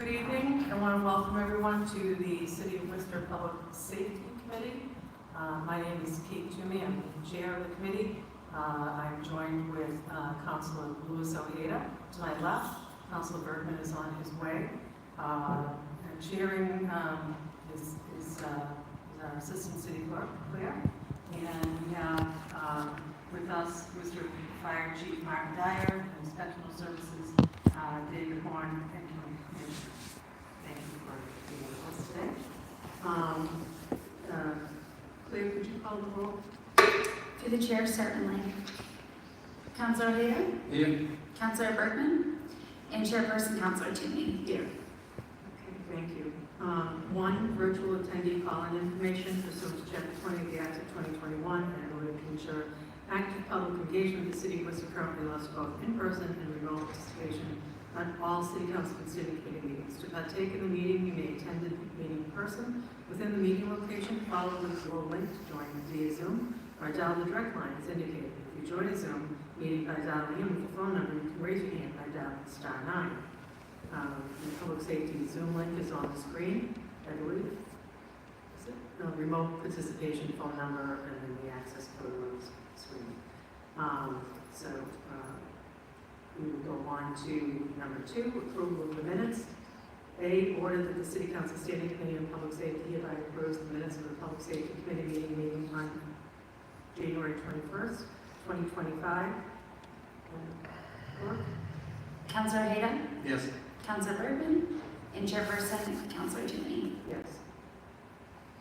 evening. I want to welcome everyone to the City of Worcester Public Safety Committee. My name is Kate Toomey. I'm the chair of the committee. I'm joined with Councilor Louis Ojeda to my left. Councilor Bergman is on his way. And chairing is our Assistant City Clerk, Claire. And we have with us Worcester Fire Chief Martin Dyer and Special Services David Horn. Thank you for being with us today. Claire, could you call the roll? Through the chair, certainly. Councilor Ojeda? Here. Councilor Bergman? And Chairperson Councilor Toomey? Here. Okay, thank you. One, virtual attendee call-in information pursuant to Chapter 20 of the Act of 2021 in order to ensure active public engagement. The City of Worcester currently allows both in-person and remote participation on all City Council and City Committee meetings. To partake in the meeting, you may attend the meeting in person within the meeting location, follow the below link to join via Zoom, or dial the direct line as indicated. If you join a Zoom meeting by dialing in with the phone number, you can raise your hand by dialing *9. The public safety Zoom link is on the screen, I believe. Is it? No, remote participation phone number and then the access code on the screen. We will go on to number 2, approval of the minutes. A, order that the City Council Standing Committee on Public Safety hereby approves the minutes of the Public Safety Committee meeting on January 21st, 2025. Councilor Ojeda? Yes. Councilor Bergman? And Chairperson Councilor Toomey? Yes.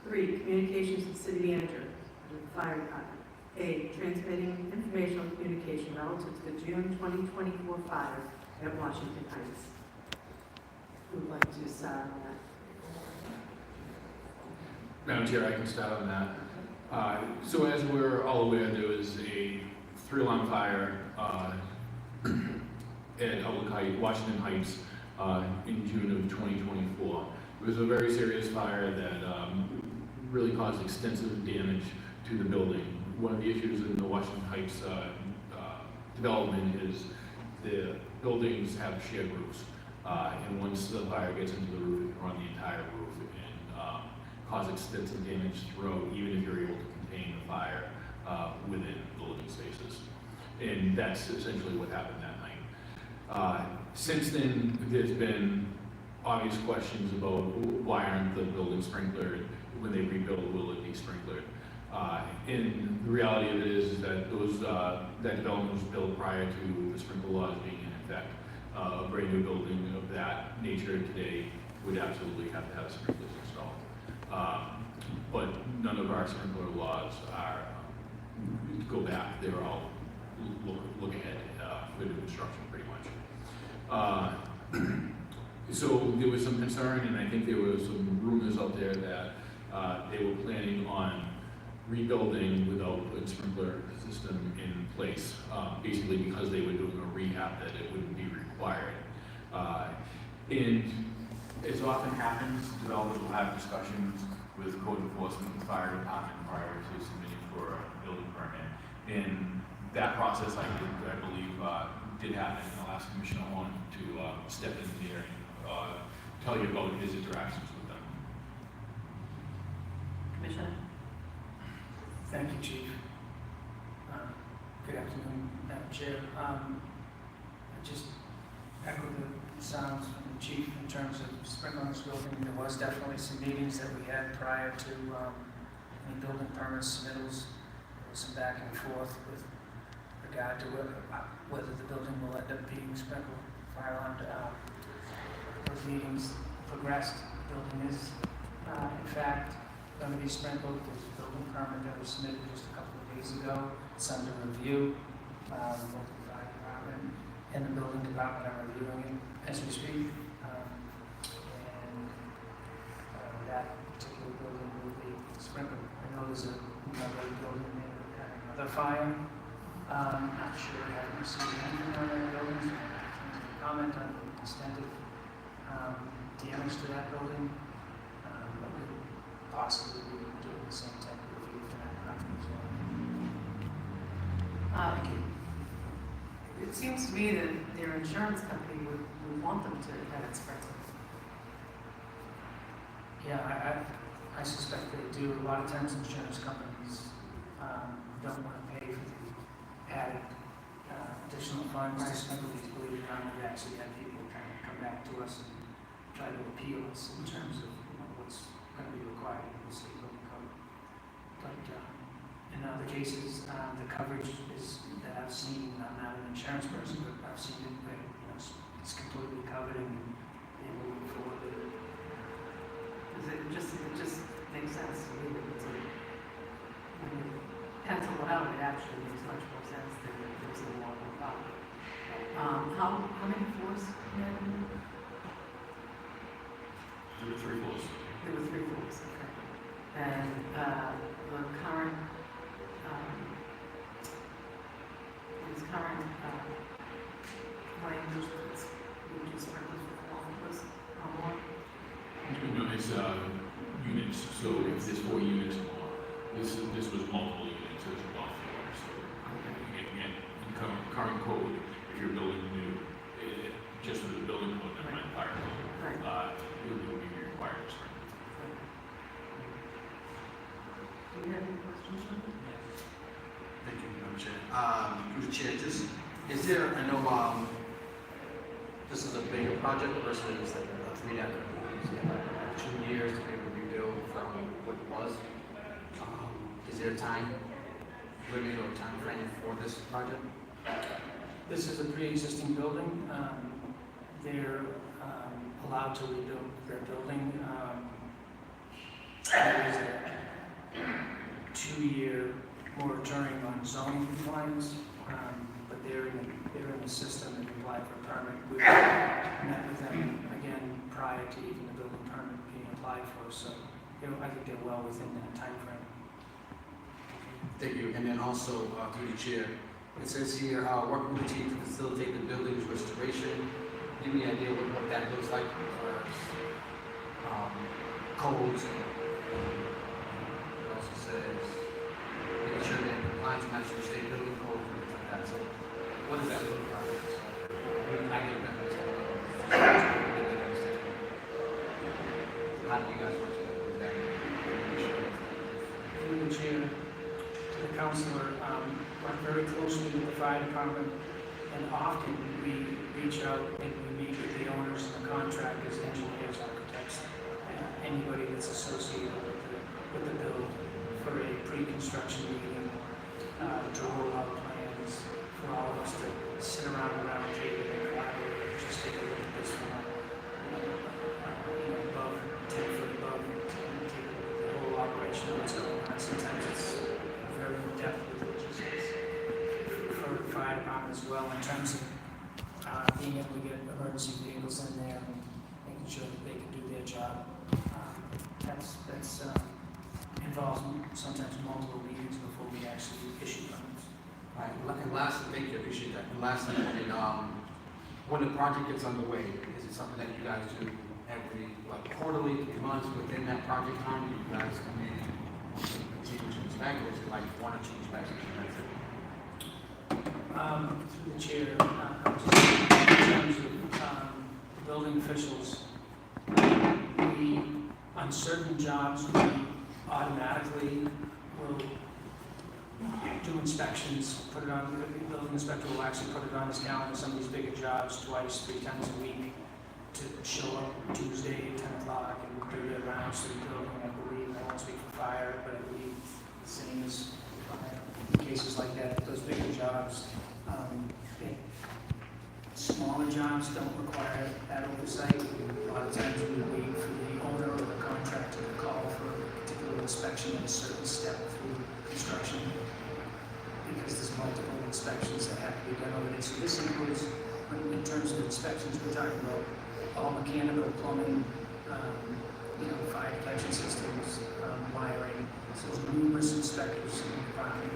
3, communications to the City Manager of the Fire Department. A, transmitting informational communication relative to the June 2024 fire at Washington Heights. Who would like to start on that? Madam Chair, I can start on that. So as we're all aware, there was a 3-alarm fire at Washington Heights in June of 2024. It was a very serious fire that really caused extensive damage to the building. One of the issues in the Washington Heights development is the buildings have shared roofs. And once the fire gets into the roof, it can run the entire roof and cause extensive damage throughout, even if you're able to contain the fire within the living spaces. And that's essentially what happened that night. Since then, there's been obvious questions about why aren't the buildings sprinklered? When they rebuild, will it be sprinklered? And the reality of it is that that development was built prior to the sprinkler laws being in effect. A brand new building of that nature today would absolutely have to have sprinklers installed. But none of our sprinkler laws are go back. They're all look ahead for new construction pretty much. So there was some concern, and I think there were some rumors out there that they were planning on rebuilding without a sprinkler system in place, basically because they were doing a rehab that it wouldn't be required. And as often happens, developers will have discussions with code enforcement and fire department prior to submitting for a building permit. And that process, I believe, did happen. And I'll ask Commissioner Horn to step in here and tell you about his interactions with them. Commissioner? Thank you, Chief. Good afternoon, Madam Chair. I just echo the sounds from the Chief in terms of sprinkling this building. There was definitely some meetings that we had prior to any building permits submittals. There was some back and forth with regard to whether the building will end up being sprinkled. Fire alarm. Those meetings progressed. The building is, in fact, going to be sprinkled. There's a building permit that was submitted just a couple of days ago. It's under review. Both the fire department and the building department are reviewing it as we speak. That particular building will be sprinkled. I know there's another building there that had another fire. Not sure. I haven't received anything on that building. So I can't comment on the extent of damage to that building. But we possibly be doing the same type of review for that property as well. It seems to me that their insurance company would want them to have it sprinkled. Yeah, I suspect they do. A lot of times insurance companies don't want to pay for the added additional funds to simply believe it or not. We actually have people kind of come back to us and try to appeal us in terms of what's going to be required in the state building code. But in other cases, the coverage is that I've seen. I'm not an insurance person, but I've seen it where it's completely covered and moving forward with it. It just makes sense to me that it's like, when you pencil it out, it actually makes much more sense than if there's a law on top. How many floors? There were 3 floors. There were 3 floors, okay. And the current, language that's being used for was how more? No, it's units, so if there's 4 units or more, this was multiple units, so it's a lot more, so again, in current code, if you're building new, just for the building code, not my entire code, it would be required to start. Do you have any questions, Sean? Thank you, Madam Chair. Through the chair, is there, I know this is a bigger project versus like a 3-decade, 2 years to be able to rebuild from what it was. Is there a time limit or time frame for this project? This is a pre-existing building. They're allowed to rebuild their building. There is a 2-year moratorium on zoning compliance, but they're in the system and applied for a permit. We met with them again prior to even the building permit being applied for, so I think they're well within that time frame. Thank you. And then also, through the chair, it says here, working with the team to facilitate the building's restoration. Give me an idea what that looks like as codes. It also says making sure that compliance matches the state building code and things like that. So what does that look like? I get that. How do you guys work with that? Through the chair to the councilor, work very closely with the fire department, and often we reach out and we meet with the owners and the contractors, engineers, architects, anybody that's associated with the build for a pre-construction meeting, to roll out plans for all of us to sit around the round table and collaborate, just take a look at this from above, 10 foot above, and take a look at the whole operation of what's going on. Sometimes it's very in-depth with logistics for the fire department as well, in terms of being able to get emergency vehicles in there and making sure that they can do their job. That's involves sometimes multiple meetings before we actually issue permits. Right. And lastly, thank you, I appreciate that. And lastly, when the project gets underway, is it something that you guys do every quarterly, 3 months within that project time? Do you guys come in and continue to inspect, or is it like 1 or 2 inspections and that's it? Through the chair, just in terms of building officials, we, on certain jobs, we automatically will do inspections, put it on, the building inspector will actually put it on his calendar, some of these bigger jobs, 2 to 3 times a week, to show up Tuesday at 10 o'clock and do their rounds to the building. I believe, I won't speak for fire, but I believe the same as fire. In cases like that, those bigger jobs, smaller jobs don't require that oversight. A lot of times we wait for the owner or the contractor to call for a particular inspection at a certain step through construction, because there's multiple inspections that have to be done over there. So this includes, in terms of inspections, we're talking about all mechanical, plumbing, fire protection systems, wiring. So there's numerous inspectors in the department,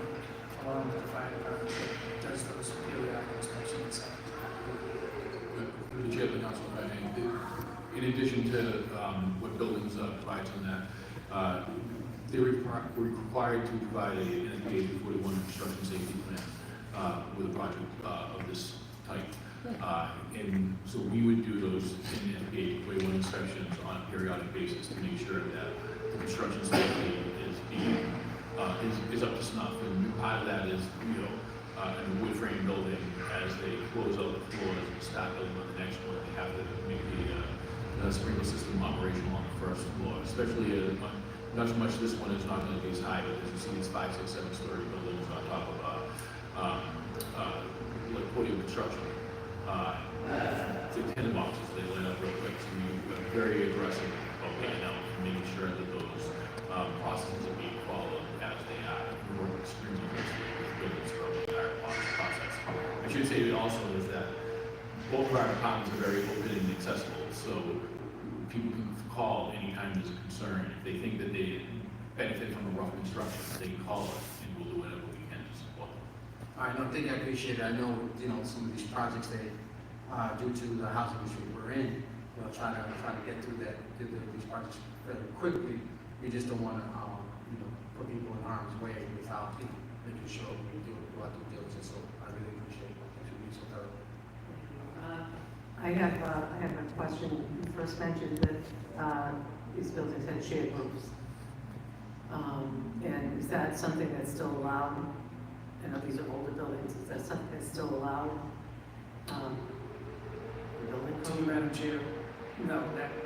along with the fire department, that does those periodic inspections. Through the chair of the council, in addition to what buildings provides on that, they were required to provide an NFPA 41 construction safety plan with a project of this type. And so we would do those NFPA 41 inspections on a periodic basis to make sure that the construction safety is being, is up to snuff. And part of that is, in a wood frame building, as they close out the floors and start building on the next one, they have to make the sprinkler system operational on the first floor, especially not so much this one is not going to be as high, but as you see, it's 5, 6, 7-story buildings on top of like podium construction. The tenant boxes, they lit up real quick, so we're very aggressive about getting out and making sure that those processes are being followed as they are. We work extremely closely with buildings throughout the entire process. I should say also is that both of our departments are very open and accessible, so people can call anytime there's a concern. If they think that they benefit from a rough construction, they can call us and we'll do whatever we can to support them. All right, no, I think I appreciate it. I know, some of these projects, they, due to the housing issue we're in, trying to get through these projects fairly quickly. We just don't want to, put people in harm's way without, making sure we do our due diligence. So I really appreciate it. Thanks for being so thorough. I have a question. You first mentioned that these buildings had shared roofs. And is that something that's still allowed? I know these are older buildings. Is that something that's still allowed? To you, Madam Chair, no,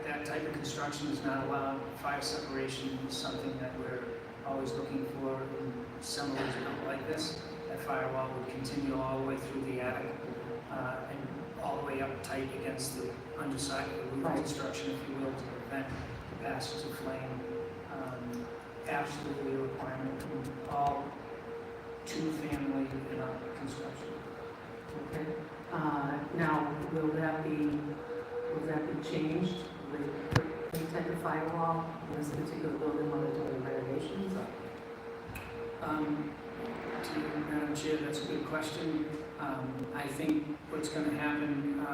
that type of construction is not allowed. Fire separation is something that we're always looking for in similar built like this. That firewall would continue all the way through the attic and all the way up tight against the underside of the roof construction, if you will, to prevent the passage of flame. Absolutely a requirement in all two-family construction. Okay. Now, will that be changed? Will they put any type of firewall in this particular building when they're doing renovations? To you, Madam Chair, that's a good question. I think what's going to happen,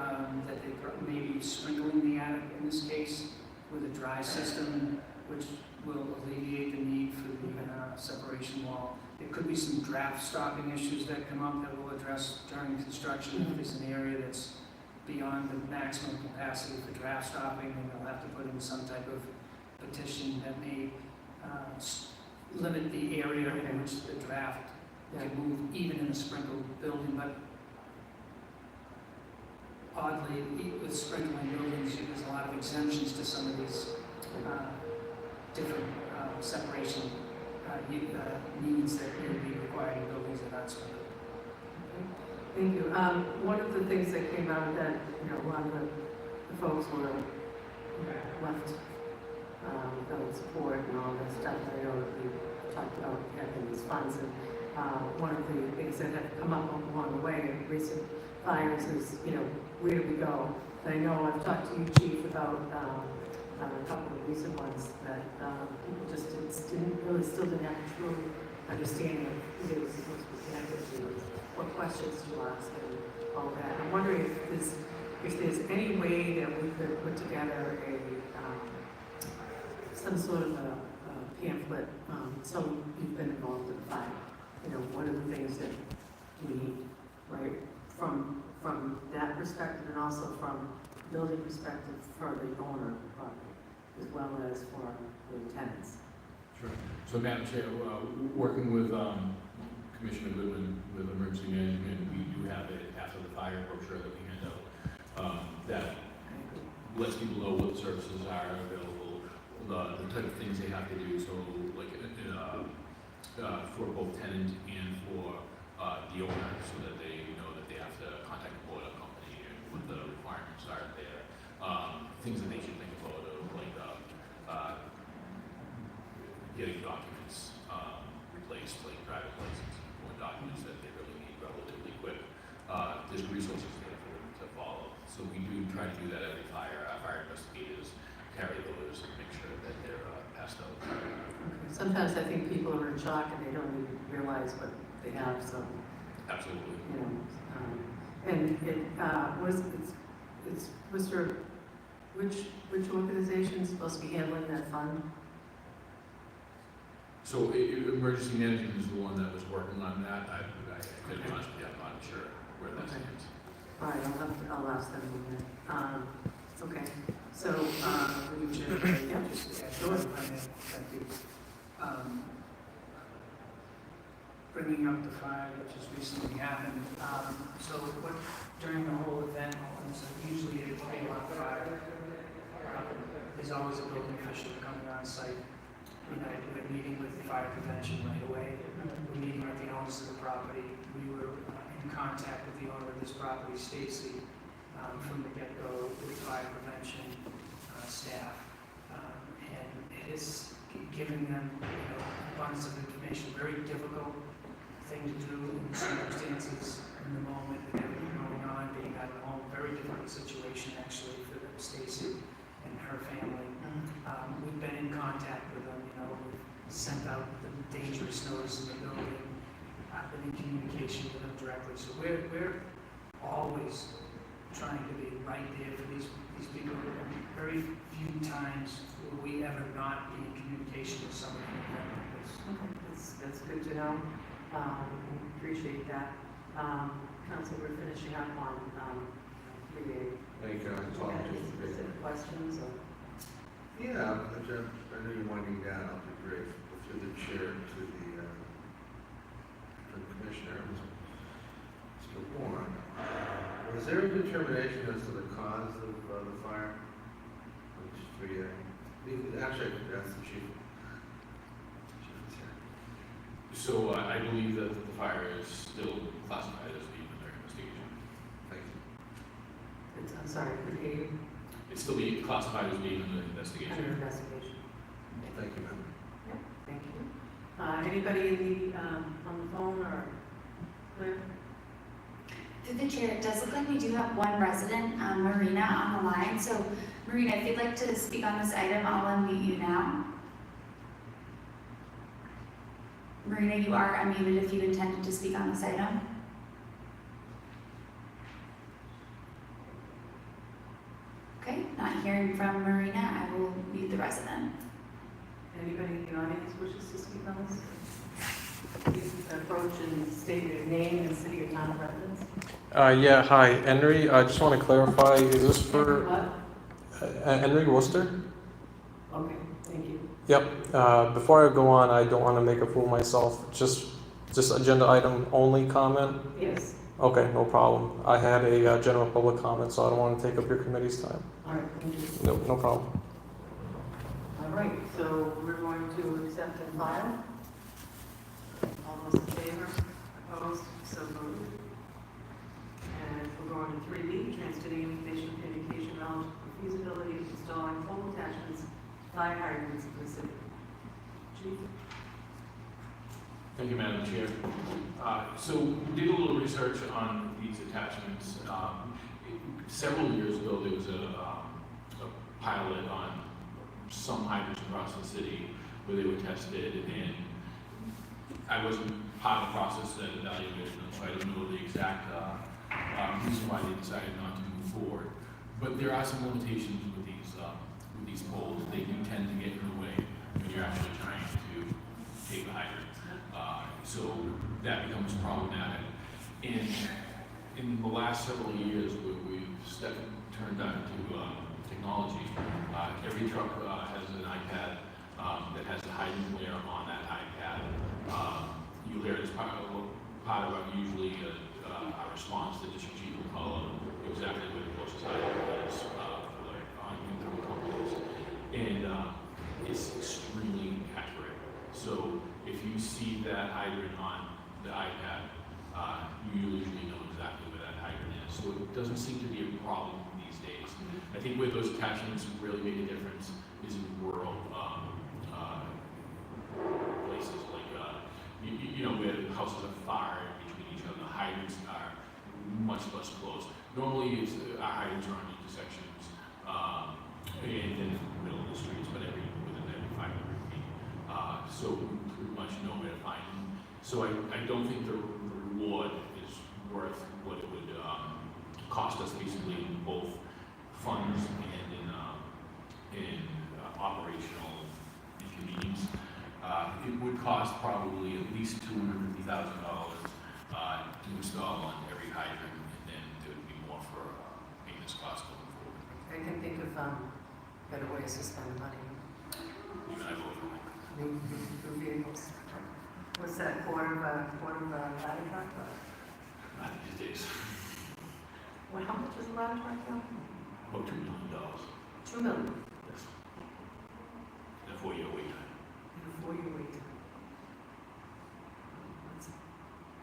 that they may be sprinkling the attic in this case with a dry system, which will alleviate the need for the separation wall. There could be some draft stopping issues that come up that we'll address during construction. If there's an area that's beyond the maximum capacity for draft stopping, then they'll have to put in some type of petition that may limit the area in which the draft can move, even in a sprinkled building. But oddly, with sprinkling buildings, there's a lot of exemptions to some of these different separation needs that may be required in buildings that aren't sprinkled. Thank you. One of the things that came out of that, a lot of the folks were left without support and all that stuff. I know that we talked about having these funds, and one of the things that have come up along the way in recent fires is, where do we go? And I know I've talked to you, Chief, about a couple of recent ones that people just still didn't have a true understanding of who they were supposed to be connected to, what questions to ask, and all that. I'm wondering if there's any way that we could put together some sort of a pamphlet. So you've been involved in the fire. What are the things that we need, right? From that perspective, and also from building perspective for the owner of the property, as well as for the tenants. Sure. So, Madam Chair, working with Commissioner Goodwin with Emergency Management, we do have it after the fire brochure that we hand out that lets people know what the services are available, the type of things they have to do. So, like for both tenant and for the owner, so that they know that they have to contact the boiler company and what the requirements are there. Things that they should think about, like getting documents replaced, like driver's license, or documents that they really need relatively quick. There's resources there for them to follow. So we do try to do that every fire. Our fire investigators carry those and make sure that they're passed out. Okay. Sometimes I think people are in shock and they don't even realize what they have. So Absolutely. And it's Worcester. Which organization is supposed to be handling that fund? So emergency management is the one that was working on that. I couldn't honest with you, I'm not sure where that Okay. stands. All right, I'll ask them. Okay. So, Through Chair, just add to it, if I may, thank you. Bringing up the fire that just recently happened, so what, during the whole event, it's usually a 3-lot fire. There's always a building official coming on site. We're meeting with fire prevention right away. We're meeting with the owners of the property. We were in contact with the owner of this property, Stacy, from the get-go with fire prevention staff. And it is giving them, abundance of information, very difficult thing to do in the circumstances, in the moment, with everything going on, being out of the home. Very difficult situation, actually, for Stacy and her family. We've been in contact with them, we've sent out the dangerous notice in the building. I've been in communication with them directly. So we're always trying to be right there for these people. Very few times will we ever not be in communication with somebody like this. Okay, that's good to know. Appreciate that. Council, we're finishing up on 3A. Thank you. Any specific questions? Or? Yeah, I know you're winding down. I'll be great through the chair to the commissioner, Mr. Warren. Was there a determination as to the cause of the fire? Which 3A? Actually, I could ask the chief. Chief is here. So I believe that the fire is still classified as being under investigation. Thank you. I'm sorry, 3A. It's still being classified as being under Under investigation. investigation. Thank you, ma'am. Yeah, thank you. Anybody on the phone or Claire? Through the chair, it does look like we do have one resident, Marina, on the line. So, Marina, if you'd like to speak on this item, I'll unmute you now. Marina, you are unmuted if you intended to speak on this item. Okay, not hearing from Marina, I will mute the resident. Anybody in the audience wishes to speak on this? Please approach and state your name and city or town of residence. Yeah, hi, Henry. I just want to clarify, is this for What? Henry Worcester? Okay, thank you. Yep. Before I go on, I don't want to make a fool of myself. Just agenda item only comment? Yes, Okay, no problem. I had a general public comment, so I don't want to take up your committee's time. all right, thank you. No problem. All right, so we're going to accept and file. All those in favor? Opposed? So moved. And we're going to 3B, transportation communication knowledge for feasibility of installing pole attachments, fire hydrants in the city. Chief? Thank you, Madam Chair. So we did a little research on these attachments. Several years ago, there was a pilot on some hydrants across the city where they were tested, and I wasn't part of the process that evaluated them, so I don't know the exact reason why they decided not to move forward. But there are some limitations with these poles. They do tend to get in the way when you're actually trying to take the hydrant. So that becomes problematic. And in the last several years, where we've turned on to technology, every truck has an iPad that has the hydrant layer on that iPad. You hear it as part of usually our response. The district chief will call exactly where the closest hydrant is on internal companies. And it's extremely accurate. So if you see that hydrant on the iPad, you usually know exactly where that hydrant is. So it doesn't seem to be a problem these days. I think where those attachments really make a difference is in rural places like, where the houses are far between each other. The hydrants are much less close. Normally, our hydrants are on intersections and in the middle of the streets, but within every 500 feet. So we pretty much know where to find them. So I don't think the reward is worth what it would cost us basically in both funds and in operational inconvenience. It would cost probably at least $250,000 to install on every hydrant, and then there would be more for maintenance costs going forward. I can think of better ways to spend the money. Even I vote for Mike. New vehicles. What's that, quarter of a ladder truck? Not these days. Well, how much is a ladder truck now? About $2 million. 2 million. Yes. In a 4-year wait time. In a 4-year wait time. Let's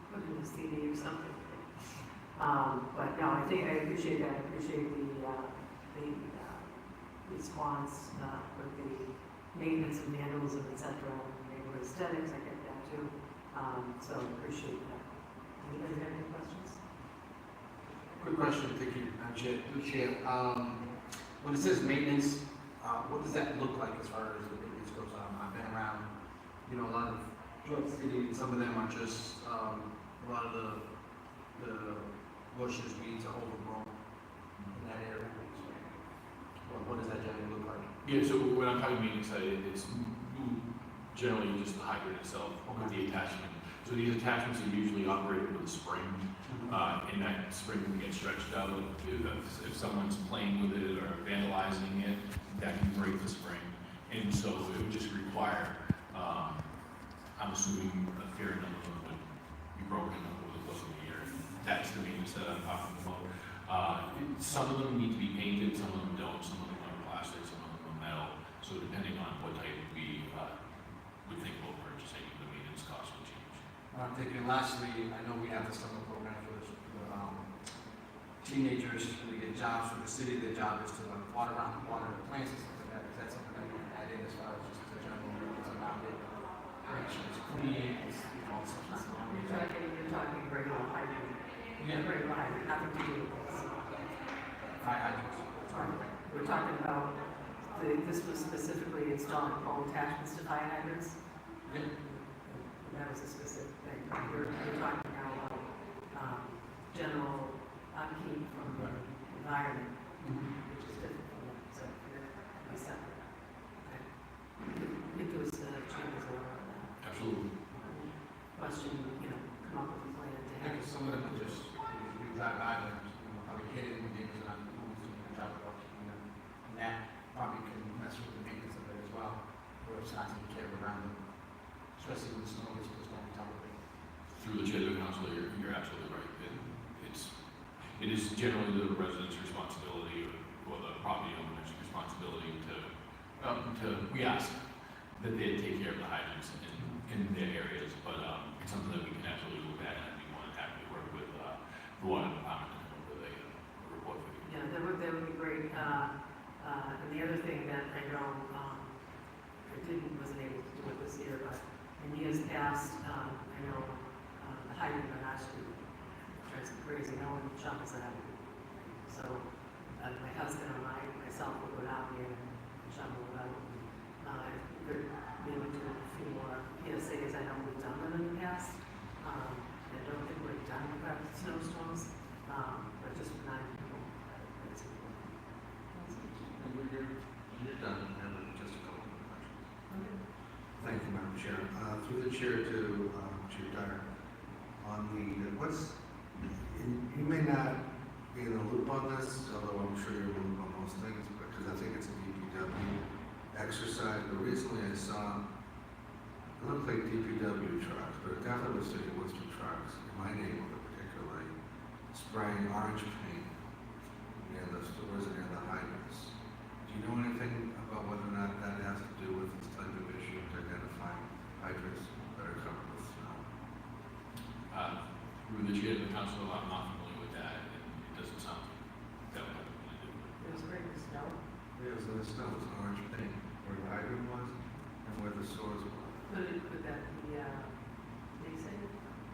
put it in a CD or something. But no, I think I appreciate that. I appreciate the response with the maintenance and vandalism, et cetera, and neighborhood aesthetics. I get that too. So appreciate that. Anybody have any questions? Quick question, thank you, Madam Chair. Through the Chair. When it says maintenance, what does that look like as far as the maintenance goes? I've been around, a lot of drug cities, and some of them are just, a lot of the bushes, weeds are overgrown in that area. What does that generally look like? Yeah, so when I'm talking maintenance, it's generally just the hydrant itself with the attachment. So these attachments are usually operated with a spring, and that spring can get stretched out. If someone's playing with it or vandalizing it, that can break the spring. And so it would just require, I'm assuming a fair number of them would be broken over the course of the year. That's the maintenance that I'm talking about. Some of them need to be painted, some of them don't, some of them are plastic, some of them are metal. So depending on what type we would think about purchasing, the maintenance cost would change. I'm thinking lastly, I know we have the summer program for the teenagers who get jobs from the city. Their job is to water the plants and stuff like that. Is that something that you can add in as far as just the general rules around it? Make sure it's clean, stuff like that. You're talking regular hydrant. Yeah. Regular hydrant, nothing to do with this. We're talking about, this was specifically installing pole attachments to fire hydrants. Yeah. That was a specific thing. We're talking now about general upkeep from the environment, which is different from that. So we're separate. Okay. If there was changes around that. Absolutely. Question, come up with a plan to I have. think some of them are just, you drive by them, probably hit it and things and drop it off, and that probably can mess with the maintenance of it as well, where it's not taken care of around them, especially when the snow gets pushed on top of it. Through the chair of the council, you're absolutely right. It is generally the resident's responsibility or the property owner's responsibility we ask that they take care of the hydrants in their areas, but it's something that we can absolutely look at, and I'd be more than happy to work with the water department to come up with a report for you. Yeah, that would be great. And the other thing that I know, wasn't able to do it this year, but in years past, I know the hydrant on our street drives me crazy. No one shovels it out. So my husband and myself would go down there and shovel it out. Could maybe do a few more PSAs. I know we've done them in the past. I don't think we've done about snowstorms, but just remind people. That's important. You're done, and just a couple of questions. Okay. Thank you, Madam Chair. Through the chair to Chief Dyer, on the, you may not be in the loop on this, although I'm sure you're in the loop on most things, because I think it's a DPW exercise, but recently I saw, it looked like DPW trucks, but it definitely was city of Worcester trucks, in my neighborhood particularly, spraying orange paint near the stores and near the hydrants. Do you know anything about whether or not that has to do with this type of issue to identify hydrants that are covered with snow? Through the chair of the council, I'm not familiar with that, and it doesn't sound like that would have anything to do with it. It was great with snow. Yeah, so the snow was orange paint, where the hydrant was and where the stores were. Could that be, they say?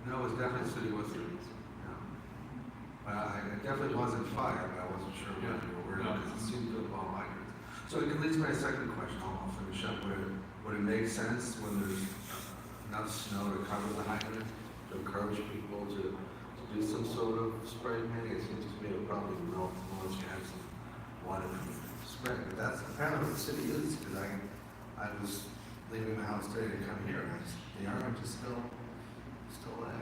No, it was definitely city of Worcester. Yeah. It definitely wasn't fire, but I wasn't sure what you were aware of, because it seemed to involve hydrants. So it leads to my second question, I'll finish up. Would it make sense when there's enough snow to cover the hydrant, to encourage people to do some sort of spray painting? It seems to me it would probably melt once you have some water spray. But that's apparently what the city is, because I was leaving the house today to come here, and the orange is still there.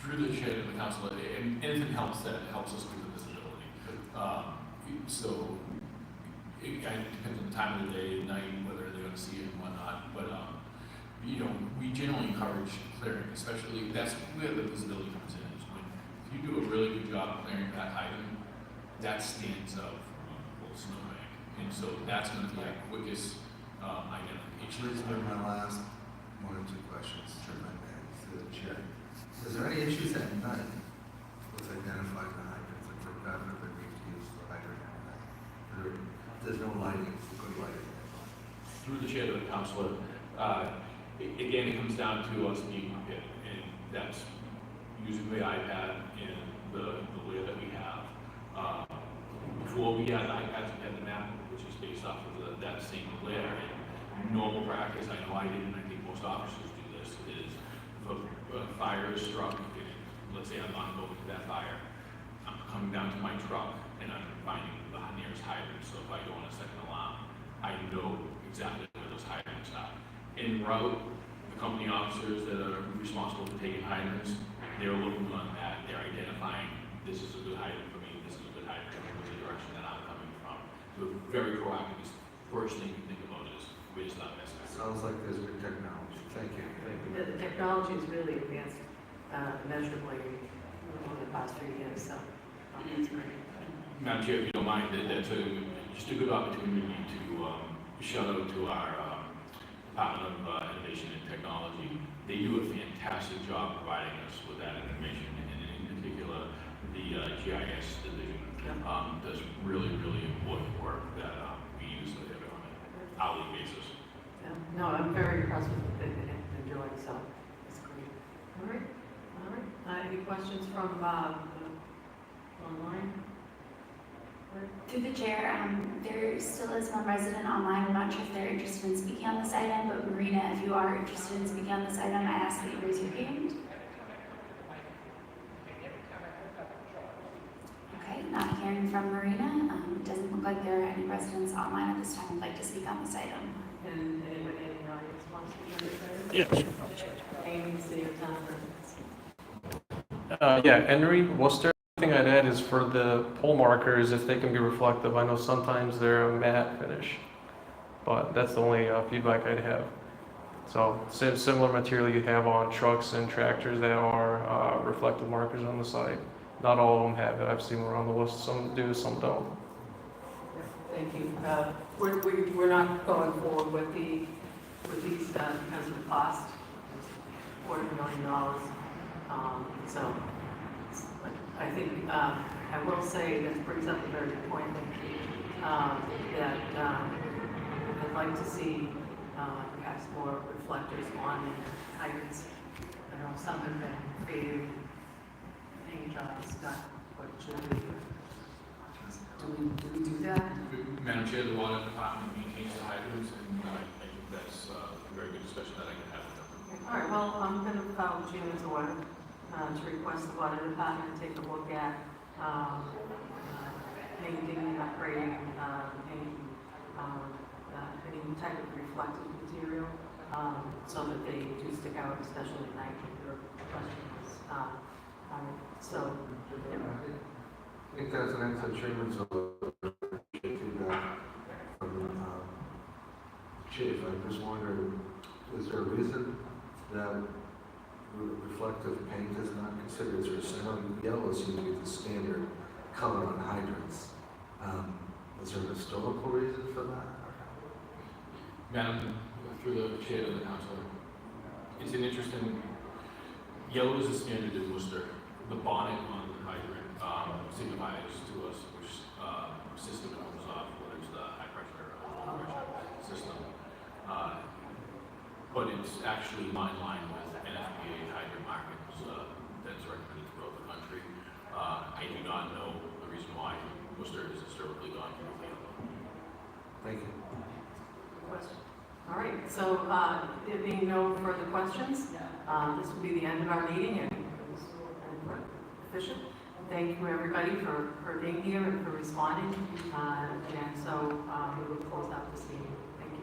Through the chair of the council, anything helps that helps us with the visibility. So it kind of depends on the time of the day, night, whether they're gonna see it and whatnot, but, you know, we generally encourage clearing, especially, that's where the visibility comes in, is when, if you do a really good job clearing that hydrant, that stands out from a whole snowbank, and so that's gonna be our quickest, identification. Please, my last one or two questions, if I may, through the chair. Is there any issues at night with identifying the hydrants, like for government that needs to use the hydrant at night? There's no lighting, good lighting. Through the chair to the councilor, again, it comes down to us being prepared, and that's using the iPad and the layer that we have. Before we had iPads, we had the map, which is based off of that same layer. And normal practice, I know I did, and I think most officers do this, is if a fire is struck, and let's say I'm not going to that fire, I'm coming down to my truck, and I'm finding the nearest hydrant. So if I go on a second alarm, I know exactly where those hydrants are. En route, the company officers that are responsible for taking hydrants, they're looking on that, they're identifying, this is a good hydrant for me, this is a good hydrant, which is the direction that I'm coming from. So very proactive, is the first thing we think about is, where's that best? Sounds like there's good technology. Thank you. The technology is really advanced measurably over the past few years, so it's great. Madam Chair, if you don't mind, that's just a good opportunity to shout out to our Department of Innovation and Technology. They do a fantastic job providing us with that information, and in particular, the GIS division does really, really important work that we use on an hourly basis. Yeah. No, I'm very impressed with what they've been doing, so it's great. All right, all right. Any questions from online? Through the chair, there still is one resident online. I'm not sure if they're interested in speaking on this item, but Marina, if you are interested in speaking on this item, I ask that you raise your hand. Okay, not hearing from Marina. It doesn't look like there are any residents online at this time who'd like to speak on this item. And anybody in the audience wants to speak on this item? Yeah, Amy, City of Town. yeah, Henry, Worcester. The thing I'd add is for the pole markers, if they can be reflective. I know sometimes they're a matte finish, but that's the only feedback I'd have. So similar material you have on trucks and tractors that are reflective markers on the side. Not all of them have it. I've seen them around the list. Some do, some don't. Thank you. We're not going forward with these because of the cost. $250,000. So I think I will say that brings up a very good point that I'd like to see perhaps more reflectors on hydrants. I know some have been created. Paint job is not what it should be. Do we do that? Madam Chair, the water department maintains the hydrants, and I think that's a very good discussion that I can have with them. All right, well, I'm going to follow Jim's order to request the water department take a look at painting and upgrading any type of reflective material so that they do stick out, especially at night when your question is. So, I think that's an excellent treatment, so feedback from Chief. I'm just wondering, is there a reason that reflective paint is not considered as recycled? Yellow seems to be the standard color on hydrants. Is there a historical reason for that? Madam, through the chair of the council, it's an interesting, yellow is a standard in Worcester. The bonnet on the hydrant signifies to us which system it comes off, whether it's the high pressure or low pressure system. But it's actually in line with NFPA hydrant markings that's recommended throughout the country. I do not know the reason why Worcester has historically gone through yellow. Thank you. question. All right, so there being no further questions, this will be the end of our meeting, and it was efficient. Thank you, everybody, for being here and for responding. And so we will close out this meeting. Thank you.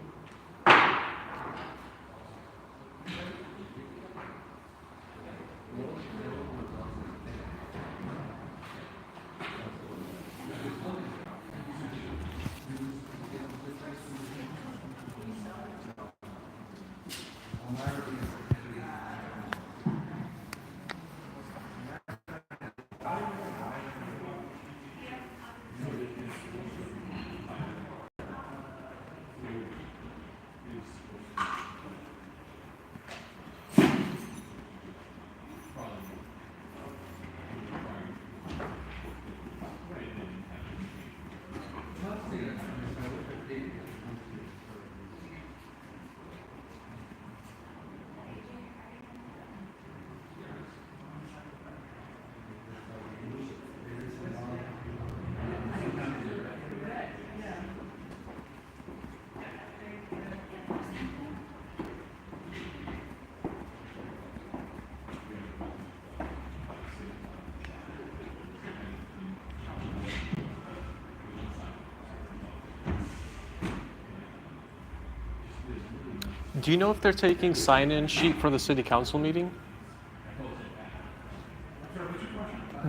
Do you know if they're taking sign-in sheet for the city council meeting?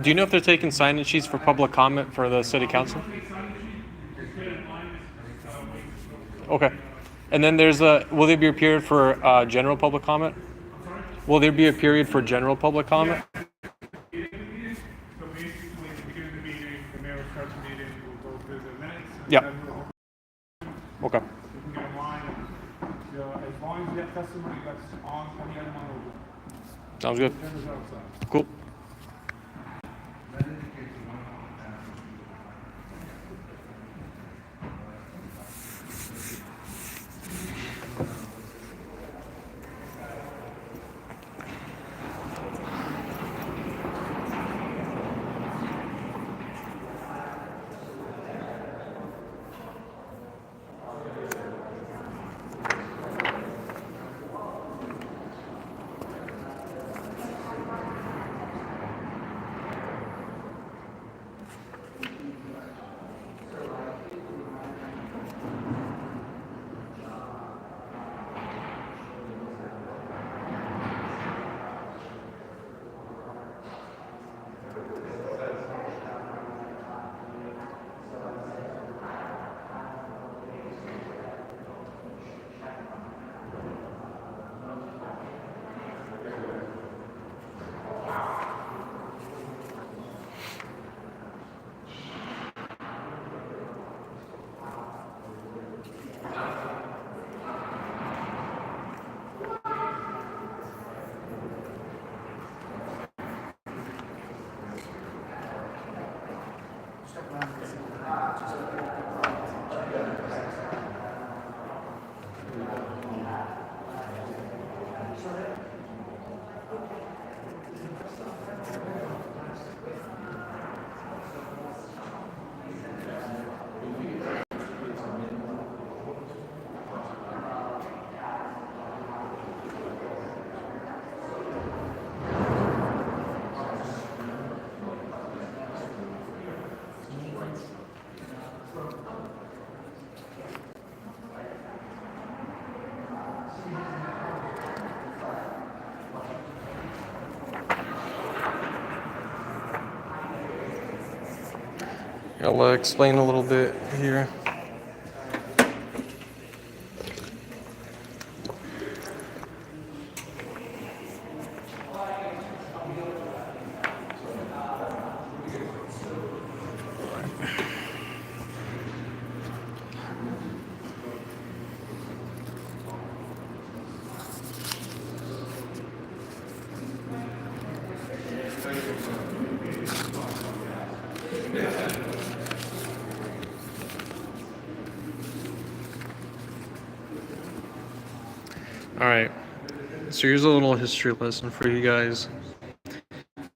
Do you know if they're taking sign-in sheets for public comment for the city council? Okay. And then will there be a period for general public comment? Will there be a period for general public comment? So basically, at the beginning of the meeting, the mayor will start the meeting, we'll go through the minutes. And Yep. then we'll Okay. you can get online. As long as you have testimony that's on any other one, we'll Sounds good. send it outside. Cool. I'll explain a little bit here. Alright, so here's a little history lesson for you guys.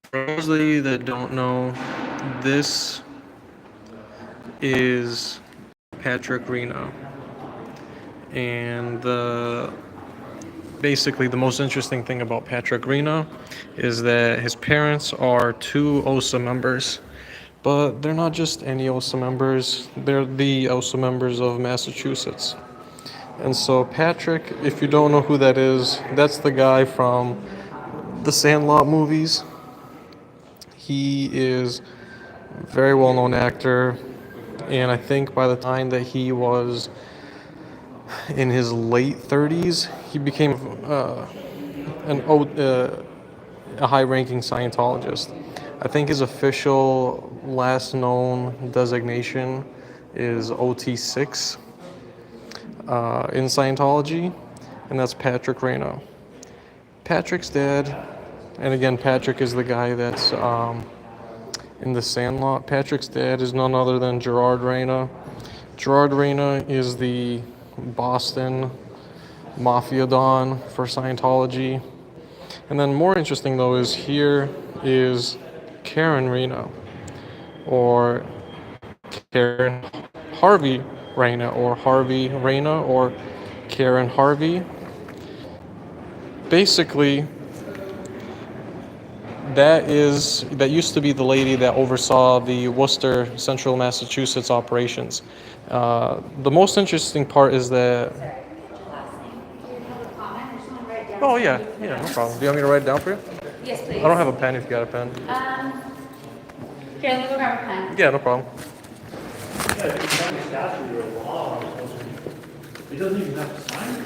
For those of you that don't know, this is Patrick Reno. And basically the most interesting thing about Patrick Reno is that his parents are two OSA members. But they're not just any OSA members, they're the OSA members of Massachusetts. And so Patrick, if you don't know who that is, that's the guy from the Sandlot movies. He is a very well-known actor, and I think by the time that he was in his late 30s, he became a high-ranking Scientologist. I think his official last known designation is OT6. In Scientology, and that's Patrick Reno. Patrick's dad, and again, Patrick is the guy that's in the Sandlot. Patrick's dad is none other than Gerard Reno. Gerard Reno is the Boston mafia don for Scientology. And then more interesting though is here is Karen Reno, or Karen Harvey Reno, or Harvey Reno, or Karen Harvey. Basically, that used to be the lady that oversaw the Worcester, Central Massachusetts operations. The most interesting part is that Oh, yeah, no problem. Do you want me to write it down for you? Yes, please. I don't have a pen if you got a pen. Here, let me go grab a pen. Yeah, no problem. He doesn't even have to sign it.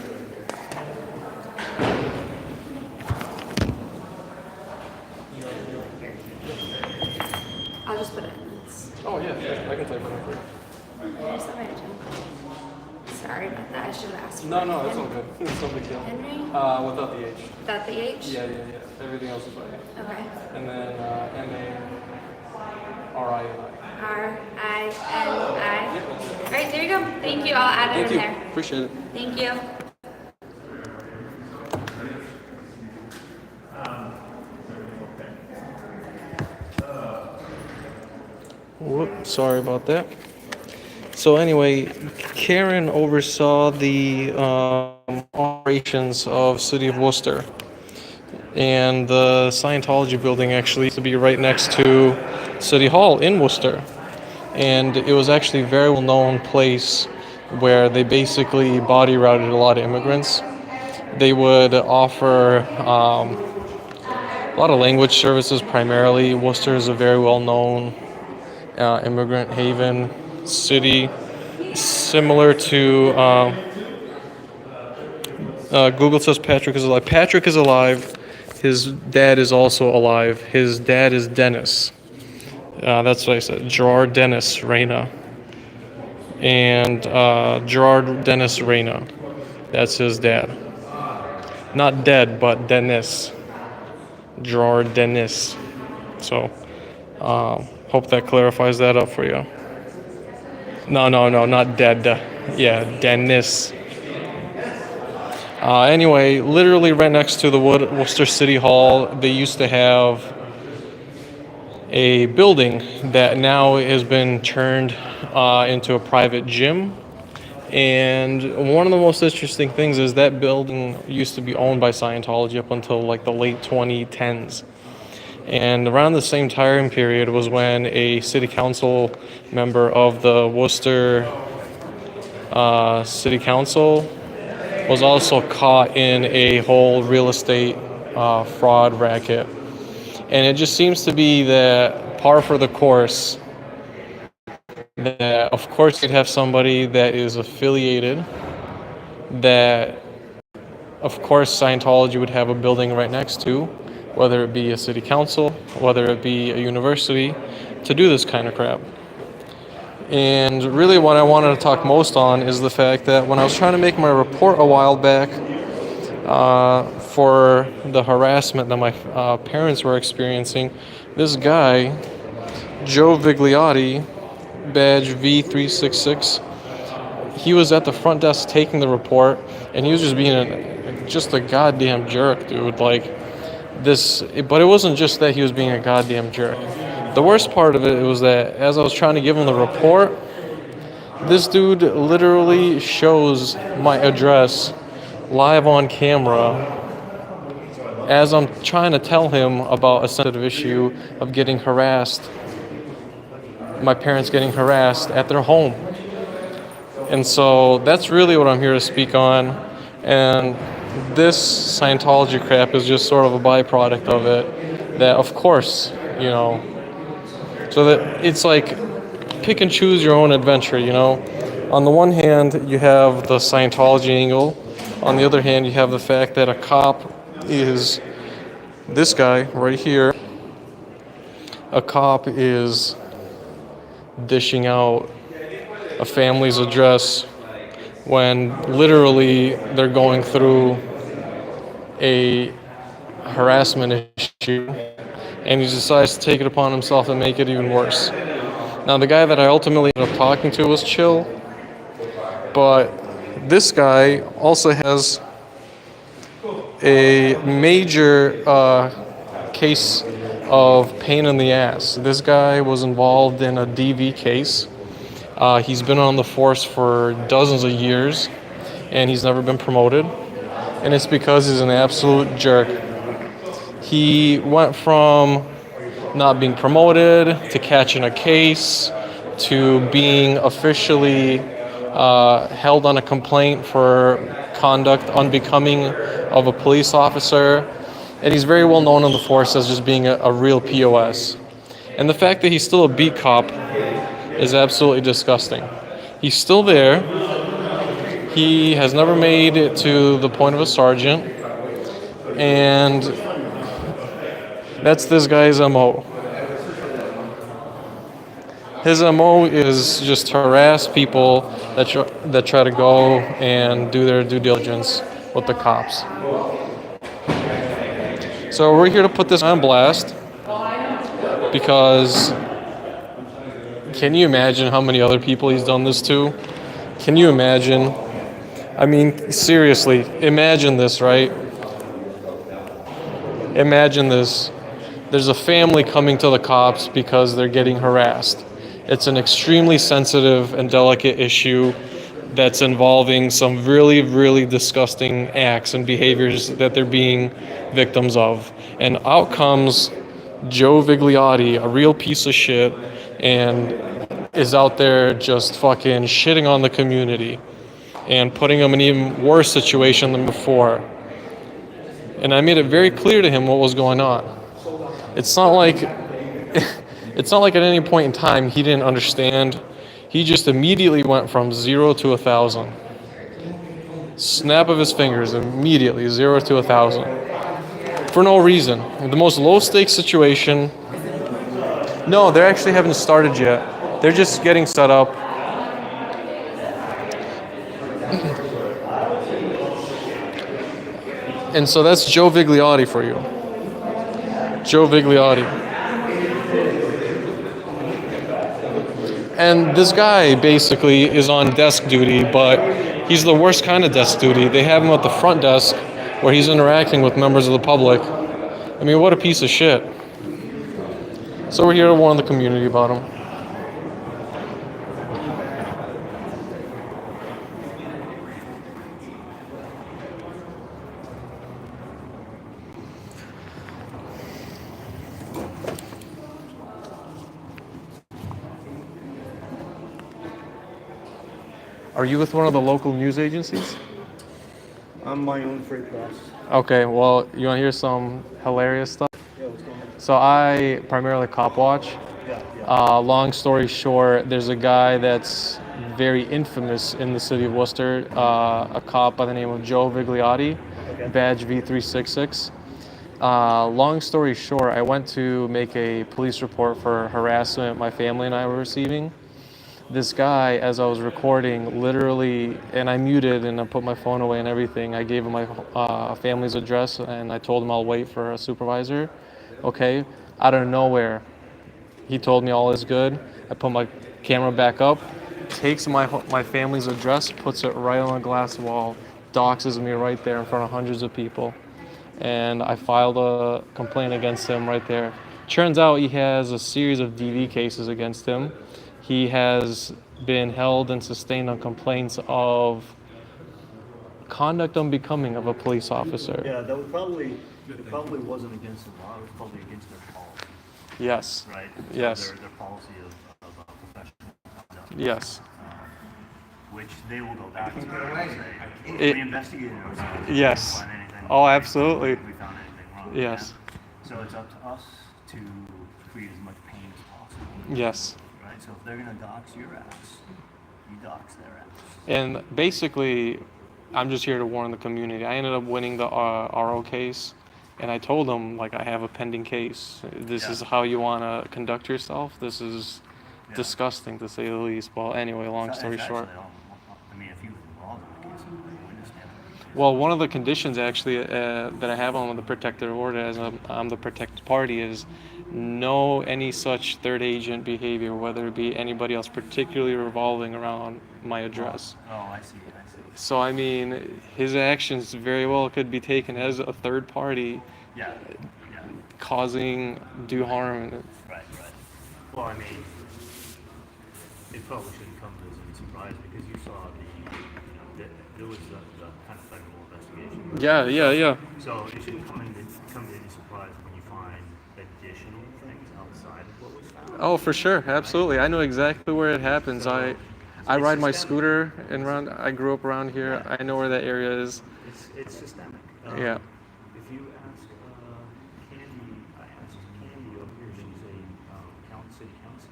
I'll just put it in this. Oh, yeah, I can type it in for you. Where's the right one? Sorry about that, I should have asked. No, it's all good. It's no big deal. Henry? Without the H. Without the H? Yeah. Everything else is fine. Okay. And then M-A-R-I-N-I. R-I-N-I. All right, there you go. Thank you, I'll add it in there. Appreciate it. Thank you. Whoops, sorry about that. So anyway, Karen oversaw the operations of City of Worcester. And the Scientology building actually used to be right next to City Hall in Worcester. And it was actually a very well-known place where they basically body routed a lot of immigrants. They would offer a lot of language services primarily. Worcester is a very well-known immigrant haven city, similar to Google says Patrick is alive. Patrick is alive. His dad is also alive. His dad is Dennis. That's what I said. Gerard Dennis Reyna. And Gerard Dennis Reyna. That's his dad. Not dead, but Dennis. Gerard Dennis. So, hope that clarifies that up for you. No, not dead. Yeah, Dennis. Anyway, literally right next to the Worcester City Hall, they used to have a building that now has been turned into a private gym. And one of the most interesting things is that building used to be owned by Scientology up until like the late 2010s. And around the same time period was when a city council member of the Worcester City Council was also caught in a whole real estate fraud racket. And it just seems to be that par for the course, that of course you'd have somebody that is affiliated, that of course Scientology would have a building right next to, whether it be a city council, whether it be a university, to do this kind of crap. And really what I wanted to talk most on is the fact that when I was trying to make my report a while back for the harassment that my parents were experiencing, this guy, Joe Vigliotti, badge V366, he was at the front desk taking the report, and he was just being just a goddamn jerk, dude. Like, but it wasn't just that he was being a goddamn jerk. The worst part of it was that as I was trying to give him the report, this dude literally shows my address live on camera as I'm trying to tell him about a sensitive issue of getting harassed, my parents getting harassed at their home. And so that's really what I'm here to speak on. And this Scientology crap is just sort of a byproduct of it. That, of course, so that it's like pick and choose your own adventure, On the one hand, you have the Scientology angle. On the other hand, you have the fact that a cop is this guy right here. A cop is dishing out a family's address when literally they're going through a harassment issue, and he decides to take it upon himself and make it even worse. Now, the guy that I ultimately ended up talking to was chill, but this guy also has a major case of pain in the ass. This guy was involved in a DV case. He's been on the force for dozens of years, and he's never been promoted. And it's because he's an absolute jerk. He went from not being promoted to catching a case to being officially held on a complaint for conduct unbecoming of a police officer, and he's very well known in the force as just being a real POS. And the fact that he's still a beat cop is absolutely disgusting. He's still there. He has never made it to the point of a sergeant, and that's this guy's MO. His MO is just harass people that try to go and do their due diligence with the cops. So we're here to put this on blast because can you imagine how many other people he's done this to? Can you imagine? I mean, seriously, imagine this, right? Imagine this. There's a family coming to the cops because they're getting harassed. It's an extremely sensitive and delicate issue that's involving some really, really disgusting acts and behaviors that they're being victims of. And out comes Joe Vigliotti, a real piece of shit, and is out there just fucking shitting on the community and putting them in an even worse situation than before. And I made it very clear to him what was going on. It's not like at any point in time he didn't understand. He just immediately went from 0 to 1,000. Snap of his fingers, immediately 0 to 1,000. For no reason. The most low-stakes situation. No, they actually haven't started yet. They're just getting set up. And so that's Joe Vigliotti for you. Joe Vigliotti. And this guy basically is on desk duty, but he's the worst kind of desk duty. They have him at the front desk where he's interacting with members of the public. I mean, what a piece of shit. So we're here to warn the community about him. Are you with one of the local news agencies? I'm my own free press. Okay, well, you want to hear some hilarious stuff? Yeah, what's going on? So I primarily cop watch. Long story short, there's a guy that's very infamous in the city of Worcester, a cop by the name of Joe Vigliotti, badge V366. Long story short, I went to make a police report for harassment my family and I were receiving. This guy, as I was recording, literally, and I muted and I put my phone away and everything, I gave him my family's address and I told him I'll wait for a supervisor. Okay, out of nowhere, he told me all is good. I put my camera back up, takes my family's address, puts it right on a glass wall, doxes me right there in front of hundreds of people. And I filed a complaint against him right there. Turns out he has a series of DV cases against him. He has been held and sustained on complaints of conduct unbecoming of a police officer. Yeah, that would it probably wasn't against the law, it was probably against their policy, Yes. right? So Yes. Their policy of professional conduct. Yes. Which they will go back to and say, It- we investigated ourselves. We Yes. didn't find anything Oh, wrong. absolutely. We found anything wrong. Yes. Yeah? So it's up to us to create as much pain as possible. Yes. Right? So if they're gonna dox your ass, you dox their ass. And basically, I'm just here to warn the community. I ended up winning the RO case, and I told them, like, I have a pending case. This is how you want to conduct yourself. This is disgusting, to say the least. Well, anyway, long story short. I mean, if you were involved in the case, I understand. Well, one of the conditions, actually, that I have on the protective order, as I'm the protected party, is no any such third agent behavior, whether it be anybody else, particularly revolving around my address. Oh, I see. So, I mean, his actions very well could be taken as a third party Yeah. causing due harm. Right. Well, I mean, it probably shouldn't come as a surprise because you saw there was the kind of federal investigation. Yeah. So it shouldn't come as any surprise when you find additional things outside of what was found. Oh, for sure, absolutely. I know exactly where it happens. I I It's ride my systemic. scooter and around. I grew up around here. I know where that area is. It's systemic. Yeah. If you ask Candy, I asked Candy over here, she's a city council.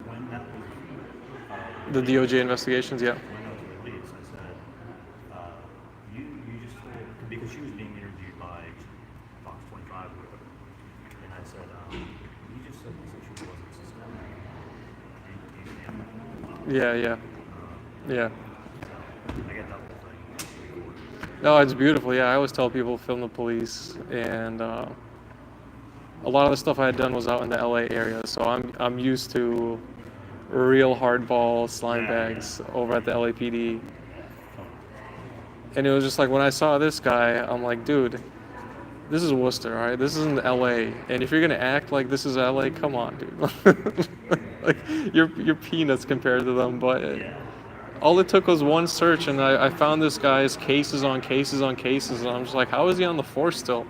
When that was, The DOJ investigations, yeah. when that was released, I said, you just told, because she was being interviewed by Fox 25 or whatever, and I said, you just said this issue wasn't systemic. Do you stand by that? Yeah, yeah, yeah. So, I get that whole thing. No, it's beautiful. Yeah, I always tell people film the police, and a lot of the stuff I had done was out in the LA area, so I'm used to real hardball slime bags over at the LAPD. And it was just like when I saw this guy, I'm like, dude, this is Worcester, all right? This isn't LA, and if you're gonna act like this is LA, come on, dude. Like you're peanuts compared to them, but. All it took was one search, and I found this guy's cases on cases on cases, and I'm just like, how is he on the force still?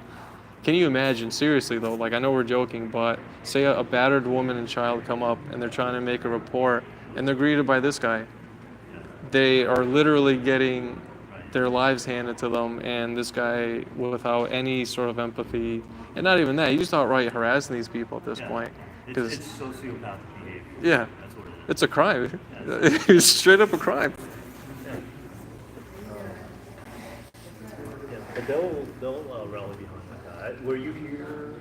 Can you imagine? Seriously, though, like, I know we're joking, but say a battered woman and child come up, and they're trying to make a report, and they're greeted by this guy. They are literally getting their lives handed to them, and this guy, without any sort of empathy, and not even that, he's just outright harassing these people at this point. It's sociopathic behavior. Yeah. That's what it is. It's a crime. It's straight up a crime. Yeah, but they'll rally behind that guy. Were you here?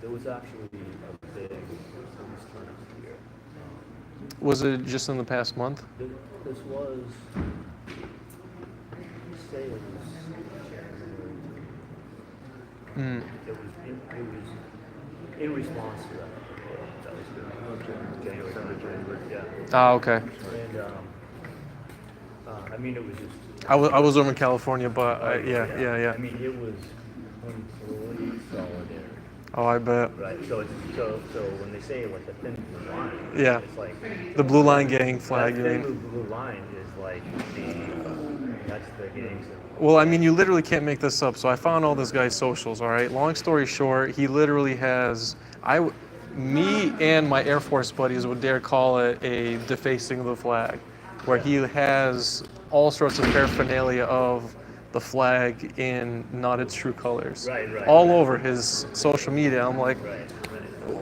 There was actually a big police turnout here. Was it just in the past month? This was, say it was January. It was in response to that. That was good. January. Yeah. Ah, okay. And I mean, it was just. I was over in California, but yeah. I mean, it was completely solidarity. Oh, I bet. Right. So when they say like the thin blue line, Yeah. it's like The Blue Line Gang flag, you that thin mean? blue line is like that's the gang symbol. Well, I mean, you literally can't make this up. So I found all this guy's socials, all right? Long story short, he literally has, me and my Air Force buddies would dare call it a defacing of the flag, where he has all sorts of paraphernalia of the flag in not its true colors. Right. All over his social media. I'm like, Right.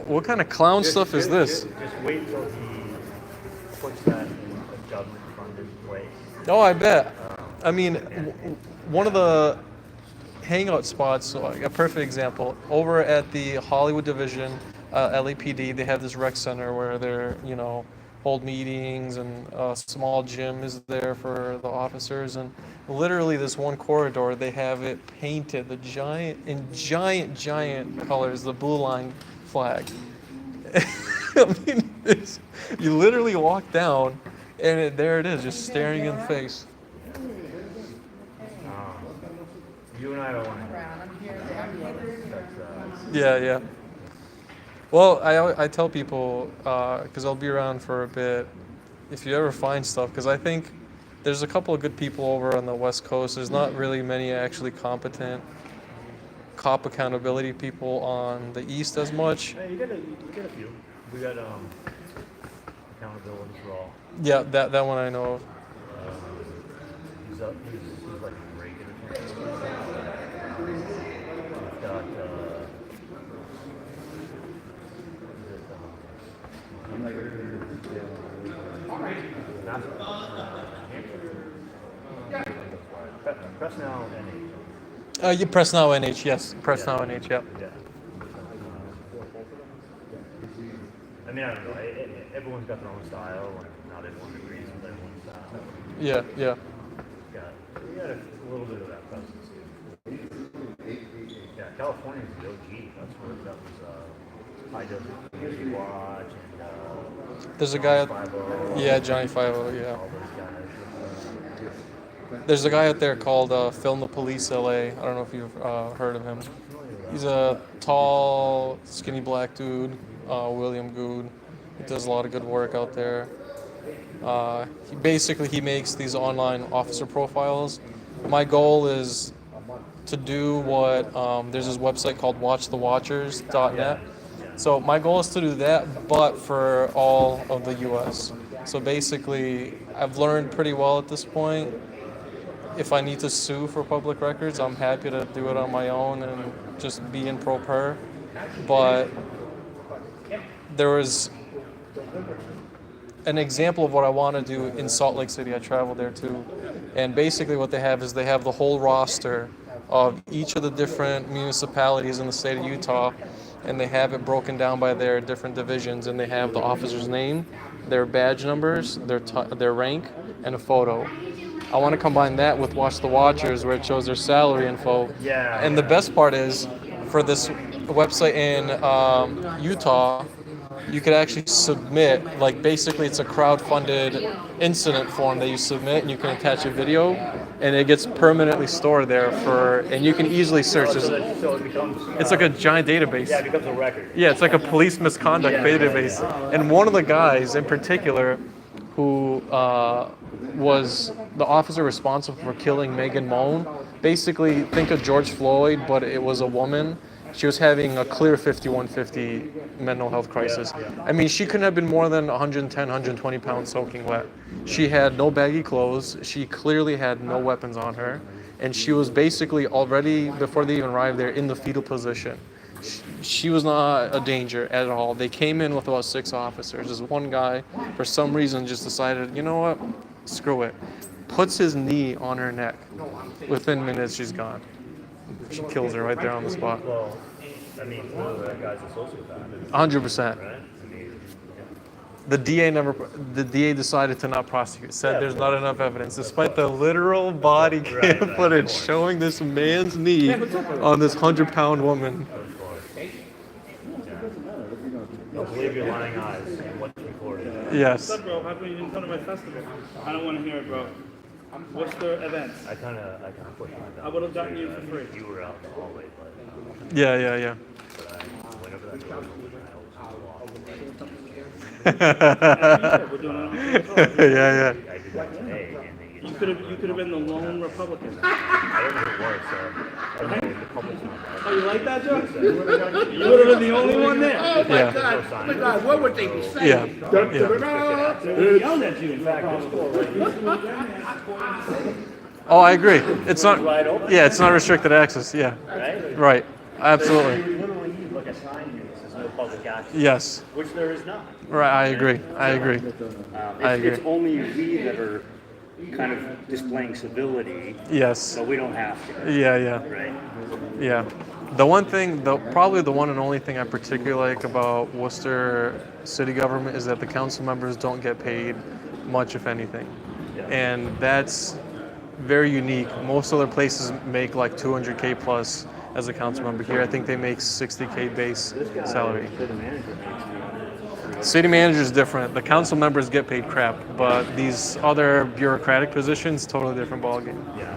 what kind of clown stuff is this? Just wait till he puts that in a government-funded place. Oh, I bet. I mean, one of the hangout spots, so like a perfect example, over at the Hollywood Division, LAPD, they have this rec center where they're, hold meetings, and a small gym is there for the officers, and literally this one corridor, they have it painted, in giant colors, the Blue Line flag. I mean, you literally walk down, and there it is, just staring in the face. You and I don't want to. Yeah. Well, I tell people, because I'll be around for a bit, if you ever find stuff, because I think there's a couple of good people over on the West Coast. There's not really many actually competent cop accountability people on the East as much. Hey, you get a few. We got accountability for all. Yeah, that one I know of. He's like a Reagan or something. We've got Press Now NH. You Press Now NH, yes. Press Now NH, yep. Yeah. I mean, I don't know. Everyone's got their own style, and not everyone agrees with everyone's style. Yeah. We got a little bit of that presence here. Yeah, California's the OG. That's where that was high dose music watch and There's a guy out, 5-0, yeah, Johnny 5-0, yeah. all those guys. There's a guy out there called Film the Police LA. I don't know if you've heard of him. He's a tall, skinny black dude, William Good. He does a lot of good work out there. He makes these online officer profiles. My goal is to do what, there's this website called watchthewatchers.net. So my goal is to do that, but for all of the U.S. So basically, I've learned pretty well at this point. If I need to sue for public records, I'm happy to do it on my own and just be in pro per. But there was an example of what I want to do in Salt Lake City. I traveled there too. And basically what they have is they have the whole roster of each of the different municipalities in the state of Utah, and they have it broken down by their different divisions, and they have the officer's name, their badge numbers, their rank, and a photo. I want to combine that with Watch the Watchers, where it shows their salary info. Yeah. And the best part is, for this website in Utah, you could actually submit, like basically it's a crowd-funded incident form that you submit, and you can attach a video, and it gets permanently stored there and you can easily search. So it becomes. It's like a giant database. Yeah, it becomes a record. Yeah, it's like a police misconduct database. And one of the guys in particular who was the officer responsible for killing Megan Moan, basically think of George Floyd, but it was a woman. She was having a clear 5150 mental health crisis. I mean, she couldn't have been more than 110, 120 pounds soaking wet. She had no baggy clothes. She clearly had no weapons on her. And she was basically already, before they even arrived there, in the fetal position. She was not a danger at all. They came in with about 6 officers. This one guy, for some reason, just decided, you know what, screw it. Puts his knee on her neck. Within minutes, she's gone. She kills her right there on the spot. Well, I mean, that guy's a sociopath. 100%. Right? I mean, The DA decided to not prosecute. Said there's not enough evidence, despite the literal body cam footage showing this man's knee on this 100-pound woman. of course. Don't believe your lying eyes and what's recorded. Yes. What's up, bro? How come you didn't come to my festival? I don't want to hear it, bro. Worcester events. I kind of pushed my I would have gotten you for free. You were out in the hallway, but Yeah. I went over that door and We're doing it on Yeah. I did that today, and they, You could have been the lone Republican. I don't know who it was, so I don't know if the public's not there. Oh, you like that, Joe? You would have been the only one there. Yeah. God, what would they be saying? Yeah. They would have yelled at you, in fact. Oh, I agree. It's not. Yeah, it's not restricted access. Yeah. Right? Right. Absolutely. Literally, you look at sign here, it says no public access. Yes. Which there is not. Right. I agree. I agree. It's only we that are kind of displaying civility, Yes. so we don't have to, Yeah. right? Yeah. The one thing, probably the one and only thing I particularly like about Worcester city government is that the council members don't get paid much, if anything. Yeah. And that's very unique. Most other places make like 200K plus as a council member. Here, I think they make 60K base salary. The manager makes City manager is different. The council members get paid crap, but these other bureaucratic positions, totally different ballgame. Yeah.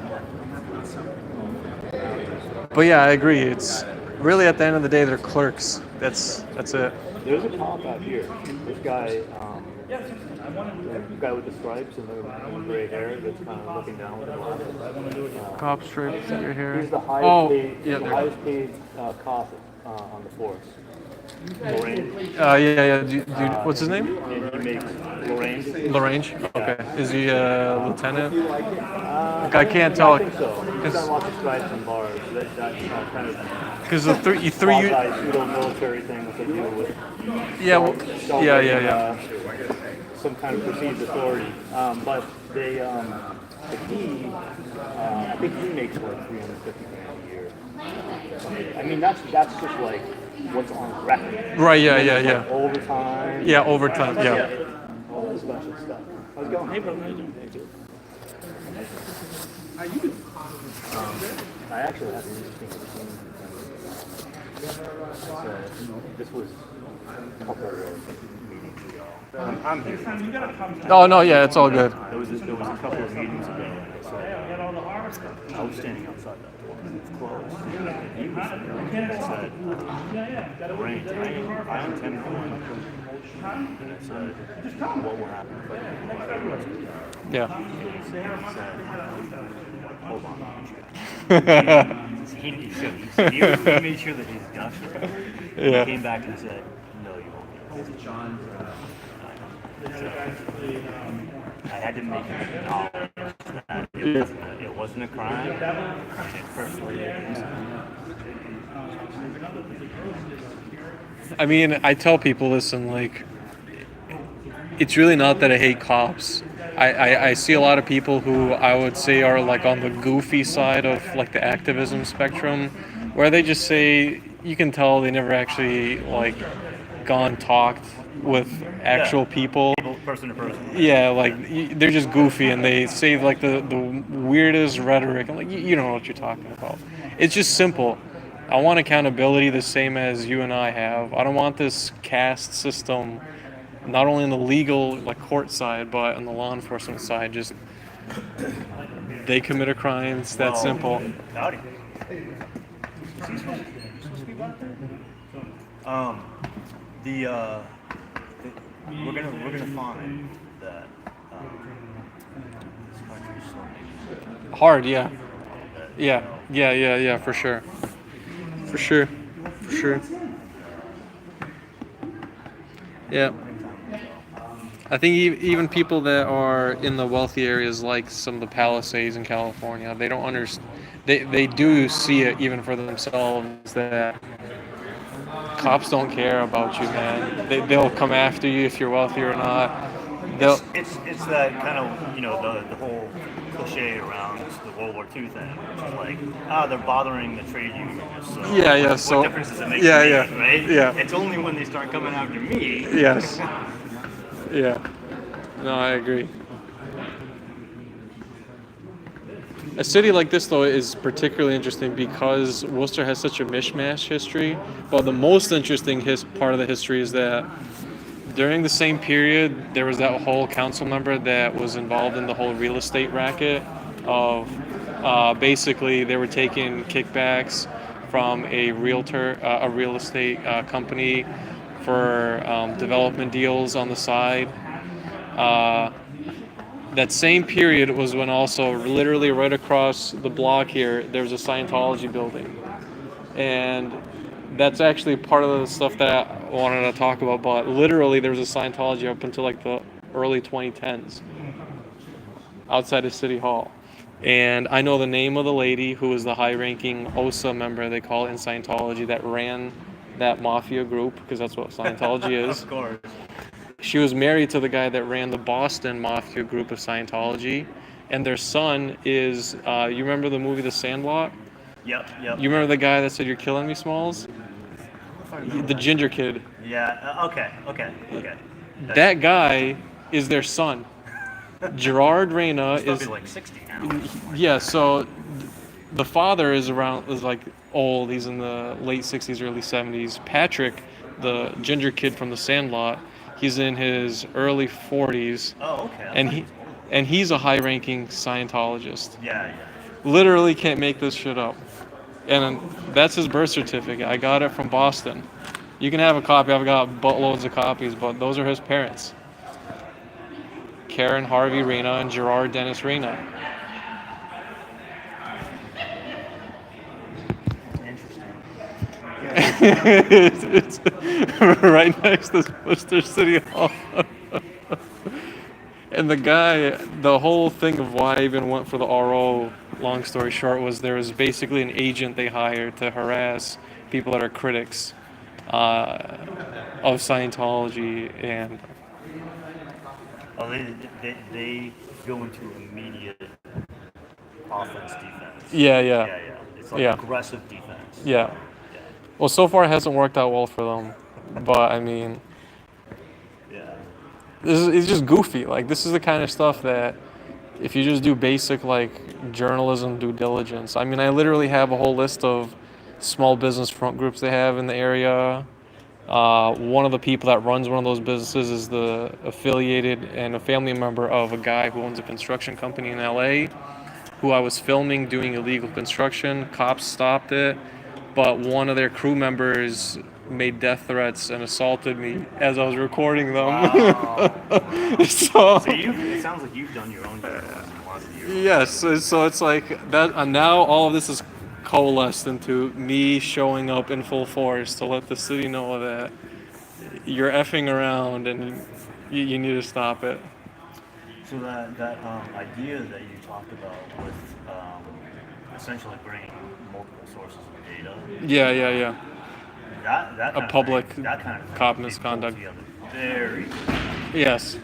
But yeah, I agree. It's really at the end of the day, they're clerks. That's it. There's a cop out here. This guy, the guy with the stripes and the gray hair that's kind of looking down with the glasses. Cop strips in your hair. He's the highest paid, yeah, the highest paid cop on the force. Lorraine. Yeah. What's his name? And he makes Lorraine. Lagrange. Okay. Is he a lieutenant? I can't tell. I think so. He's done lots of stripes and bars. That's kind of Because the three pseudo-military thing that they do with yeah. some kind of perceived authority. But they, I think he makes like $350,000 a year. I mean, that's just like what's on record. Right. Yeah. Like overtime. Yeah. Overtime. Yeah. All this special stuff. How's it going? Hey, brother. How you doing? I actually had an interesting thing. This was a couple of meetings ago. I'm here. Oh no. Yeah. It's all good. There was a couple of meetings ago, and I said, I was standing outside that door, and it's closed. And he was there, and I said, Lorraine, I intend to run. And I said, what will happen if I get arrested? Yeah. And he said, hold on. He made sure that he's done. Yeah. He came back and said, I had to make it acknowledge that it wasn't a crime. And personally, I mean, I tell people, listen, like, it's really not that I hate cops. I see a lot of people who I would say are like on the goofy side of like the activism spectrum, where they just say, you can tell they never actually like gone talked with actual people. person to person. Yeah, like they're just goofy and they say like the weirdest rhetoric. I'm like, you don't know what you're talking about. It's just simple. I want accountability the same as you and I have. I don't want this caste system, not only in the legal like court side, but on the law enforcement side. Just they commit a crime. It's that simple. Howdy. We're gonna find that this country is so Hard, yeah. Yeah, for sure. For sure. Yeah. I think even people that are in the wealthy areas, like some of the Palisades in California, they don't understand. They do see it even for themselves that cops don't care about you, man. They'll come after you if you're wealthy or not. It's that kind of, the whole cliche around the World War II thing, which is like, they're bothering the trade unions. So what difference does it make to me, right? Yeah. It's only when they start coming after me. Yes. Yeah. No, I agree. A city like this, though, is particularly interesting because Worcester has such a mishmash history. But the most interesting part of the history is that during the same period, there was that whole council member that was involved in the whole real estate racket of basically they were taking kickbacks from a real estate company for development deals on the side. That same period was when also literally right across the block here, there was a Scientology building. And that's actually part of the stuff that I wanted to talk about, but literally there was a Scientology up until like the early 2010s outside of City Hall. And I know the name of the lady who was the high-ranking OSA member, they call it in Scientology, that ran that mafia group, because that's what Scientology is. Of course. She was married to the guy that ran the Boston Mafia group of Scientology, and their son is, you remember the movie The Sandlot? Yep. You remember the guy that said, "You're killing me, Smalls"? The ginger kid. Yeah, okay. That guy is their son. Gerard Reyna He's is... probably like 60 now. Yeah, so the father is like old. He's in the late 60s, early 70s. Patrick, the ginger kid from The Sandlot, he's in his early 40s. Oh, okay. And he's a high-ranking Scientologist. Yeah. Literally can't make this shit up. And that's his birth certificate. I got it from Boston. You can have a copy. I've got buttloads of copies, but those are his parents. Karen Harvey Reyna and Gerard Dennis Reyna. it's right next to Worcester City Hall. And the guy, the whole thing of why I even went for the RO, long story short, was there was basically an agent they hired to harass people that are critics of Scientology. And they go into immediate offense defense. Yeah. It's like aggressive defense. Yeah. Well, so far it hasn't worked out well for them, but I mean, it's just goofy. Like, this is the kind of stuff that if you just do basic like journalism due diligence. I mean, I literally have a whole list of small business front groups they have in the area. One of the people that runs one of those businesses is the affiliated and a family member of a guy who owns a construction company in LA, who I was filming doing illegal construction. Cops stopped it, but one of their crew members made death threats and assaulted me as I was recording them. Wow. So it sounds like you've done your own journalism lots of years. Yes, so it's like that. And now all of this is coalesced into me showing up in full force to let the city know that you're effing around and you need to stop it. So that idea that you talked about with essentially bringing multiple sources of data, Yeah. that kind A of public thing, that kind of thing cop can be pulled misconduct. together very, Yes.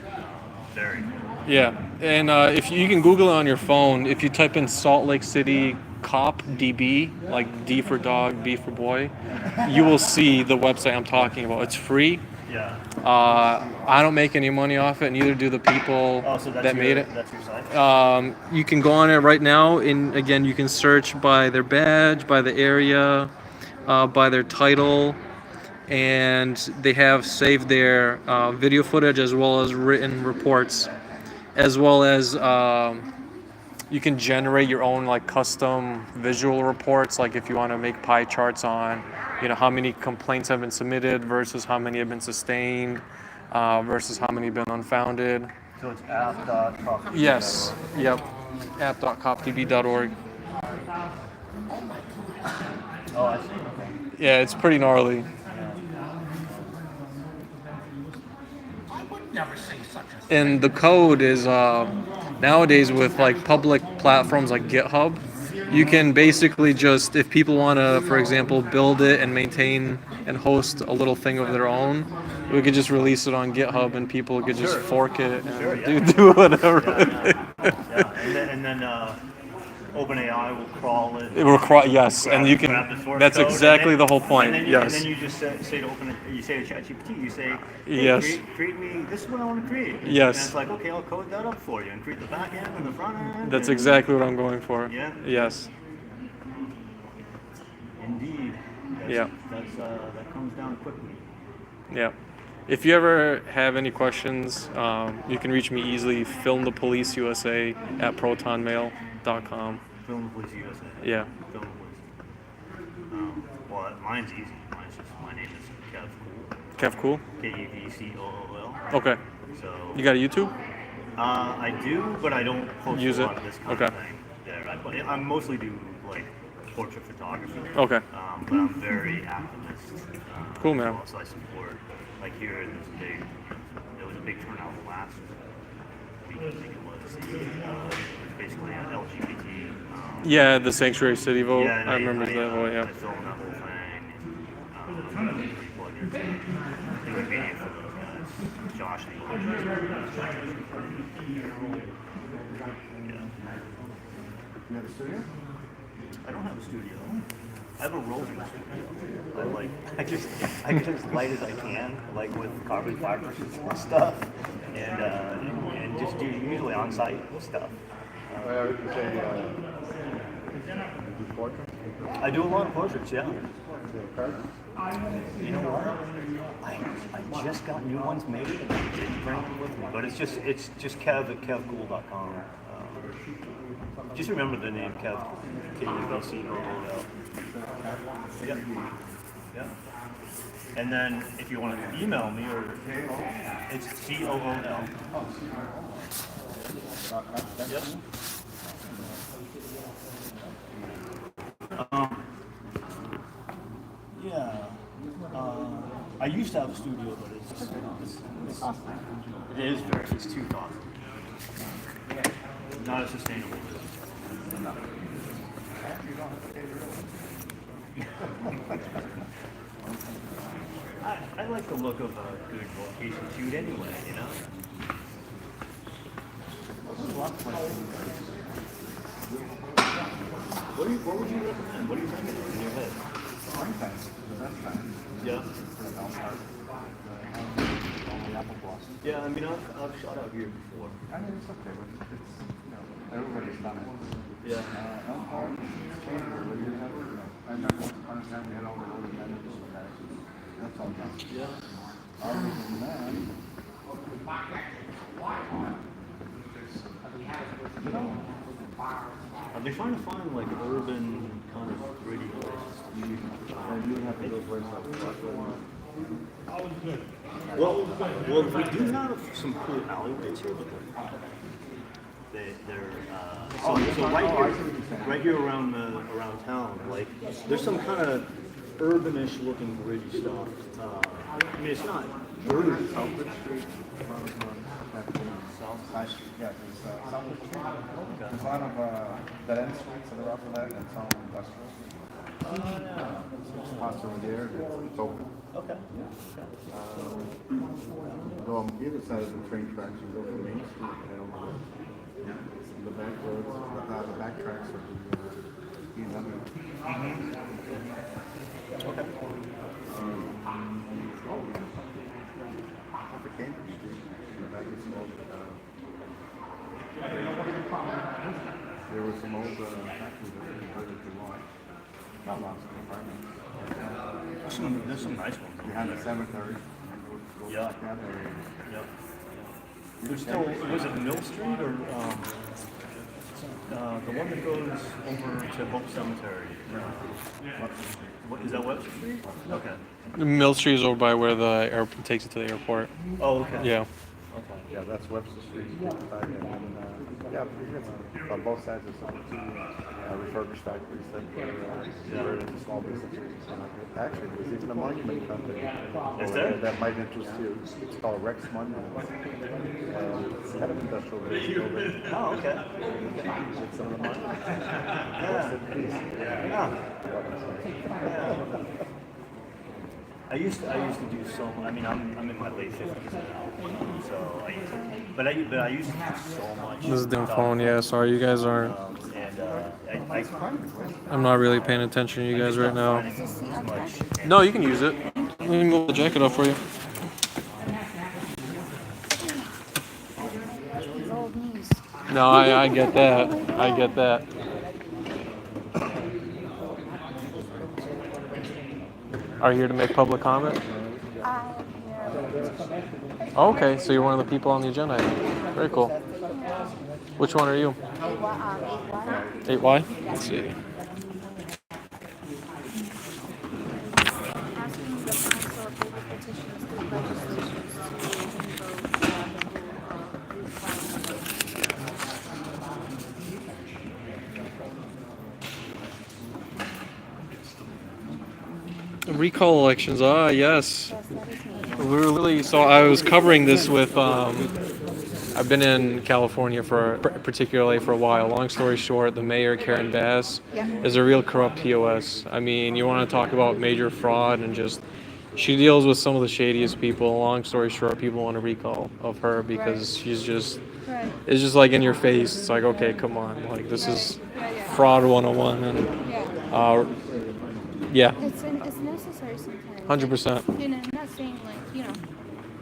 very. Yeah. And if you can Google it on your phone, if you type in Salt Lake City Cop DB, like D for dog, B for boy, you will see the website I'm talking about. It's free. Yeah. I don't make any money off it, neither do the people Oh, so that's that made it. That's your site. You can go on it right now, and again, you can search by their badge, by the area, by their title, and they have saved their video footage as well as written reports, as well as you can generate your own like custom visual reports, like if you want to make pie charts on, how many complaints have been submitted versus how many have been sustained, versus how many have been unfounded. So it's app.cop. Yes. Yep. app.copdb.org. Oh, I see. Okay. Yeah, it's pretty gnarly. I would never say such a thing. And the code is nowadays with like public platforms like GitHub, you can basically just, if people want to, for example, build it and maintain and host a little thing of their own, we could just release it on GitHub and people could just fork it and do whatever. Yeah. And then OpenAI will crawl it. It will crawl, yes, and you can. grab the source That's code, exactly and then- the whole point. And then Yes. And then you just say to you say to ChatGPT, you say, hey, Yes. create me, this is what I want to create. Yes. And it's like, okay, I'll code that up for you and create the back end and the front end. That's and- exactly what I'm going for. Yeah. Yes. Indeed. Yeah. That comes down quickly. Yeah. If you ever have any questions, you can reach me easily. filmthepoliceusa@protonmail.com. Film Police USA. Yeah. Film Police. Well, mine's easy. Mine's just, my name is Kev Cool. Kev Cool? KEVCOOL. Okay. So, You got a YouTube? I do, but I don't post Use a it? lot of this kind Okay. of thing there. I mostly do like portrait photography. Okay. But I'm very activist. Cool, man. So I support, like here, there was a big turnout last week, I think it was. Basically an LGBT. Yeah, the Sanctuary City vote. Yeah, and I remember that vote, I yeah. filmed that whole thing. Plugged into doing media for those guys. Josh and You have a studio? I don't have a studio. I have a roving studio. I just light as I can, like with carbon fibers and stuff, and just do usually on-site stuff. I would say, do portraits? I do a lot of portraits, yeah. Cards? You know what? I just got new ones made and I didn't bring them with me, but it's just Kev at kevcool.com. Just remember the name Kev, KEVCOOL. Yep. Yep. And then if you want to email me, or it's COOL. Yep. Yeah. I used to have a studio, but it's too costly. Not as sustainable. I like the look of a good location shoot anyway, you know? What would you recommend? What do you think in your head? Yeah. Yeah, I mean, I've shot out here before. I mean, it's okay, but it's, everybody's done it. Yeah. Elkhart, Chamber, what do you have? I remember one time we had all the old amenities for guys. That's all done. Yeah. Other than that, I've been trying to find like urban kind of gritty places. and you have to go places like Worcester. Well, we do have some cool alleyways here, but they're so right here around town, like there's some kind of urbanish looking gritty stuff. I mean, it's not Southwood Street from yeah, there's Southwood Street. There's a lot of dead end streets that are off of that, and it's all industrial. Spots over there, it's open. Okay. Go on either side of the train tracks, you go to Main Street, and the back roads, the back tracks are the B&W. Okay. The Cambridge Street, that was some old, there was some old factories that were converted to launch. Not lots of apartments. There's some nice ones. Behind the cemetery. Yeah. Like that area. Yep. There's still, was it Mill Street or the one that goes over to Hope Cemetery? What, is that Webster Street? Okay. Mill Street is over by where the airport takes it to the airport. Oh, okay. Yeah. Okay. Yeah, that's Webster Street. And then, yeah, on both sides of some refurbished factories that were converted into small businesses. Actually, there's even a monument company. Is there? That might interest you. It's called Rex Monument. It's kind of industrial building. Oh, okay. It's some of the monuments. Yeah. Yeah. I used to do so much. I mean, I'm in my late 50s now, so I used to, but I used to do so much. This is the stuff. phone, yeah. Sorry, you guys aren't. I'm not really paying attention to you guys right now. No, you can use it. Let me move the jacket off for you. No, I get that. I get that. Are you here to make public comment? Oh, okay, so you're one of the people on the agenda. Very cool. Which one are you? 8Y? Let's see. Asking the council if they would petition state legislation to recall elections. Ah, yes. We were really, so I was covering this with, I've been in California particularly for a while. Long story short, the mayor, Karen Bass, is a real corrupt POS. I mean, you want to talk about major fraud and just, she deals with some of the shadiest people. Long story short, people want a recall of her because she's just, it's just like in your face. It's like, okay, come on. Like, this is fraud 101. And, yeah. It's necessary sometimes. 100%. And I'm not saying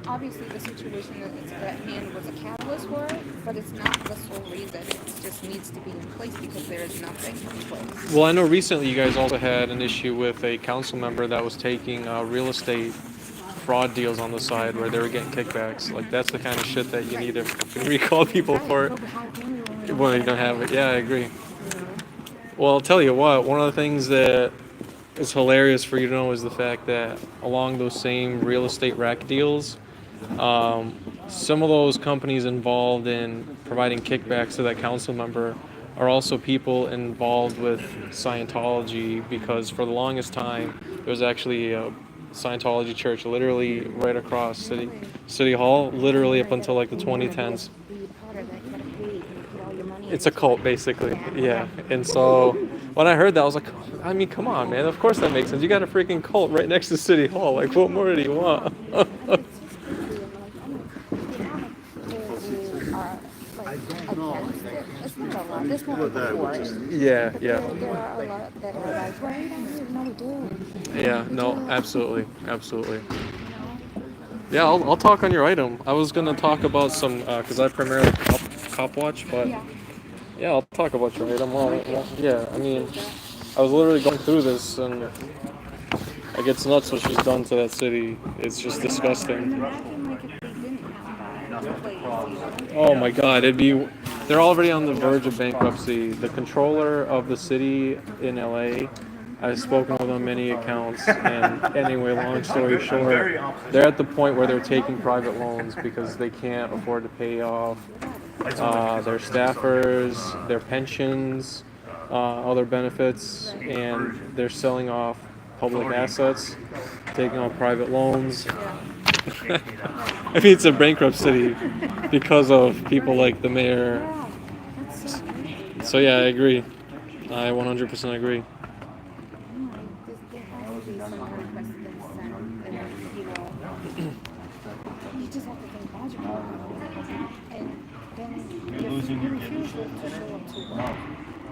obviously the situation that's at hand was a catalyst for it, but it's not the sole reason. It just needs to be in place because there is nothing in place. Well, I know recently you guys also had an issue with a council member that was taking real estate fraud deals on the side where they were getting kickbacks. Like, that's the kind of shit that you need to recall people for. Well, you don't have it. Yeah, I agree. Well, I'll tell you what, one of the things that is hilarious for you to know is the fact that along those same real estate racket deals, some of those companies involved in providing kickbacks to that council member are also people involved with Scientology, because for the longest time there was actually a Scientology church literally right across City Hall, literally up until like the 2010s. It's a cult, basically. Yeah. And so when I heard that, I was like, I mean, come on, man. Of course that makes sense. You got a freaking cult right next to City Hall. Like, what more do you want? There's more before it. Yeah. There are a lot that are like, well, we don't really know we do. Yeah, no, absolutely. Yeah, I'll talk on your item. I was gonna talk about some, because I primarily cop watch, but yeah, I'll talk about your item. Yeah, I mean, I was literally going through this, and like, it's nuts what she's done to that city. It's just disgusting. Oh my God, they're already on the verge of bankruptcy. The controller of the city in LA, I've spoken with on many accounts, and anyway, long story short, they're at the point where they're taking private loans because they can't afford to pay off their staffers, their pensions, other benefits, and they're selling off public assets, taking on private loans. makes me that much. I mean, it's a bankrupt city because of people like the mayor. Yeah, that's so weird. So yeah, I agree. I 100% agree. There has to be some kind of precedent set, and you just have to think logically. And then You're losing your refusal to show up to work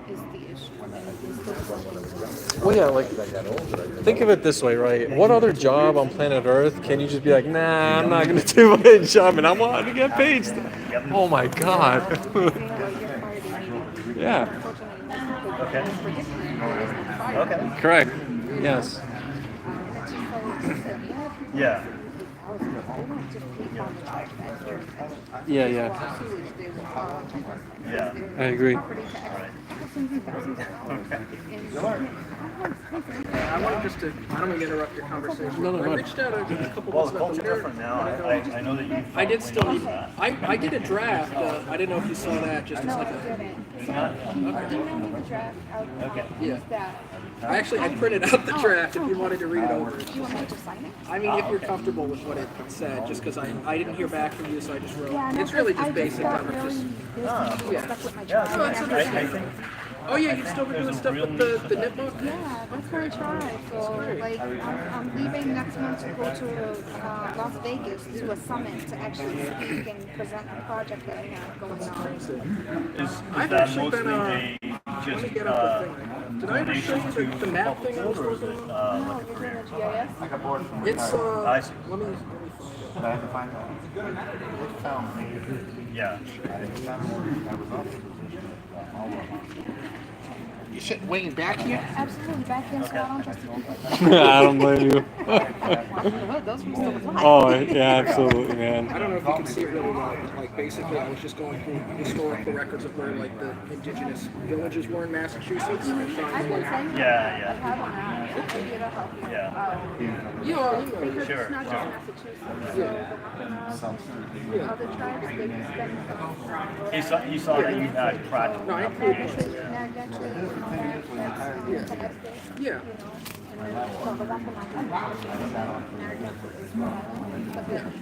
is the issue. Well, yeah, like, think of it this way, right? What other job on planet Earth can you just be like, nah, I'm not going to do my job and I want to get paid? Oh my God. Yeah. Okay. Okay. Correct. Yes. Yeah. Yeah, yeah. Yeah. I agree. I wanted just to, I don't mean to interrupt your conversation. No, no, I no. reached out a couple Well, months the ago. culture different now. I know that you. I did still need, I did a draft. I didn't know if you saw that, just as like a, Okay. yeah. I printed out the draft if you wanted to read it over. Do you want me to just sign it? I mean, if you're comfortable with what it said, just because I didn't hear back from you, so I just wrote. Yeah, no, It's really I just basic. got I'm just. really Yeah. stuck with my Yeah. tribe. No, it's I understandable. think. Oh yeah, you've still been doing stuff with the knit book? Yeah, that's my tribe. So, like, I'm leaving next month to go to Las Vegas to a summit to actually speak and present the project that I have going on. Is I've that actually mostly been, a let just me get up the thing. Did I ever show you the map thing I was or is working it on? Oh, like a you're career? doing a GIS? It's, I see. let me find it. Yeah. You sitting way back here? Absolutely, back in Scott, I don't trust you. I don't blame you. Those were still fly. Oh, yeah, absolutely, man. I don't know if you can see it really well, but like basically I was just going through historical records of where like the indigenous villages were in Massachusetts. And showing I can like, send you. Yeah, I yeah. have one now. Maybe it'll help you. Yeah. Because Sure. it's not just Massachusetts. So the Wampanoag, other tribes, they can spend You saw that you had project. no, I included one. Yeah.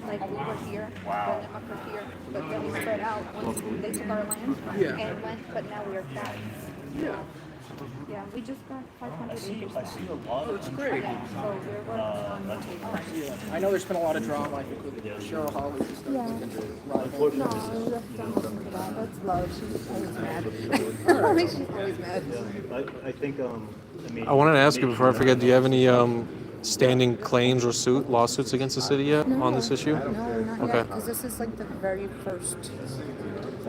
Like we were here, Wow. then up here, but then we spread out once they took our land Yeah. and went, but now we are back. Yeah. Yeah, we just got 500 acres. I see a lot of That's great. Yeah, so we're working on Yeah. I know there's been a lot of drama, I think, with Cheryl Holly and stuff. Yeah. No, that's love. She's always mad. She's always mad. I think I mean. I wanted to ask you before I forget, do you have any standing claims or lawsuits against the city yet on this issue? No, not Okay. yet, because this is like the very first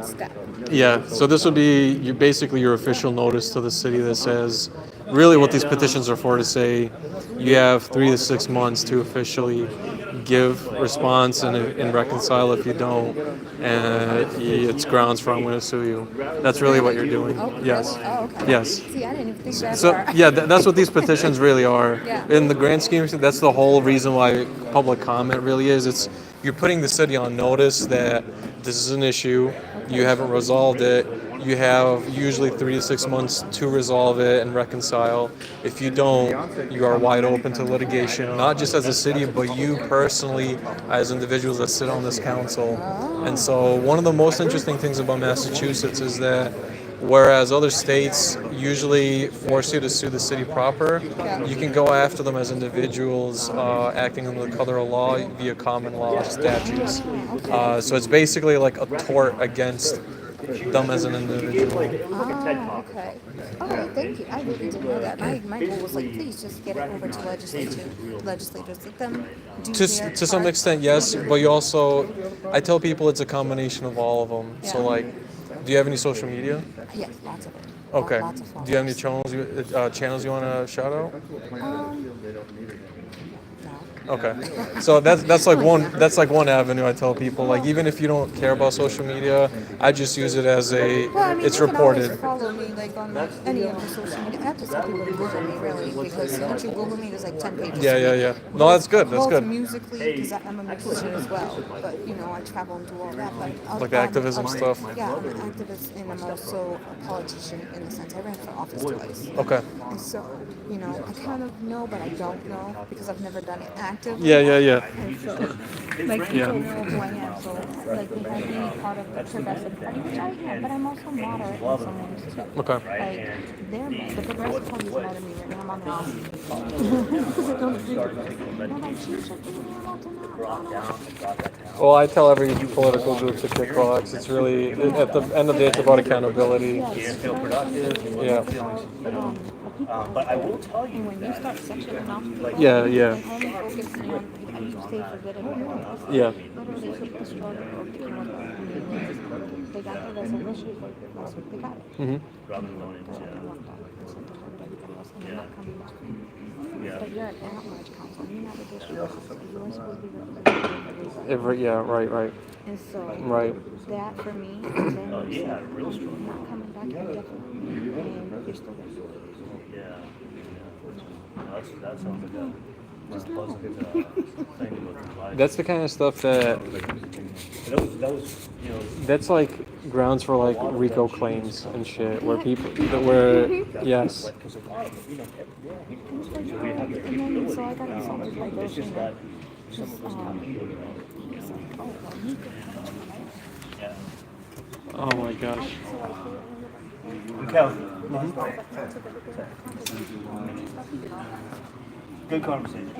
step. Yeah, so this would be basically your official notice to the city that says, really what these petitions are for, to say you have 3 to 6 months to officially give response and reconcile. If you don't, and it's grounds for I'm going to sue you. That's really what you're doing. Oh, Yes. really? Oh, okay. Yes. See, I didn't even think that So far. yeah, that's what these petitions really are. Yeah. In the grand scheme of things, that's the whole reason why public comment really is. It's you're putting the city on notice that this is an issue. You haven't resolved it. You have usually 3 to 6 months to resolve it and reconcile. If you don't, you are wide open to litigation, not just as a city, but you personally as individuals that sit on this council. And so one of the most interesting things about Massachusetts is that whereas other states usually force you to sue the city proper, you can go after them as individuals acting under the color of law via common law statutes. So it's basically like a tort against them as an individual. Okay. Okay, thank you. I really didn't know that. My goal was like, please just get it over to legislators. Let them do To their some part. extent, yes, but you also, I tell people it's a combination of all of them. So Yeah. like, do you have any social media? Yes, lots of it. Okay. Lots of Do you have any followers. channels you want to shout out? No. Okay, so that's like one avenue I tell people. Like even if you don't care about social media, I just use it as a Well, I mean, it's you can always reported. follow me like on like, any of the social media. I have to tell people to Google me really because once you Google me, there's like 10 pages. Yeah. No, that's good. That's Both good. musically, because I'm a musician as well. But you know, I travel and do all that. But Like activism stuff. Yeah, I'm an activist and I'm also a politician in the sense I ran for office twice. Okay. And so, you know, I kind of know, but I don't know because I've never done it preemptively. Yeah, yeah, yeah. And so, like, Yeah. people know who I am, so, like, they had me part of the progressive party, which I am, but I'm also moderate in some ways, too. Okay. Like, the progressive party's mad at me right now, I'm on the opposite. Because I don't agree with this. They're like, you should be able to not. Well, I tell every political group to kick rocks. It's really, at the end of the day, it's about accountability. Yes, feel productive, Yeah. but I will tell you And when you start sectioning off people, Yeah, yeah. and only focusing on, I used to say forget everyone else. Yeah. Literally took the struggle of dealing with our communities. They got the resolution, last week they got it. Mm-hmm. rather than going into, yeah. But you're an at-large council, you're not a district council, you're only supposed to be representing. Yeah, right. And so, Right. that for me, and then Oh, you yeah, said, real strong. I'm not coming back, I'm definitely, and you're still there. Yeah. No, that sounds like a pleasant thing to go through. That's the kind of stuff that, That was, you know, that's like grounds for like RICO claims and shit, where people, that were, yes. because a lot of it, you know, And then, so I got insulted by those, just that just, he was like, oh, well, you could have, yeah. Oh my gosh. Okay. Good conversation.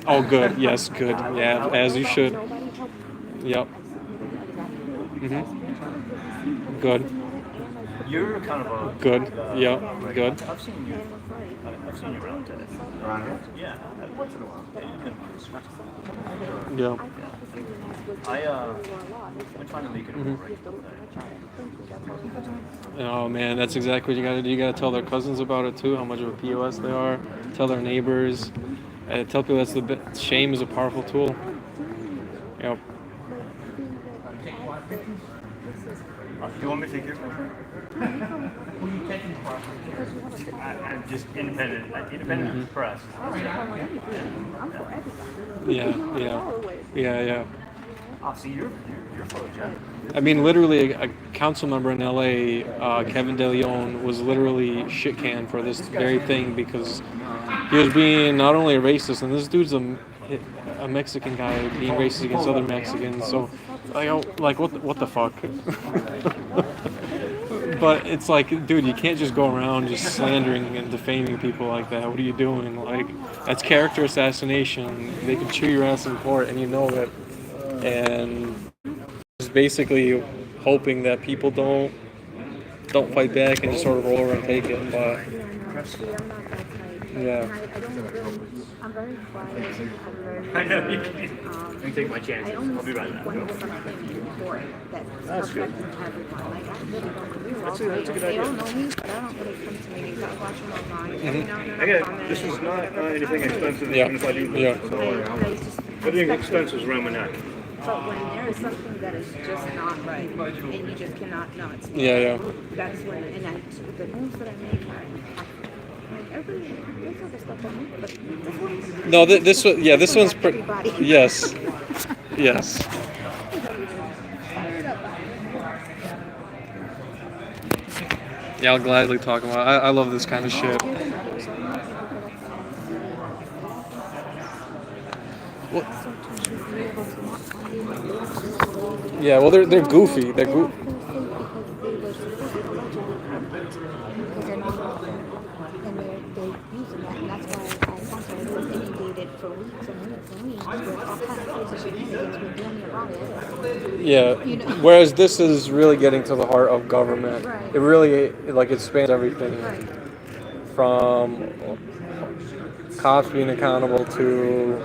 Oh, good. Yes, good. Yeah, as you should. Yep. Mm-hmm. Good. You're kind of a Good. Yep. Good. I've seen you around today. Around here? Yeah. Once in a while. Yeah. I'm trying to make it Mhm. right. Oh man, that's exactly what you gotta do. You gotta tell their cousins about it too, how much of a POS they are. Tell their neighbors. Tell people that's shame is a powerful tool. Yep. Do you want me to take your phone? I'm just independent press. Yeah. Oh, see, you're photogenic. I mean, literally, a council member in LA, Kevin DeLeon, was literally shit canned for this very thing because he was being not only a racist, and this dude's a Mexican guy being racist against other Mexicans. So, like what the fuck? But it's like, dude, you can't just go around just slandering and defaming people like that. What are you doing? Like, that's character assassination. They could chew your ass in court, and you know it. And just basically hoping that people don't fight back and just sort of roll over and take it. But yeah. I'm very quiet. I know you can. Let me take my chances. I'll be right back. That's good. That's a good idea. They don't know me, but I don't really come to meetings. I watch them online. I get this is not anything expensive. Yeah. Even if I do Yeah. everything expenses around my neck. But when there is something that is just not right, and you just cannot not, Yeah. that's when, and the moves that I make are like everybody, there's other stuff I make, but this one. No, this one. Yeah, this one's. Everybody. Yes. Yes. Yeah, I'll gladly talk about it. I love this kind of shit. Well, yeah, well, they're goofy. They're goofy. Yeah. Whereas this is really getting to the heart of government. It really, like, it spans everything from cops being accountable to,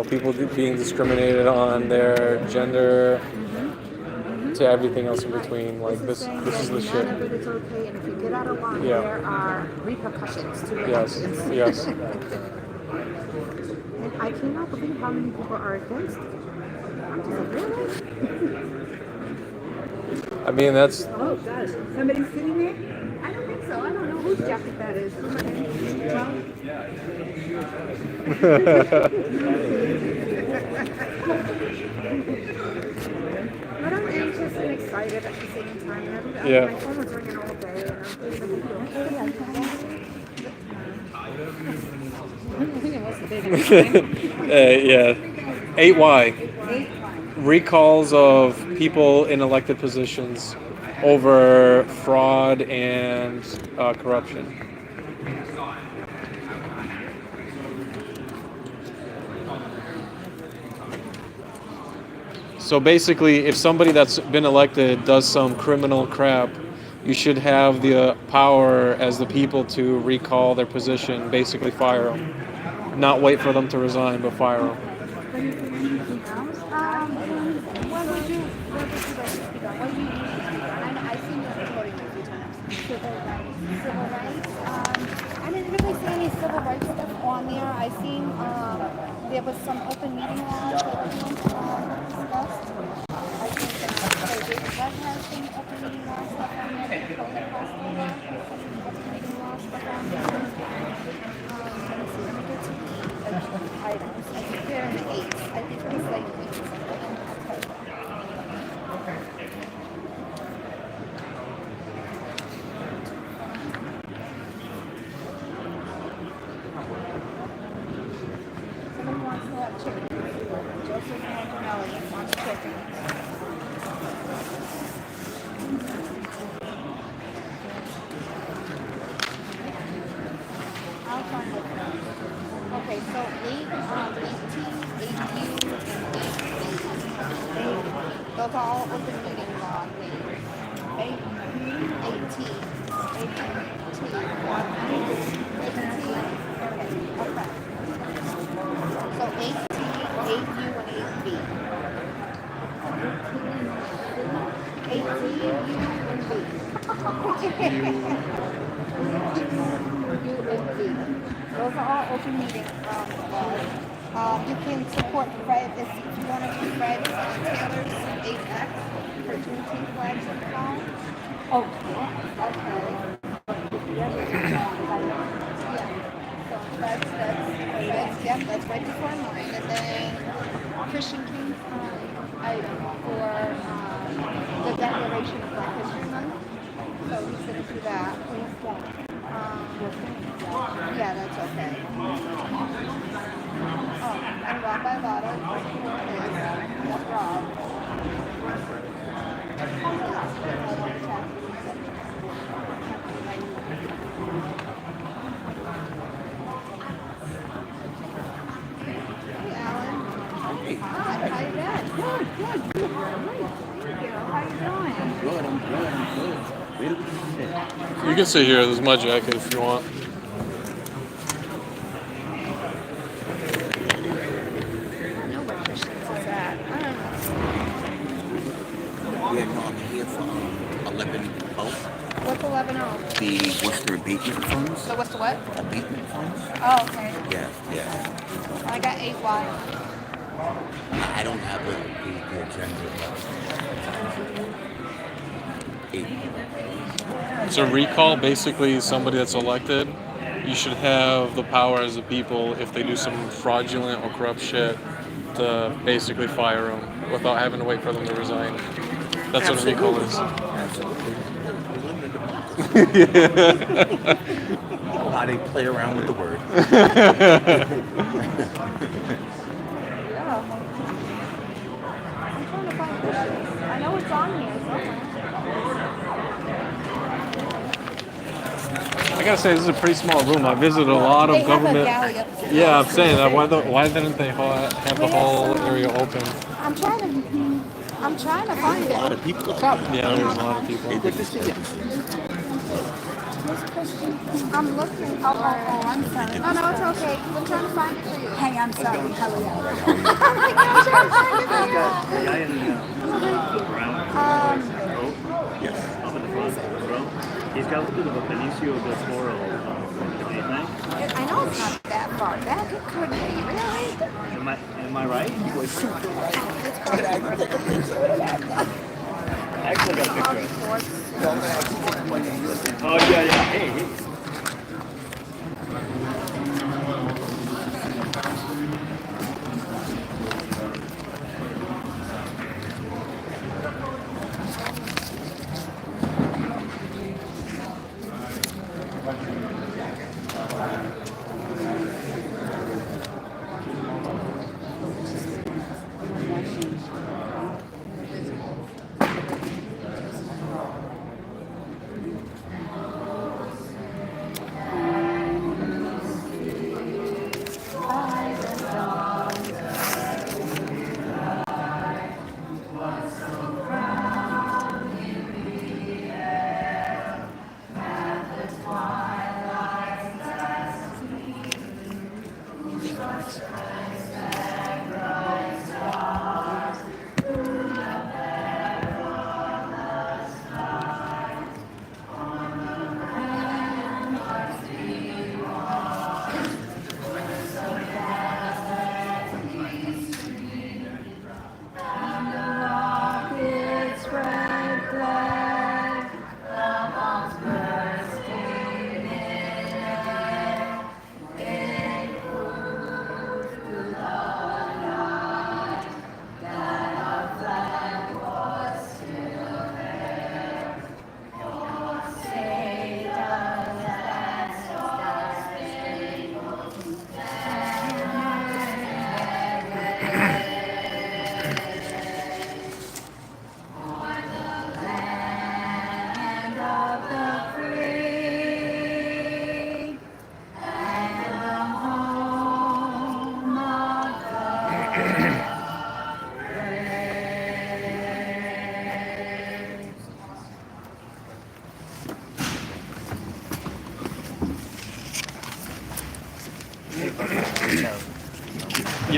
people being discriminated on their gender to everything else in between. Like, this is the shit. It's okay, and if you get out of line, Yeah. there are repercussions to it. Yes. And I cannot believe how many people are against it. I'm just like, really? I mean, that's. Oh, gosh. Somebody sitting there? I don't think so. I don't know whose jacket that is. But I'm anxious and excited at the same time. Yeah. My phone was ringing all day. And I'm thinking, What's the big Yeah. 8Y. Recalls of people in elected positions over fraud and corruption. So basically, if somebody that's been elected does some criminal crap, you should have the power as the people to recall their position, basically fire them. Not wait for them to resign, but fire them. What would you like to speak on? What do you usually speak on? I've seen you recording a few times. Civil rights. Civil rights. I didn't really see any civil rights stuff on there. I seen there was some open meeting laws that were being discussed. I think David Webb has some open meeting laws stuff on there. The Code Enforcement Law has some open meeting laws stuff on there. Let me see. Let me go to the items. I think they're in the 8s. I think it was like 8 or something. I'll tell you. Someone wants to have chicken. Joseph Antonelli wants chicken. I'll find it. Okay, so 18, 8U, and 8B. Those are all open meeting law. 18, 18. Okay. So 18, 8U, and 8B. 18U and B. U and B. Those are all open meeting laws. You can support private, if you want to do private retailers, 8X for Juneteenth flags and fall. Oh, okay. Yeah, so that's right before mine. And then Christian King's item for the Declaration of Black History Month. So he's going to do that. Yeah, that's okay. Oh, and Rob by Lotta. That's Rob. Hey, Alan. Hi, how you doing? Good. Thank you. How you doing? Good, I'm good. You can sit here. There's my jacket if you want. I know where Christian's is at. I don't know. Yeah, no, I'm here for 11-0. What's 11-0? The Worcester abatement funds. So what's the what? Abatement funds? Oh, okay. Yeah. I got 8Y. I don't have the agenda. So recall, basically somebody that's elected, you should have the power as the people, if they do some fraudulent or corrupt shit, to basically fire them without having to wait for them to resign. That's what a recall is. Absolutely. How they play around with the word. Yeah. I'm trying to find it. I know it's on here somewhere. I gotta say, this is a pretty small room. I visited a lot of government. Yeah, I'm saying that. Why didn't they have the whole area open? I'm trying to find it. A lot of people. Yeah, there's a lot of people. Good to see you. I'm looking. Oh, I'm sorry. No, no, it's okay. I'm trying to find it for you. Hey, I'm sorry. How are you? Oh my gosh, I'm trying to find it. The guy in the brown coat, Yes. up in the front of the row, he's got a little bit of a Benicio del Toro nickname. I know it's not that far back. It could be, really. Am I right? It's probably I actually got a picture of it. Oh, yeah. Hey.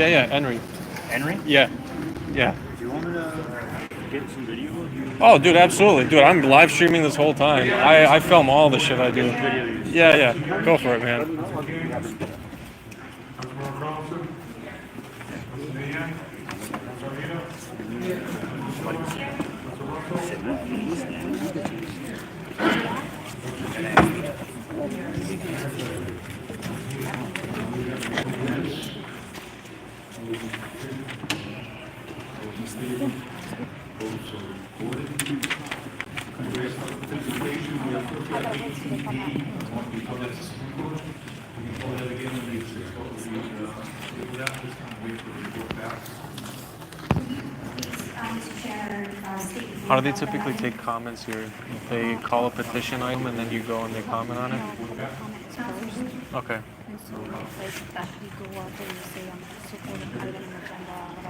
Yeah, Henry. Henry? Yeah. Do you want me to get some video of you? Oh, dude, absolutely. Dude, I'm live streaming this whole time. I film all the shit I do. Yeah. Go for it, man. How do they typically take comments here? They call a petition item and then you go and they comment on it? Okay.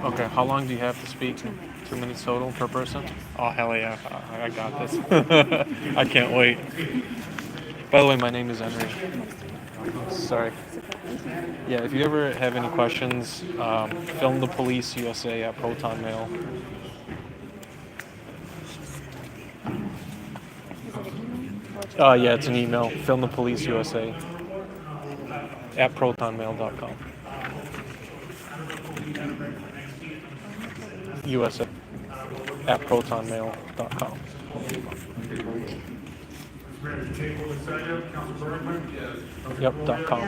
Okay, how long do you have to speak? 2 minutes total per person? Oh, hell yeah, I got this. I can't wait. By the way, my name is Henry. Sorry. Yeah, if you ever have any questions, film the police USA at Proton Mail. Yeah, it's an email. Film the police USA at protonmail.com. USA at protonmail.com. Yep, .com.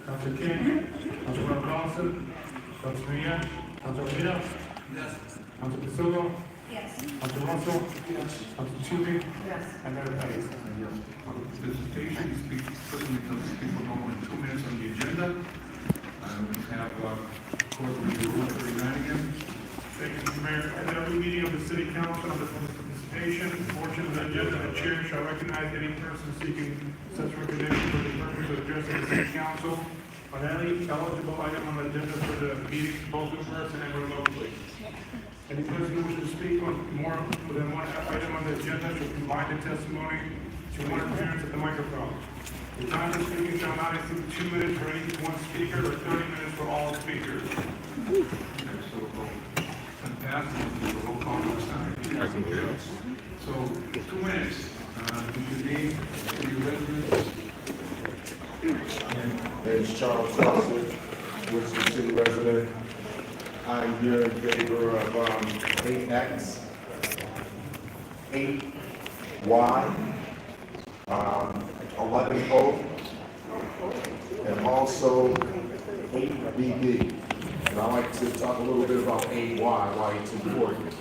Council King, Councilor Carlson, Council Ian, Council Vito, Council Pasillo, Council Russell, Council Tooby, and Mayor Petty. Presentation, person becomes people normally 2 minutes on the agenda. We have court review rule 39 again. Thank you, Mr. Mayor. At every meeting of the city council on the public participation portion of the agenda, the chair shall recognize any person seeking such recognition for the purpose of addressing the city council on any eligible item on the agenda for the meeting, both in person and remotely. Any person who wishes to speak on more than one item on the agenda should combine the testimony to one appearance at the microphone. The time for speaking shall not exceed 2 minutes for any one speaker or 30 minutes for all speakers. Roll call this time. So, 2 minutes. Your name, your residence. It's Charles Russell, Worcester City resident. I'm here in favor of 8X, 8Y, 11O, and also 8BB. And I'd like to talk a little bit about AY, why it's important.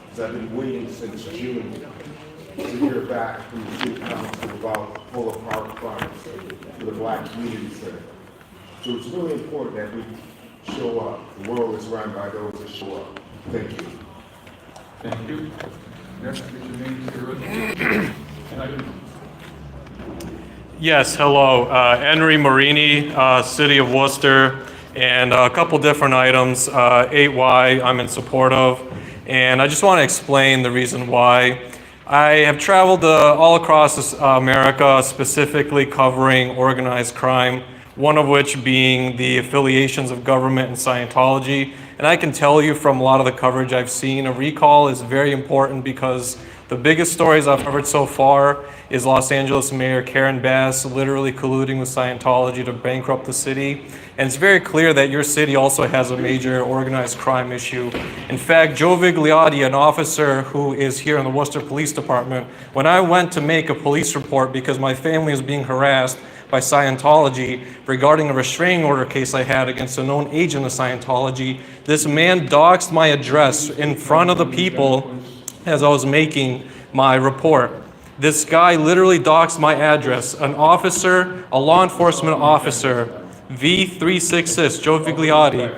Because I've been waiting since June to hear back from the city council about pull apart funds for the black community center. So it's really important that we show up. The world is run by those that show up. Thank you. Thank you. Next, is your name, your residence. Yes, hello. Henry Marini, City of Worcester, and a couple different items. 8Y I'm in support of, and I just want to explain the reason why. I have traveled all across America, specifically covering organized crime, one of which being the affiliations of government and Scientology. And I can tell you from a lot of the coverage I've seen, a recall is very important because the biggest stories I've covered so far is Los Angeles Mayor Karen Bass literally colluding with Scientology to bankrupt the city. And it's very clear that your city also has a major organized crime issue. In fact, Joe Vigliotti, an officer who is here in the Worcester Police Department, when I went to make a police report because my family was being harassed by Scientology regarding a restraining order case I had against a known agent of Scientology, this man doxed my address in front of the people as I was making my report. This guy literally doxed my address. An officer, a law enforcement officer, V366, Joe Vigliotti,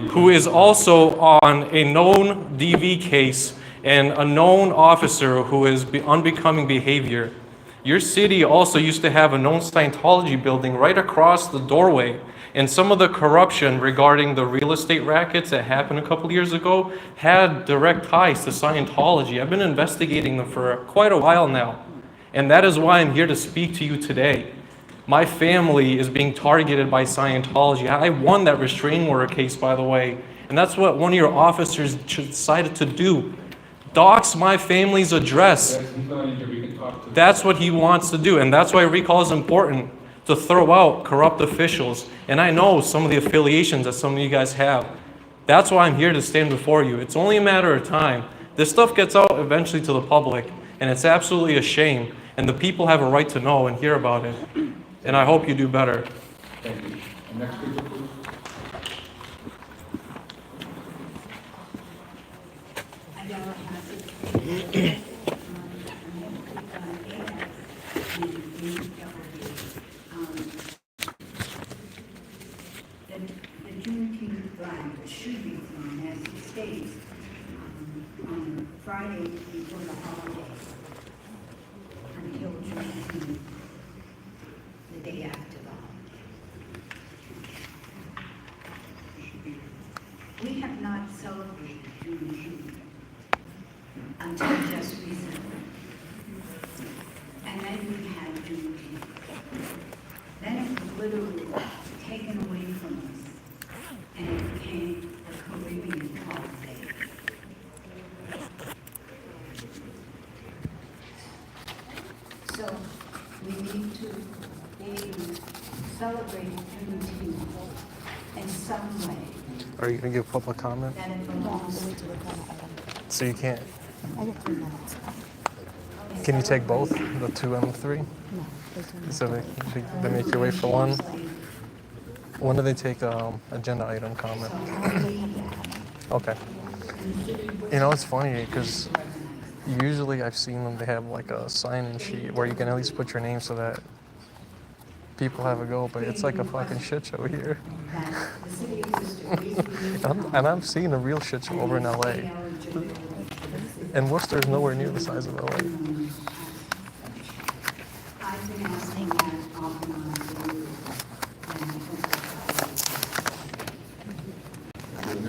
who is also on a known DV case and a known officer who is unbecoming behavior. Your city also used to have a known Scientology building right across the doorway. And some of the corruption regarding the real estate rackets that happened a couple years ago had direct ties to Scientology. I've been investigating them for quite a while now. And that is why I'm here to speak to you today. My family is being targeted by Scientology. I won that restraining order case, by the way, and that's what one of your officers decided to do. Dox my family's address. That's what he wants to do, and that's why recall is important, to throw out corrupt officials. And I know some of the affiliations that some of you guys have. That's why I'm here to stand before you. It's only a matter of time. This stuff gets out eventually to the public, and it's absolutely a shame. And the people have a right to know and hear about it. And I hope you do better. Thank you. Next speaker, please. The Juneteenth flag should be flown, as it states, on Friday before the holiday, until Juneteenth, the day after the holiday. We have not celebrated Juneteenth until just recently. And then we had Juneteenth. Then it was literally taken away from us, and it became the Caribbean holiday. So we need to be able to celebrate Juneteenth in some way. Are you going to give public comment? That it belongs to So you can't. I get 3 minutes. Can you take both, the 2 and the 3? No, So they make you wait for one? When do they take agenda item comment? Okay. You know, it's funny because usually I've seen them, they have like a sign-in sheet where you can at least put your name so that people have a go, but it's like a fucking shit show here. and I'm seeing a real shit show over in LA. And Worcester is nowhere near the size of LA. I've been asking that off and on for years, and I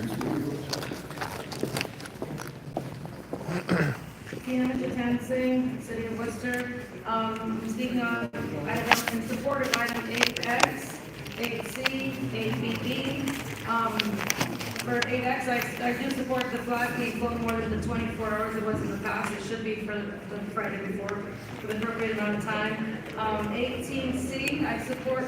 think Tina Jatansing, City of Worcester. I'm speaking on item in support of item 8X, 8C, 8BB. For 8X, I do support the flag being flown more than the 24 hours it was in the past. It should be for the Friday before, for the appropriate amount of time. 18C, I support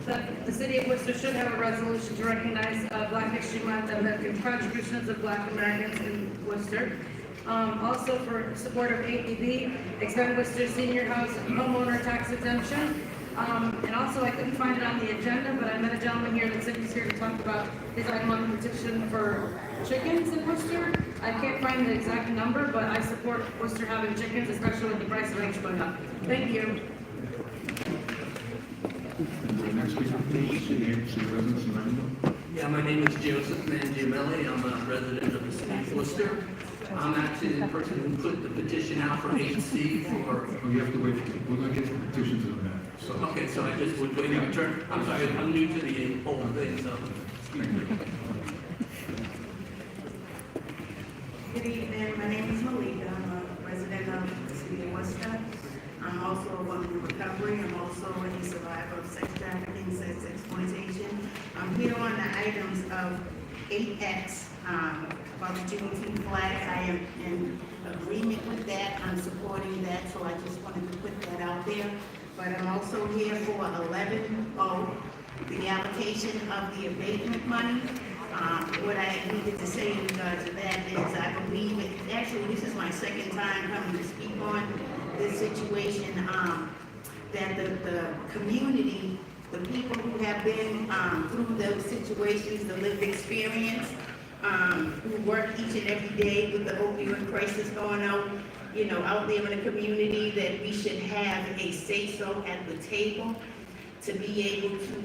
that the City of Worcester should have a resolution to recognize Black History Month and the contributions of Black Americans in Worcester. Also for support of 8BB, expand Worcester senior house homeowner tax exemption. And also, I couldn't find it on the agenda, but I met a gentleman here that said he's here to talk about his item on the petition for chickens in Worcester. I can't find the exact number, but I support Worcester having chickens, especially with the price of eggs going up. Thank you. Next speaker, please. City residents in Randall. Yeah, my name is Joseph Mangiamelli. I'm a resident of the city of Worcester. I'm actually the person who put the petition out for 8C for... Oh, you have to wait, we're going to get the petitions in a minute. So, Okay, so I just would wait my turn. I'm sorry, I'm new to the whole thing, so... Good evening, my name is Malika, I'm a resident of the city of Worcester. I'm also a woman in recovery, I'm also a survivor of sex trafficking, sex exploitation. I'm here on the items of 8X, about the Juneteenth flag. I am in agreement with that, I'm supporting that, so I just wanted to put that out there. But I'm also here for 11O, the allocation of the abatement money. What I needed to say in regards to that is I believe, actually this is my second time coming to speak on this situation, that the community, the people who have been through those situations, the lived experience, who work each and every day with the opioid crisis going on, you know, out there in the community, that we should have a say-so at the table to be able to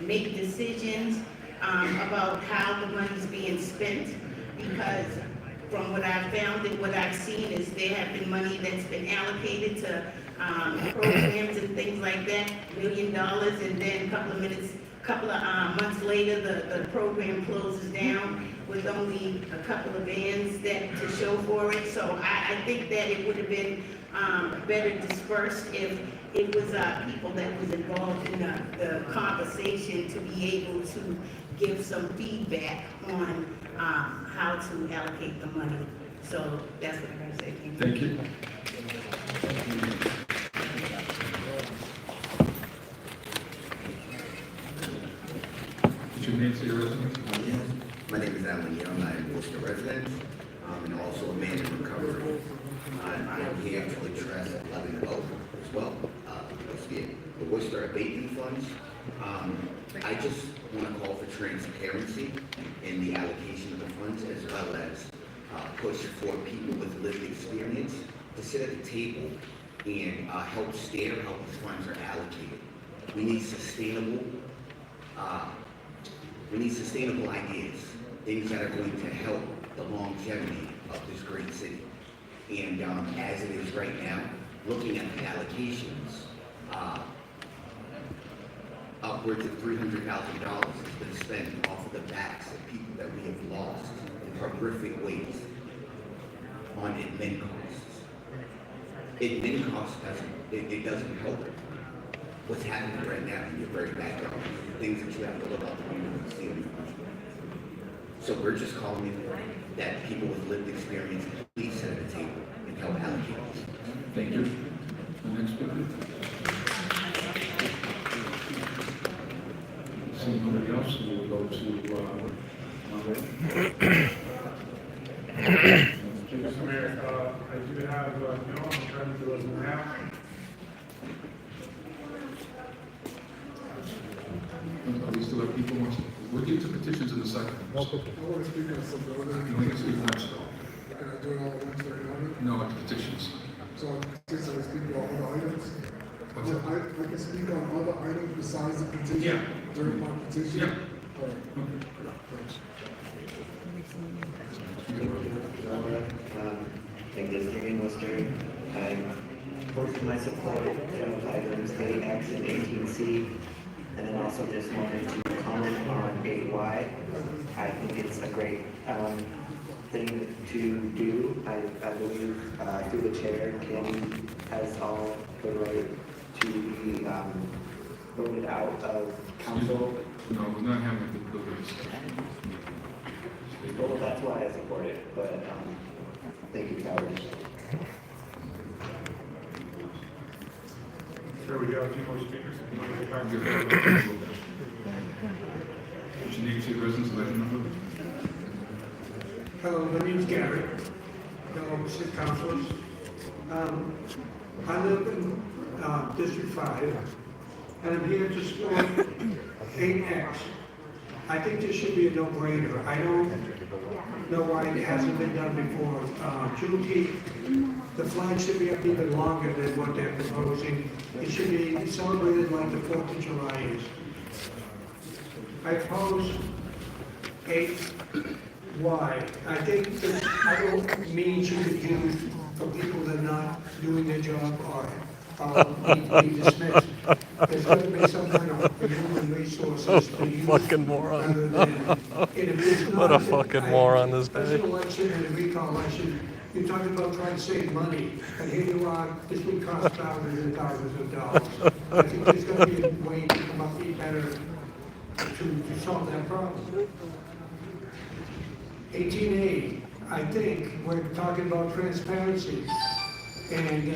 make decisions about how the money's being spent. Because from what I've found and what I've seen is there have been money that's been allocated to programs and things like that, $1 million, and then a couple of months later, the program closes down with only a couple of bands to show for it. So I think that it would have been better dispersed if it was, people that was involved in the conversation to be able to give some feedback on, how to allocate the money. So that's what I'm gonna say. Thank you. What's your name, say your residence? My name is Alan Young. I am a Worcester resident, and also a man in recovery. I am here to address 11O as well, the Worcester abatement funds. I just want to call for transparency in the allocation of the funds, as well as push for people with lived experience to sit at the table and help steer how these funds are allocated. We need sustainable ideas, things that are going to help the longevity of this great city. And as it is right now, looking at the allocations, upwards of $300,000 has been spent off of the backs of people that we have lost in horrific ways on admin costs. Admin costs it doesn't help what's happening right now in your very backyard, things that you have to look up and see. So we're just calling it that people with lived experience please sit at the table and help allocate this. Thank you. The next speaker. Seeing nobody else, we will go to, Mr. Mayor, I do have, I'm trying to do it now. we still have people watching. We'll get to petitions in a second. I want to speak on something. You only can speak once though. Can I do it all at once or another? No, on petitions. So since I speak on other items, What's that? I can speak on other items besides the petition during my petition? Yeah. All right. Thanks. Existing in Worcester, I'm posting my support of items AX and 18C, and then also just wanted to comment on 8Y. I think it's a great thing to do. I believe through the chair, Kim has all the right to be voted out of council. No, we're not having a good discussion. Well, that's why I support it, but thank you, Howard. Sure, we got a few more speakers. What's your name, say your residence, election number? Hello, my name is Gary, fellow city councilors. I live in District 5, and I'm here to support 8X. I think this should be a no-brainer. I don't know why it hasn't been done before. Juneteenth, the flag should be up even longer than what they're proposing. It should be celebrated like the 4th of July is. I oppose 8Y. I think this, I don't mean should be used for people that are not doing their job or need to be dismissed. There's going to be some kind of human resources to use. Fucking moron. Rather than, What a fucking moron this guy. Presidential election and a recall election, you're talking about trying to save money, and here you are, this would cost thousands and thousands of dollars. I think there's going to be a way to come up with better to solve that problem. 18A, I think we're talking about transparency, and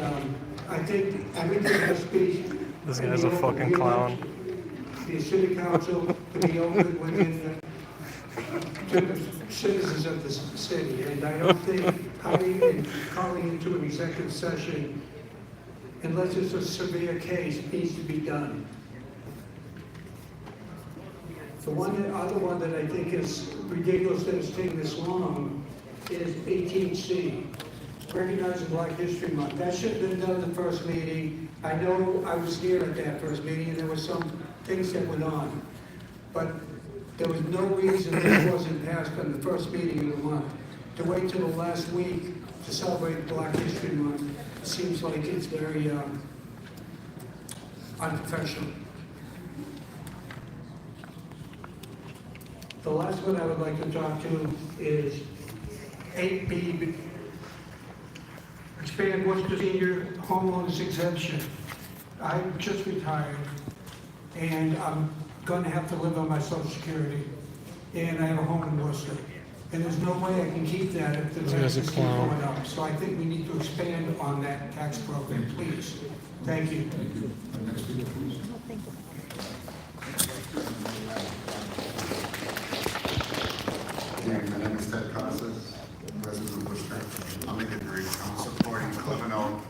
I think everything has to be. This guy's a fucking clown. The city council to be open within to the citizens of the city, and I don't think hiring and calling into an executive session, unless it's a severe case, needs to be done. The other one that I think is ridiculous that it's taking this long is 18C, recognizing Black History Month. That should have been done the first meeting. I know I was here at that first meeting, and there were some things that went on, but there was no reason this wasn't passed on the first meeting of the month. To wait till the last week to celebrate Black History Month seems like it's very unprofessional. The last one I would like to talk to is 8B, expand Worcester senior homeowners exemption. I just retired, and I'm gonna have to live on my social security, and I have a home in Worcester. And there's no way I can keep that if the taxes keep going up. So I think we need to expand on that tax program, please. Thank you. Thank you. Next speaker, please. My name is Ted Casas, resident of Worcester. I'll make it brief. I'm supporting 11O,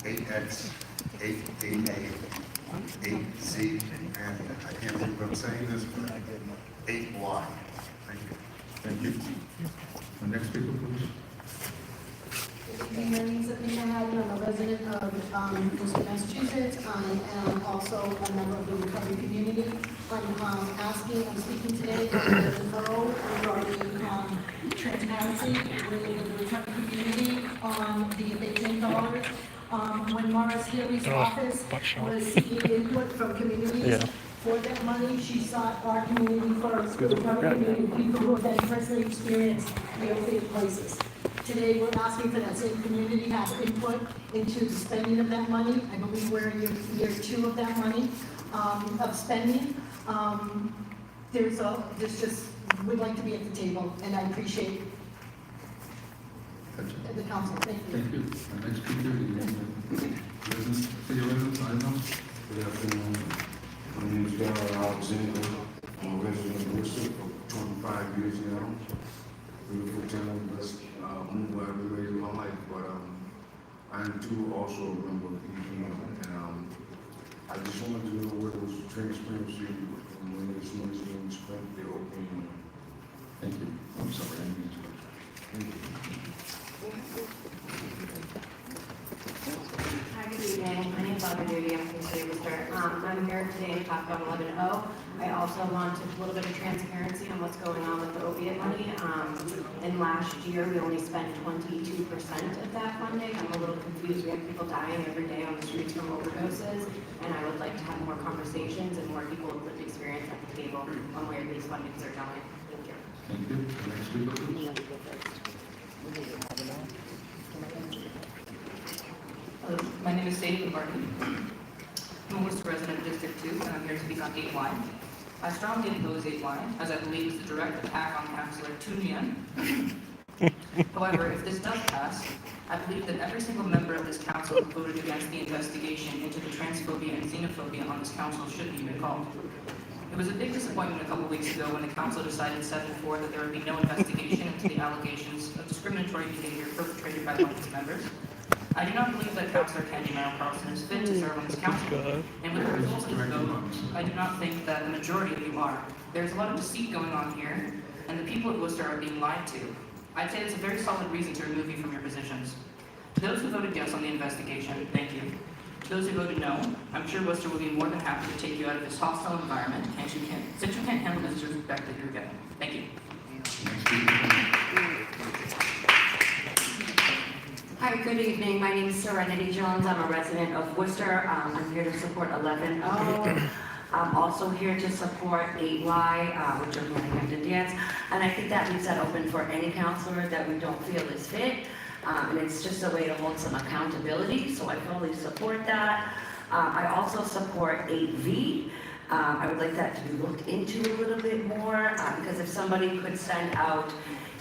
8X, 8A, 8C, and I can't believe I'm saying this, but 8Y. Thank you. Thank you. Next speaker, please. My name is Athena Haddon. I'm a resident of Worcester, Massachusetts. I am also a member of the recovery community. I'm speaking today on the referral regarding transparency with the recovery community on the abatement dollars. When Maura Healy's office was seeking input from communities for that money, she sought our community first, the recovery community, people who have been personally experienced the opiate crisis. Today, we're asking for that same community to have input into the spending of that money. I believe we're in year 2 of that money, of spending. We'd like to be at the table, and I appreciate the council. Thank you. Thank you. Next speaker, residents, city residents, I know. Good afternoon. My name is Darrell Alexander. I'm a resident of Worcester for 25 years now. Beautiful town, best move I ever made in my life. But I am too also a member of EPM, and I just wanted to know where there was transparency and when this money is being spent, their opinion. Thank you. I'm sorry, I didn't mean to. Thank you. Hi, good evening. My name is Audrey Duty. I'm from the city of Worcester. I'm here today to talk about 11O. I also want a little bit of transparency on what's going on with the opiate money. In last year, we only spent 22% of that funding. I'm a little confused. We have people dying every day on the streets from overdoses, and I would like to have more conversations and more people with lived experience at the table on where these fundings are going. Thank you. Thank you. Next speaker, please. My name is Sadie Barton. I'm a Worcester resident of District 2, and I'm here to speak on 8Y. I strongly oppose 8Y, as I believe it's a direct attack on Councillor Tunjian. However, if this does pass, I believe that every single member of this council who voted against the investigation into the transphobia and xenophobia on this council should be recalled. It was a big disappointment a couple weeks ago when the council decided 7-4 that there would be no investigation into the allegations of discriminatory behavior perpetrated by one of its members. I do not believe that Councillor Candy Merrill Carlson is fit to serve on this council. And with the results of this vote, I do not think that the majority of you are. There's a lot of deceit going on here, and the people of Worcester are being lied to. I'd say it's a very solid reason to remove you from your positions. To those who voted yes on the investigation, thank you. To those who voted no, I'm sure Worcester will be more than happy to take you out of this hostile environment, since you can't handle the disrespect that you're getting. Thank you. Hi, good evening. My name is Serenity Jones. I'm a resident of Worcester. I'm here to support 11O. I'm also here to support 8Y, which are running after dance. And I think that leaves that open for any counselor that we don't feel is fit. And it's just a way to hold some accountability, so I fully support that. I also support 8V. I would like that to be looked into a little bit more, because if somebody could send out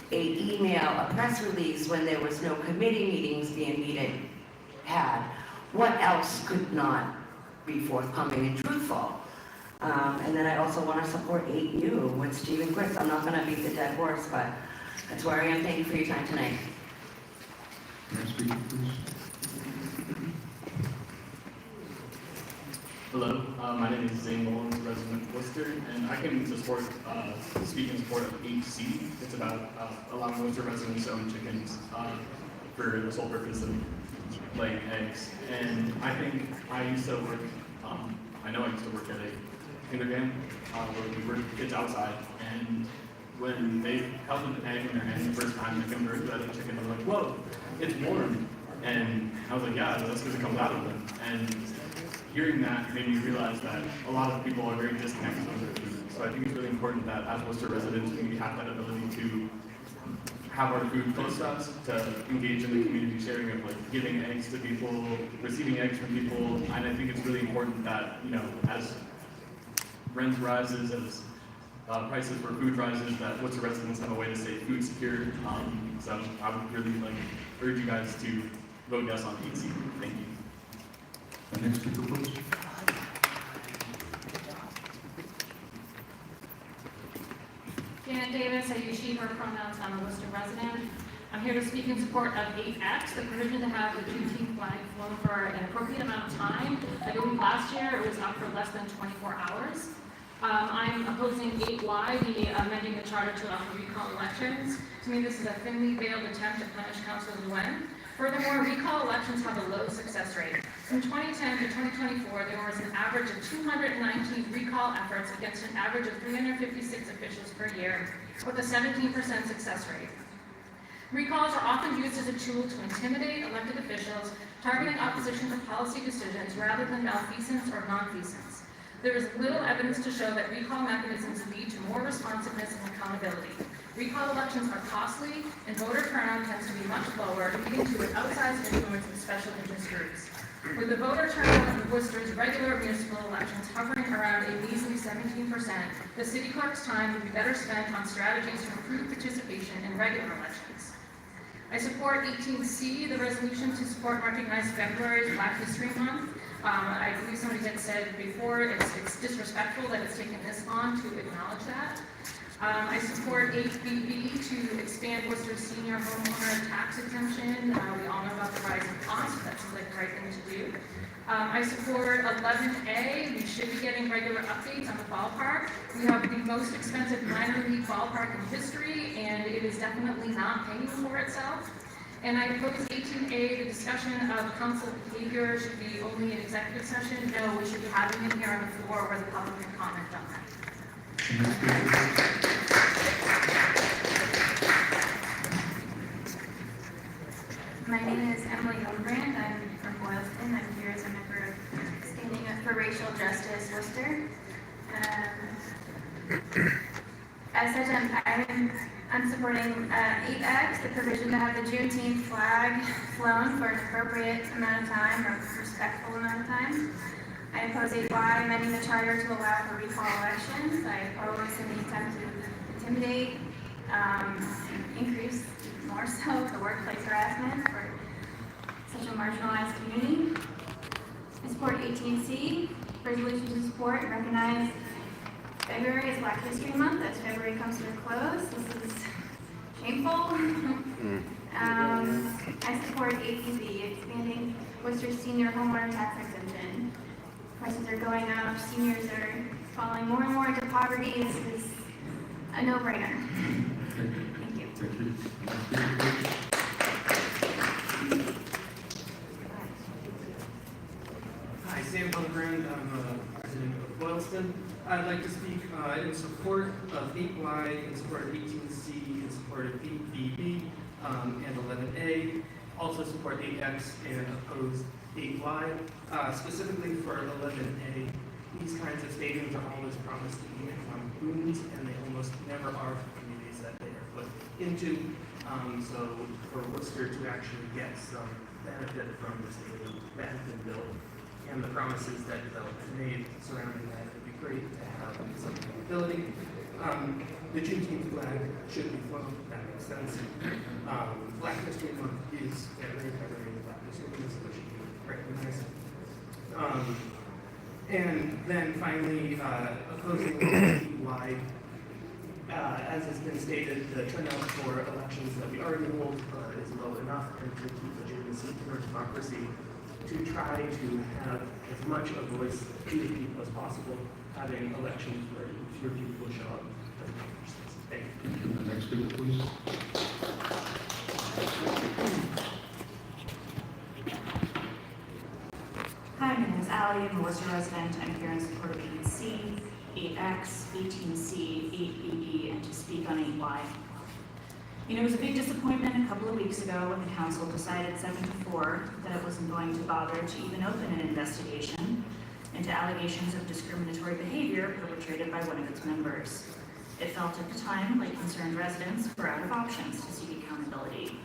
an email, a press release when there was no committee meetings being had, what else could not be forthcoming and truthful? And then I also want to support 8U with Stephen Quist. I'm not going to beat the dead horse, but that's where I am. Thank you for your time tonight. Next speaker, please. Hello, my name is Zane Mullins, resident of Worcester, and I can speak in support of 8C. It's about allowing Worcester residents to own chickens for the sole purpose of laying eggs. And I think I used to work at a kindergarten where we worked kids outside, and when they held an egg in their hand the first time they come to the other chicken, they're like, whoa, it's warm. And I was like, yeah, that's because it comes out of them. And hearing that made me realize that a lot of people are very disconnected from their food. So I think it's really important that as Worcester residents, we have that ability to have our food close to us, to engage in the community sharing of like giving eggs to people, receiving eggs from people, and I think it's really important that, you know, as rent rises, as prices for food rises, that Worcester residents have a way to stay food secure. So I would really like urge you guys to vote yes on 8C. Thank you. The next speaker, please. Janet Davis, I use she, her pronouns. I'm a Worcester resident. I'm here to speak in support of 8X, the provision to have the Juneteenth flag flown for an appropriate amount of time. I believe last year it was up for less than 24 hours. I'm opposing 8Y, the amending the charter to allow for recall elections. To me, this is a thinly veiled attempt to punish Councilor Nguyen. Furthermore, recall elections have a low success rate. From 2010 to 2024, there was an average of 219 recall efforts against an average of 356 officials per year, with a 17% success rate. Recalls are often used as a tool to intimidate elected officials, targeting opposition to policy decisions rather than malfeasance or nonfeasance. There is little evidence to show that recall mechanisms lead to more responsiveness and accountability. Recall elections are costly, and voter turnout tends to be much lower, leading to an outsized influence of special interest groups. With the voter turnout in Worcester's regular municipal elections hovering around a measly 17%, the city clerk's time would be better spent on strategies to improve participation in regular elections. I support 18C, the resolution to support and recognize February's Black History Month. I believe somebody had said before, it's disrespectful that it's taken this long to acknowledge that. I support 8BB to expand Worcester's senior homeowner tax exemption. We all know about the rising costs, that seems like the right thing to do. I support 11A. We should be getting regular updates on the ballpark. We have the most expensive minor league ballpark in history, and it is definitely not paying for itself. And I oppose 18A, the discussion of council behavior should be only in executive session. No, we should be having it here on the floor where the public can comment on that. My name is Emily Hildebrand. I'm from Boylston. I'm here as a member of Standing Up for Racial Justice Worcester. As such, I'm supporting 8X, the provision to have the Juneteenth flag flown for an appropriate amount of time or respectful amount of time. I oppose 8Y, amending the charter to allow for recall elections. I oppose any attempt to intimidate, increase more so the workplace harassment for such a marginalized community. I support 18C, resolution to support and recognize February is Black History Month. As February comes to a close, this is shameful. I support 18B, expanding Worcester's senior homeowner tax exemption. Prices are going up, seniors are falling more and more into poverty. This is a no-brainer. Thank you. Hi, Sam Hildebrand. I'm a resident of Boylston. I'd like to speak in support of 8Y, in support of 18C, in support of 8BB, and 11A. Also support 8X and oppose 8Y. Specifically for 11A, these kinds of stadiums are always promised to be economic boons, and they almost never are for communities that they are put into. So for Worcester to actually get some benefit from the stadium that has been built and the promises that development made surrounding that, it'd be great to have some accountability. The Juneteenth flag should be flown, that makes sense. Black History Month is February Black History Month, so it should be recognized. And then finally, opposing 8Y, as has been stated, the turnout for elections that we already hold is low enough, and to keep legitimacy in our democracy, to try to have as much a voice to the people as possible, having elections where fewer people will show up. Thank you. Next speaker, please. Hi, my name is Allie. I'm a Worcester resident. I'm here in support of 8C, 8X, 18C, 8BB, and to speak on 8Y. You know, it was a big disappointment a couple of weeks ago when the council decided 7-4 that it wasn't going to bother to even open an investigation into allegations of discriminatory behavior perpetrated by one of its members. It felt at the time like concerned residents were out of options to seek accountability accountability.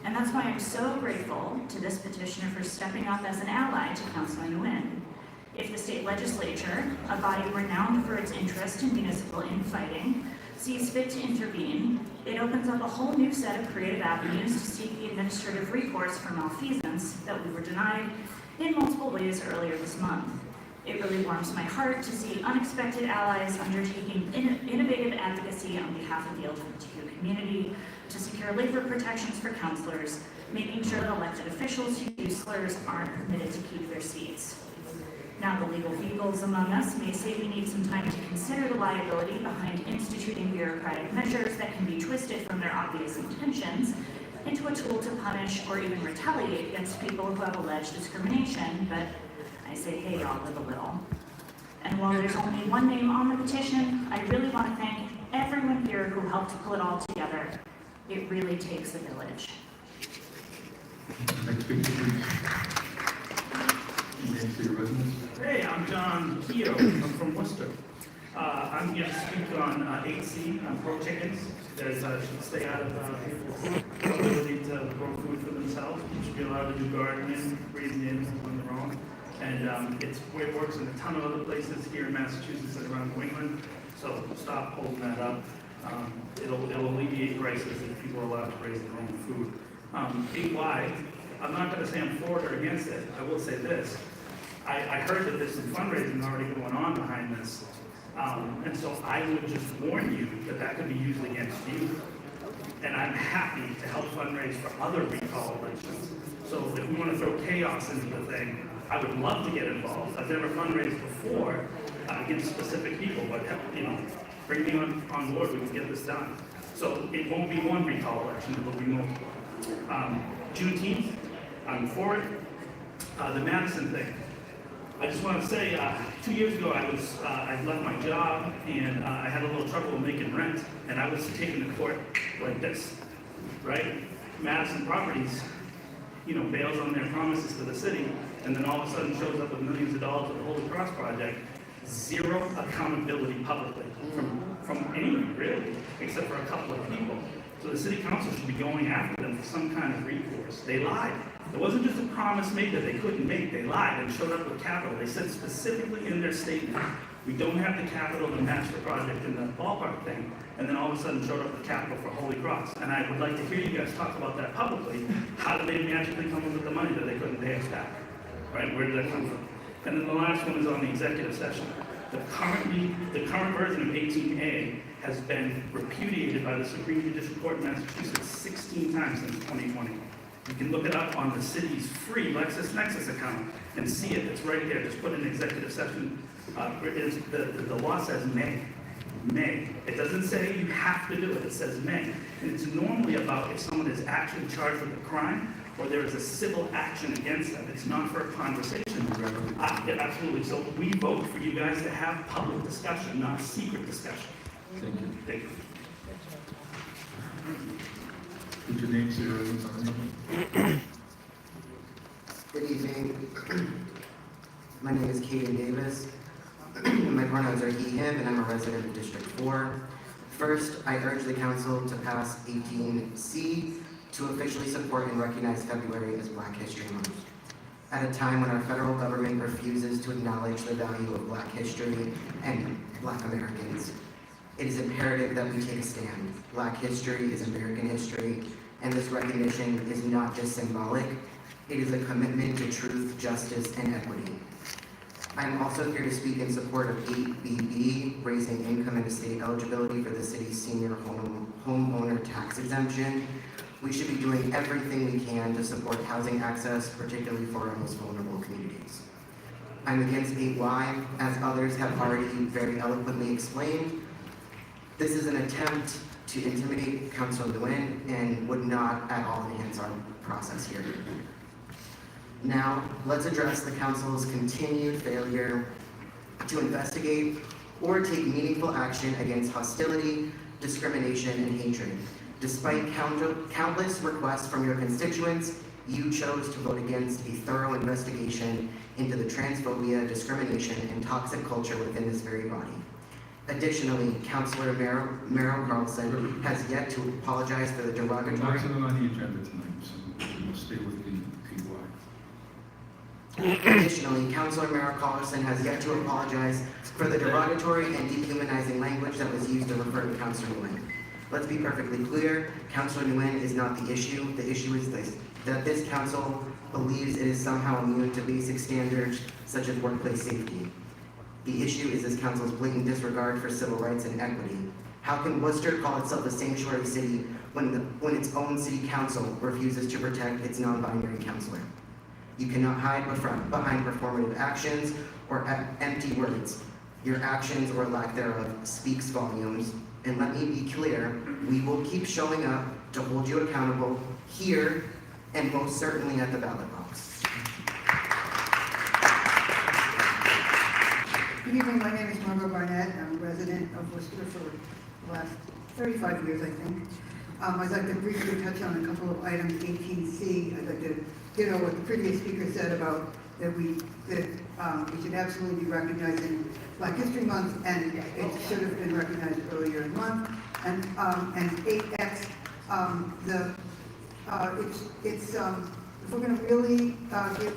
And that's why I'm so grateful to this petitioner for stepping up as an ally to Councilor Nguyen. If the state legislature, a body renowned for its interest in municipal infighting, sees fit to intervene, it opens up a whole new set of creative avenues to seek the administrative recourse for malfeasance that we were denied in multiple ways earlier this month. It really warms my heart to see unexpected allies undertaking innovative advocacy on behalf of the LGBTQ community to secure labor protections for counselors, making sure that elected officials who use slurs aren't permitted to keep their seats. Now, the legal vehicles among us may say we need some time to consider the liability behind instituting bureaucratic measures that can be twisted from their obvious intentions into a tool to punish or even retaliate against people who have alleged discrimination, but I say, hey, y'all, live a little. And while there's only one name on the petition, I really want to thank everyone here who helped pull it all together. It really takes a village. Next speaker, please. Name for your residents. Hey, I'm John Keogh. I'm from Worcester. I'm here to speak on 8C, on pro chickens. That should stay out of the ability to grow food for themselves. They should be allowed to do gardening, raising animals on their own. And it's where it works in a ton of other places here in Massachusetts and around New England. So stop holding that up. It'll alleviate prices if people are allowed to raise their own food. 8Y, I'm not going to say I'm for it or against it. I will say this. I heard that there's some fundraising already going on behind this. And so I would just warn you that that could be used against you. And I'm happy to help fundraise for other recall elections. So if we want to throw chaos into the thing, I would love to get involved. I've never fundraised before against specific people, but bring me on board, we can get this done. So it won't be one recall election, it will be multiple. Juneteenth, I'm for it. The Madison thing. I just want to say, 2 years ago I left my job and I had a little trouble making rent, and I was taken to court like this, right? Madison Properties, bails on their promises to the city, and then all of a sudden shows up with millions of dollars for the Holy Cross Project. Zero accountability publicly from anyone really, except for a couple of people. So the city council should be going after them for some kind of recourse. They lied. It wasn't just a promise made that they couldn't make. They lied and showed up with capital. They said specifically in their statement, we don't have the capital to match the project in the ballpark thing, and then all of a sudden showed up with capital for Holy Cross. And I would like to hear you guys talk about that publicly. How did they magically come up with the money that they couldn't pay us back? Right? Where did that come from? And then the last one is on the executive session. The current version of 18A has been repudiated by the Supreme Judicial Court in Massachusetts 16 times since 2020. You can look it up on the city's free LexisNexis account and see it. It's right there. Just put in executive session. The law says may. May. It doesn't say you have to do it. It says may. And it's normally about if someone is actually charged with a crime or there is a civil action against them. It's not for a conversation. Yeah, absolutely. So we vote for you guys to have public discussion, not secret discussion. Thank you. Thank you. Put your name to your residents. Good evening. My name is Kaden Davis. My pronouns are he, him, and I'm a resident of District 4. First, I urge the council to pass 18C to officially support and recognize February as Black History Month. At a time when our federal government refuses to acknowledge the value of Black history and Black Americans, it is imperative that we take a stand. Black history is American history, and this recognition is not just symbolic, it is a commitment to truth, justice, and equity. I am also here to speak in support of 8BB, raising income and estate eligibility for the city's senior homeowner tax exemption. We should be doing everything we can to support housing access, particularly for our most vulnerable communities. I'm against 8Y, as others have already very eloquently explained. This is an attempt to intimidate Councilor Nguyen and would not at all enhance our process here. Now, let's address the council's continued failure to investigate or take meaningful action against hostility, discrimination, and hatred. Despite countless requests from your constituents, you chose to vote against a thorough investigation into the transphobia, discrimination, and toxic culture within this very body. Additionally, Councilor Merrill Carlson has yet to apologize for the derogatory. That's not on the agenda tonight, so we'll stay with the PY. Additionally, Councilor Merrill Carlson has yet to apologize for the derogatory and dehumanizing language that was used to refer to Councilor Nguyen. Let's be perfectly clear, Councilor Nguyen is not the issue. The issue is this, that this council believes it is somehow immune to basic standards such as workplace safety. The issue is this council's blatant disregard for civil rights and equity. How can Worcester call itself a sanctuary city when its own city council refuses to protect its non-binary councilor? You cannot hide behind performative actions or empty words. Your actions or lack thereof speaks volumes. And let me be clear, we will keep showing up to hold you accountable here and most certainly at the ballot box. Good evening, my name is Margot Barnett. I'm a resident of Worcester for the last 35 years, I think. I'd like to briefly touch on a couple of items. 18C, I'd like to ditto what the previous speaker said about that we should absolutely be recognizing Black History Month, and it should have been recognized earlier in the month. And 8X, if we're going to really give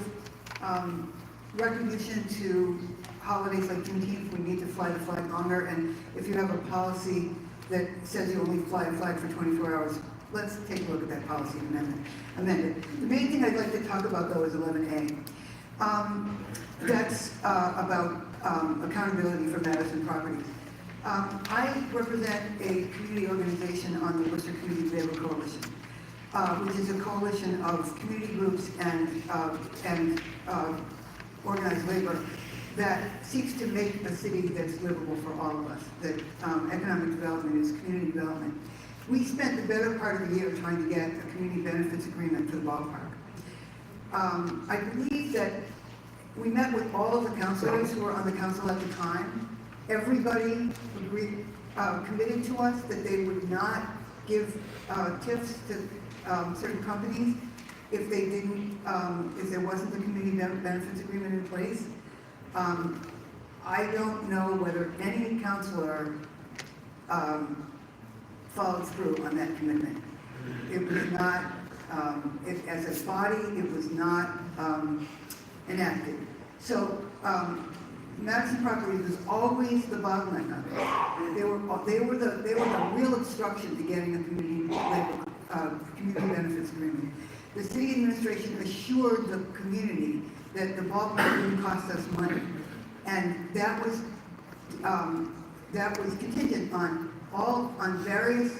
recognition to holidays like Juneteenth, we need to fly the flag longer. And if you have a policy that says you only fly a flag for 24 hours, let's take a look at that policy and amend it. The main thing I'd like to talk about, though, is 11A. That's about accountability for Madison properties. I represent a community organization on the Worcester Community Labor Coalition, which is a coalition of community groups and organized labor that seeks to make a city that's livable for all of us, that economic development is community development. We spent the better part of the year trying to get a community benefits agreement for the ballpark. I believe that we met with all of the councilors who were on the council at the time. Everybody agreed, committed to us that they would not give tips to certain companies if they didn't, if there wasn't a community benefits agreement in place. I don't know whether any councilor followed through on that commitment. It was not, as a body, it was not enacted. So Madison Properties was always the bottleneck on it. They were the real obstruction to getting a community benefits agreement. The city administration assured the community that the ballpark didn't cost us money, and that was contingent on various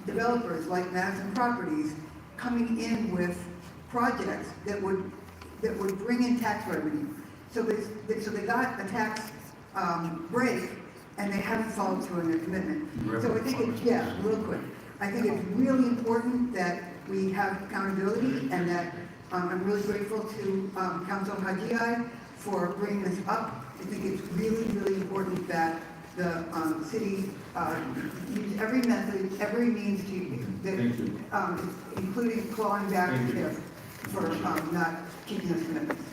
developers like Madison Properties coming in with projects that would bring in tax revenue. So they got a tax break, and they haven't followed through on their commitment. So I think real quick. I think it's really important that we have accountability, and that I'm really grateful to Council Haji for bringing this up. I think it's really, really important that the city use every method, every means to, including clawing back the TIF for not keeping us commitments.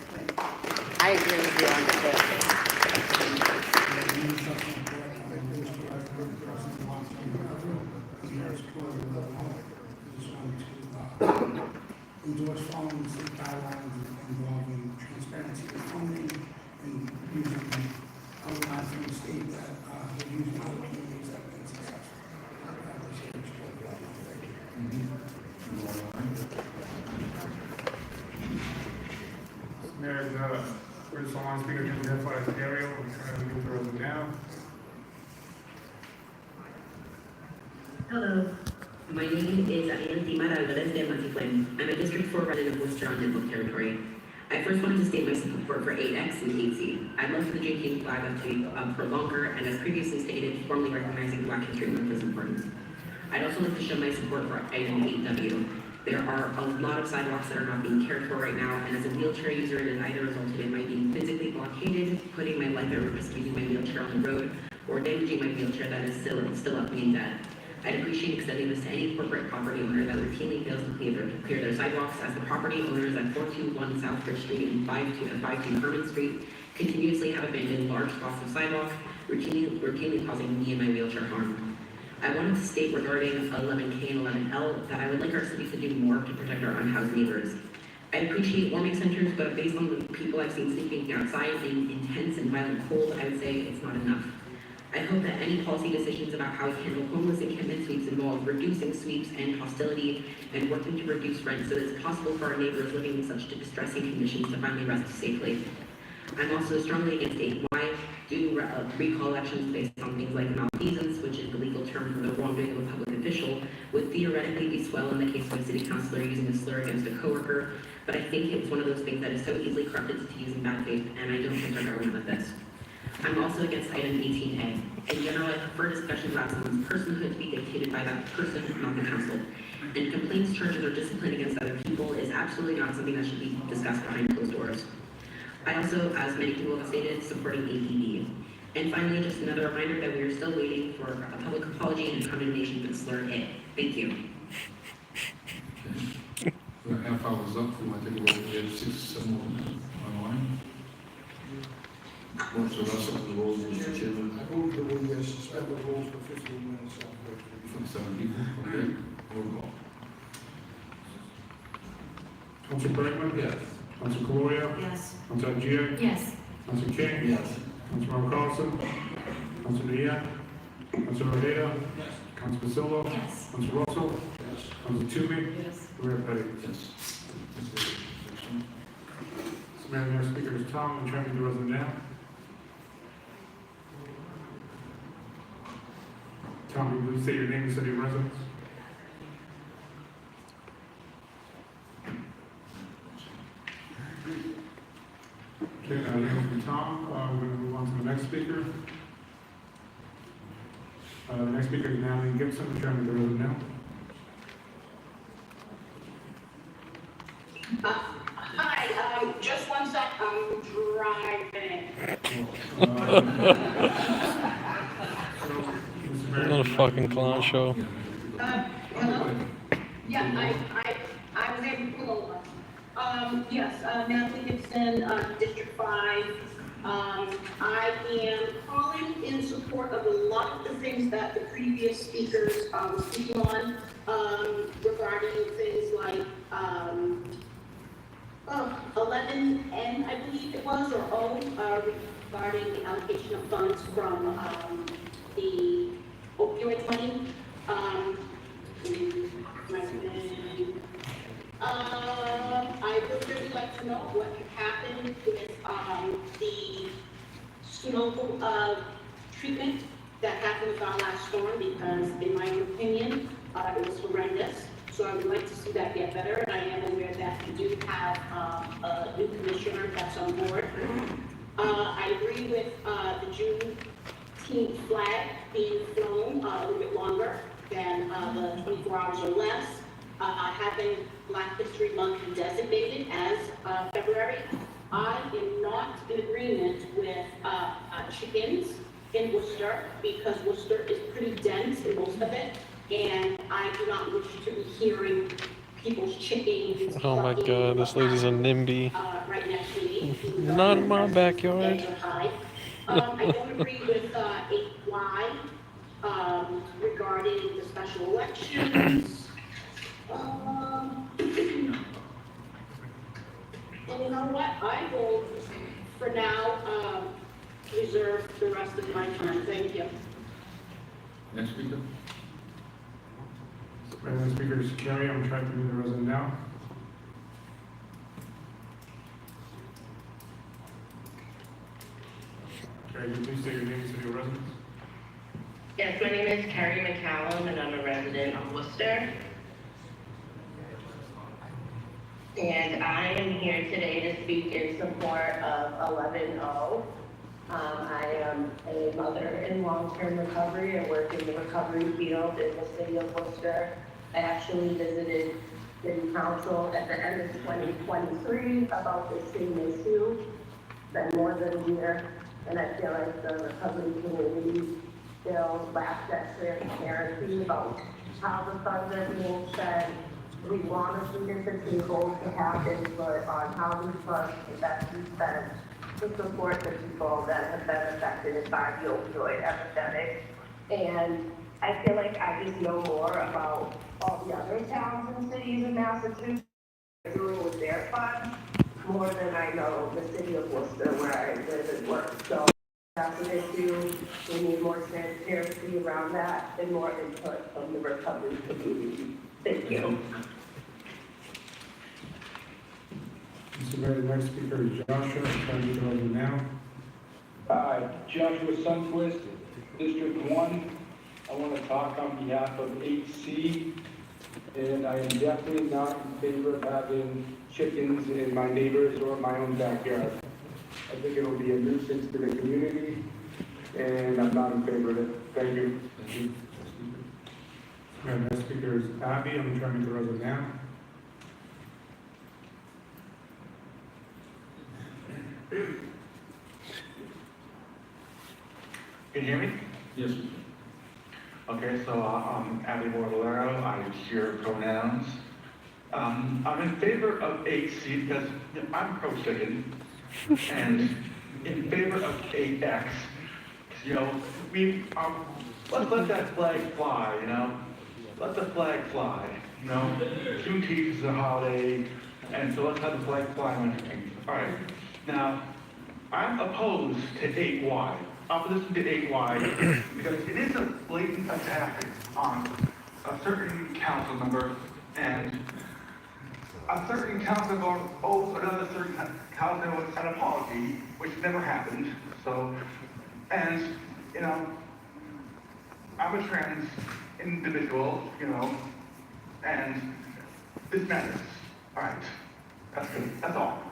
I agree with you on the TIF. Endorse following state guidelines involving transparency of funding and using outlines from the state that they're using other communities that have been successful. Mayor, there's someone speaking to identify as Dario. We're trying to get the resident now. Hello, my name is Anthony Alvarez de Matifuén. I'm a District 4 resident of Worcester on Denmark territory. I first wanted to state my support for 8X and 8C. I'd love for the Juneteenth flag up to be up for longer, and as previously stated, formally recognizing Black History Month is important. I'd also like to show my support for item 8W. There are a lot of sidewalks that are not being cared for right now, and as a wheelchair user, it has either resulted in my being physically blockaded, putting my life at risk using my wheelchair on the road, or damaging my wheelchair that is still up being dead. I'd appreciate extending this to any corporate property owner that routinely fails to clear their sidewalks, as the property owners at 421 South Bridge Street and 52 Herman Street continuously have abandoned large swaths of sidewalk, routinely causing me and my wheelchair harm. I wanted to state regarding 11K and 11L that I would like our city to do more to protect our unhoused neighbors. I appreciate warming centers, but based on the people I've seen sleeping outside in intense and violent cold, I would say it's not enough. I hope that any policy decisions about how we handle homeless encampment sweeps involve reducing sweeps and hostility and working to reduce rent so that it's possible for our neighbors living in such distressing conditions to finally rest safely. I'm also strongly against 8Y due to recall elections based on things like malfeasance, which is the legal term for the wrongdoing of a public official, would theoretically be swell in the case of a city councilor using a slur against a coworker, but I think it's one of those things that is so easily corrupted to use in bad faith, and I don't think our government with this. I'm also against item 18A. In general, I prefer discussions about someone's personhood to be dictated by that person, not the council. And complaints, charges, or discipline against other people is absolutely not something that should be discussed behind closed doors. I also, as many people have stated, supporting APB. And finally, just another reminder that we are still waiting for a public apology and condemnation for the slur "it." Thank you. The half hour is up. We want to take a vote. We have 6, 7 more online. What's the rest of the rules, Mr. Chairman? I move that we suspend the rules for 15 minutes. From 7 people, okay? Roll call. Council Brightman? Yes. Council Caloria? Yes. Council Gia? Yes. Council King? Yes. Councilmember Carlson? Council Dion? Council Ojeda? Yes. Council Pasillo? Yes. Council Russell? Yes. Council Toomey? Yes. Mayor Petty? Yes. Mayor, Speaker is Tom, I'm trying to do resident now. Tom, will you please state your name and city of residence? Okay, now you from Tom, we're going to move on to the next speaker. The next speaker is Natalie Gibson, I'm trying to do resident now. Hi, just one sec, I'm driving. What a fucking clown show. Hello? Yeah, I was able to pull over. Yes, Natalie Gibson, District 5. I am calling in support of a lot of the things that the previous speakers were speaking on, regarding things like, 11N, I believe it was, or O, regarding the allocation of funds from the opioid money. I would really like to know what happened with the snow treatment that happened with our last storm, because in my opinion, it was horrendous. So I would like to see that get better, and I am aware that we do have a new commissioner that's on board. I agree with the Juneteenth flag being flown a little bit longer than the 24 hours or less. Having Black History Month designated as February. I am not in agreement with chickens in Worcester, because Worcester is pretty dense in most of it. And I do not wish to be hearing people's chickens. Oh my god, this lady's a NIMBY. Right next to me. Not in my backyard. I don't agree with 8Y regarding the special elections. And you know what? I will, for now, reserve the rest of my time. Thank you. Next speaker. Next speaker is Carrie, I'm trying to do the resident now. Carrie, can you please state your name and city of residence? Yes, my name is Carrie McCallum, and I'm a resident of Worcester. And I am here today to speak in support of 11O. I am a mother in long-term recovery. I work in the recovery field in the city of Worcester. I actually visited city council at the end of 2023 about this same issue. It's been more than a year, and I feel like the recovery community still lacks that transparency about how the funds are being spent. We want to see this at tables to happen, but on how these funds can best be spent to support the people that have been affected by the opioid epidemic. And I feel like I just know more about all the other towns and cities in Massachusetts doing with their funds more than I know the city of Worcester where I live and work. So that's an issue. We need more transparency around that and more input from the recovery community. Thank you. Mr. Mayor, the next speaker is Joshua, trying to go over now. Joshua Sunquist, District 1. I want to talk on behalf of 8C, and I am definitely not in favor of having chickens in my neighbors or my own backyard. I think it will be a nuisance to the community, and I'm not in favor of it. Thank you. Thank you. The next speaker is Abby, I'm trying to go over now. Can you hear me? Yes. Okay, so I'm Abby Morvalero, I use your pronouns. I'm in favor of 8C because I'm pro-chicken, and in favor of 8X, you know, let's let that flag fly, you know? Let the flag fly, you know? Juneteenth is a holiday, and so let's have the flag fly on Juneteenth. All right, now, I'm opposed to 8Y. Opposition to 8Y because it is a blatant attack on a certain council member, and a certain council member owes another certain council member an apology, which never happened. So, and you know, I'm a trans individual, you know, and this matters. All right, that's good. That's all.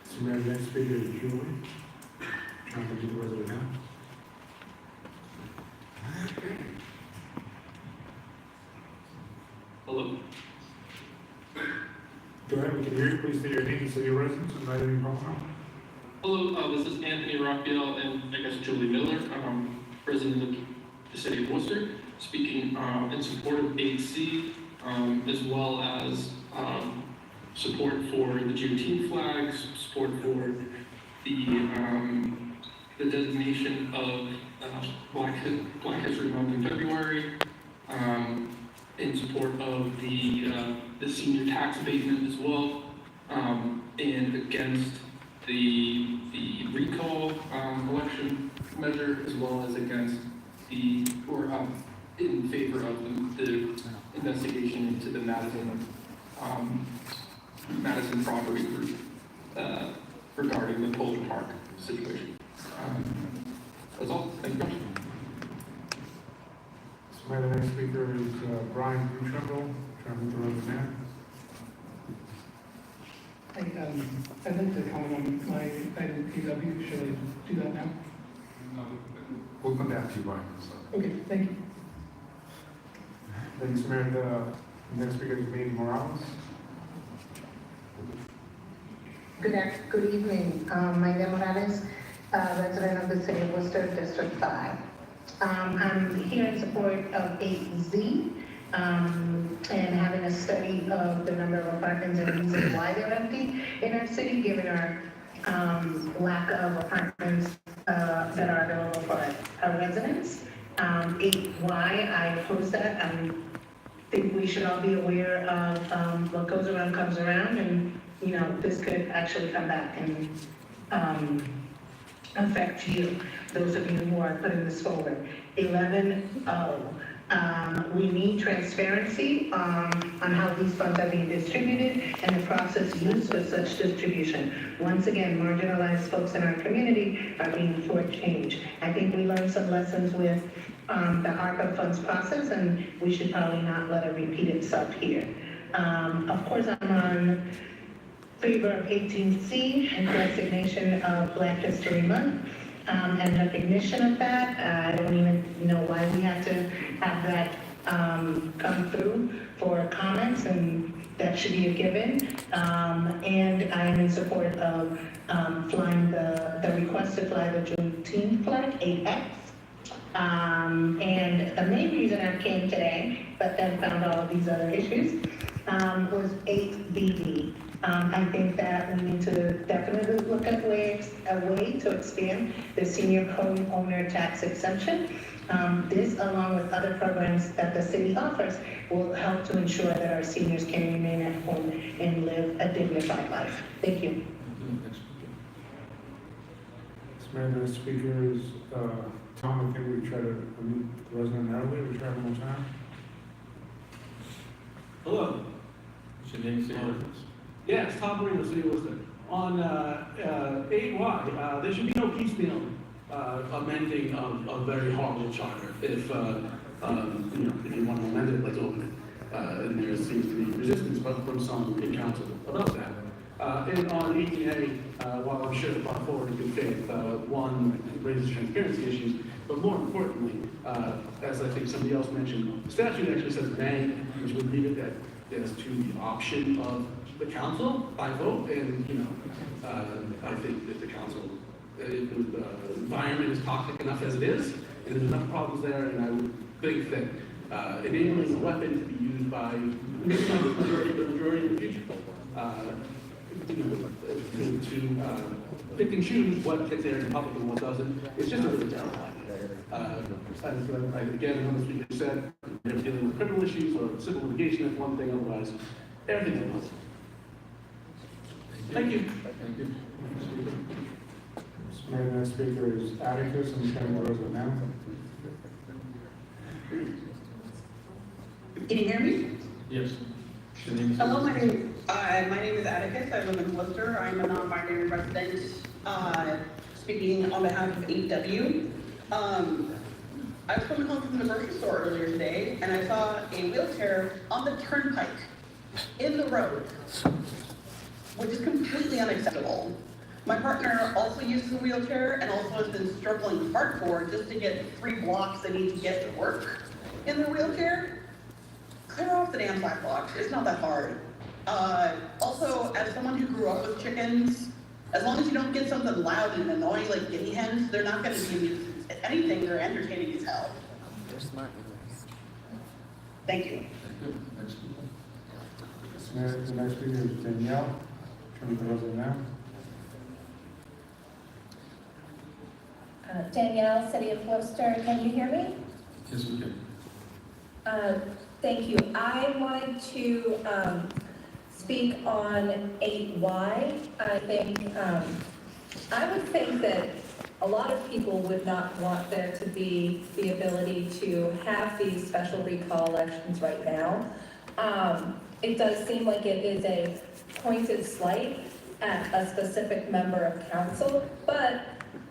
So Mayor, the next speaker is Julie, trying to do the resident now. Hello. Go ahead, we can hear you. Please state your name and city of residence and write any profile. Hello, this is Anthony Raphael and I guess Julie Miller. I'm resident of the city of Worcester, speaking in support of 8C, as well as support for the Juneteenth flags, support for the designation of Black History Month in February, in support of the senior tax abatement as well, and against the recall election measure, as well as against in favor of the investigation into the Madison property group regarding the Polar Park situation. That's all. Thank you. So Mayor, the next speaker is Brian Bruchungle, trying to do the resident now. I'd like to comment on my item PW. Should I do that now? We'll come back to you, Brian. Okay, thank you. Thanks, Mayor. The next speaker is Maine Morales. Good evening. Maida Morales, resident of the city of Worcester, District 5. I'm here in support of 8Z and having a study of the number of apartments and reasons why they're empty in our city, given our lack of apartments that are available for our residents. 8Y, I oppose that. I think we should all be aware of what goes around comes around, and you know, this could actually come back and affect you, those of you who are putting this forward. 11O, we need transparency on how these funds are being distributed and the process used for such distribution. Once again, marginalized folks in our community are being shortchanged. I think we learned some lessons with the ARPA funds process, and we should probably not let it repeat itself here. Of course, I'm on favor of 18C and designation of Black History Month and recognition of that. I don't even know why we have to have that come through for comments, and that should be a given. And I'm in support of flying the request to fly the Juneteenth flag, 8X. And the main reason I came today but then found all of these other issues, was 8BD. I think that we need to definitely look at a way to expand the senior homeowner tax exemption. This, along with other programs that the city offers, will help to ensure that our seniors can remain at home and live a dignified life. Thank you. Mayor, the speaker is, Tom. I think we try to unmute the resident earlier. We try one more time. Hello. What's your name, sir? Yes, Tom Marino, City of Worcester. On 8Y, there should be no piecemeal amending of a very horrible charter. If, if you want to amend it, let's open it. And there seems to be resistance from some in council about that. And on 18A, while I'm sure the path forward in good faith, one raises transparency issues, but more importantly, as I think somebody else mentioned, the statute actually says may, which would leave it that as to the option of the council by vote. And I think that the council, the environment is toxic enough as it is, and there's enough problems there. And I would think that enabling a weapon to be used by maybe not the majority, but the majority in the future. To pick and choose what gets aired in public and what doesn't, it's just a really terrible idea. Again, another speaker said, they're dealing with criminal issues or civil litigation, that's one thing, otherwise, everything else. Thank you. Thank you. Mayor, the next speaker is Atticus, and Ken Rose now. Can you hear me? Yes. Hello, my name is Atticus. I live in Worcester. I'm a non-binary resident, speaking on behalf of 8W. I was coming home from the grocery store earlier today, and I saw a wheelchair on the turnpike in the road, which is completely unacceptable. My partner also uses a wheelchair and also has been struggling hardcore just to get 3 blocks they need to get to work in their wheelchair. Clear off the damn sidewalks. It's not that hard. Also, as someone who grew up with chickens, as long as you don't get something loud and annoying like guinea hens, they're not going to be anything. They're entertaining as hell. They're smart. Thank you. The next speaker is Danielle. Turn the resident now. Danielle, City of Worcester, can you hear me? Yes, we can. Thank you. I wanted to speak on 8Y. I would think that a lot of people would not want there to be the ability to have these special recall elections right now. It does seem like it is a pointed slight at a specific member of council, but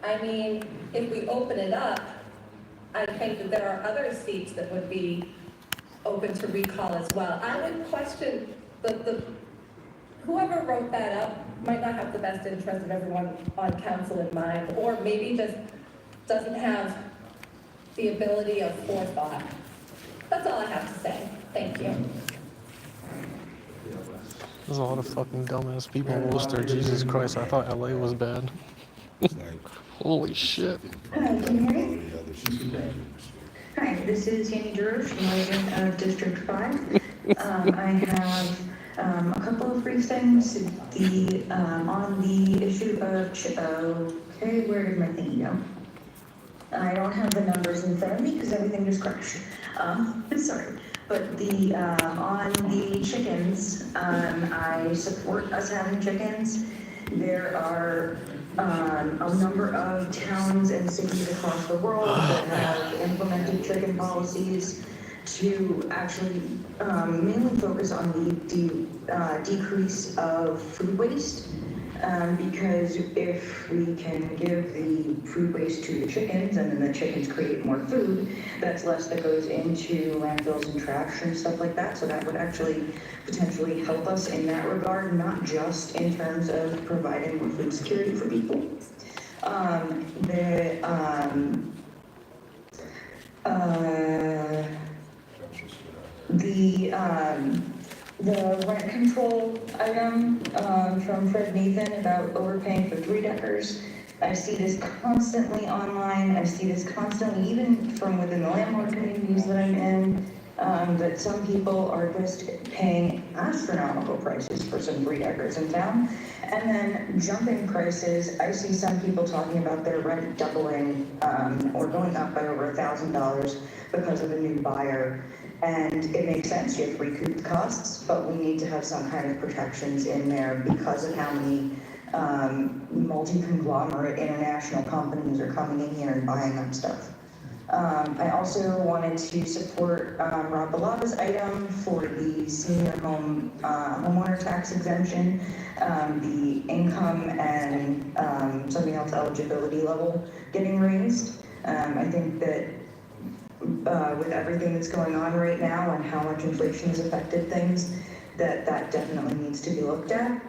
I mean, if we open it up, I think that there are other seats that would be open to recall as well. I would question whoever wrote that up might not have the best interest of everyone on council in mind, or maybe just doesn't have the ability of forethought. That's all I have to say. Thank you. There's a lot of fucking dumbass people in Worcester. Jesus Christ, I thought LA was bad. Holy shit. Hi, can you hear me? Hi, this is Yanni Durosh, resident of District 5. I have a couple of brief things. On the issue of okay, where did my thingy go? I don't have the numbers in front of me because everything just crashed. Sorry. But on the chickens, I support us having chickens. There are a number of towns and cities across the world that have implemented chicken policies to actually mainly focus on the decrease of food waste. Because if we can give the food waste to the chickens and then the chickens create more food, that's less that goes into landfills and trash and stuff like that. So that would actually potentially help us in that regard, not just in terms of providing more food security for people. The rent control item from Fred Nathan about overpaying for 3-deckers. I see this constantly online. I see this constantly even from within the landlord communities that I'm in. that some people are just paying astronomical prices for some 3-deckers in town. And then jumping prices, I see some people talking about their rent doubling or going up by over $1,000 because of a new buyer. And it makes sense, you have to recoup the costs, but we need to have some kind of protections in there because of how many multi-conglomerate international companies are coming in here and buying up stuff. I also wanted to support Rob Balava's item for the senior homeowner tax exemption, the income and something else eligibility level getting raised. I think that with everything that's going on right now and how much inflation has affected things, that definitely needs to be looked at.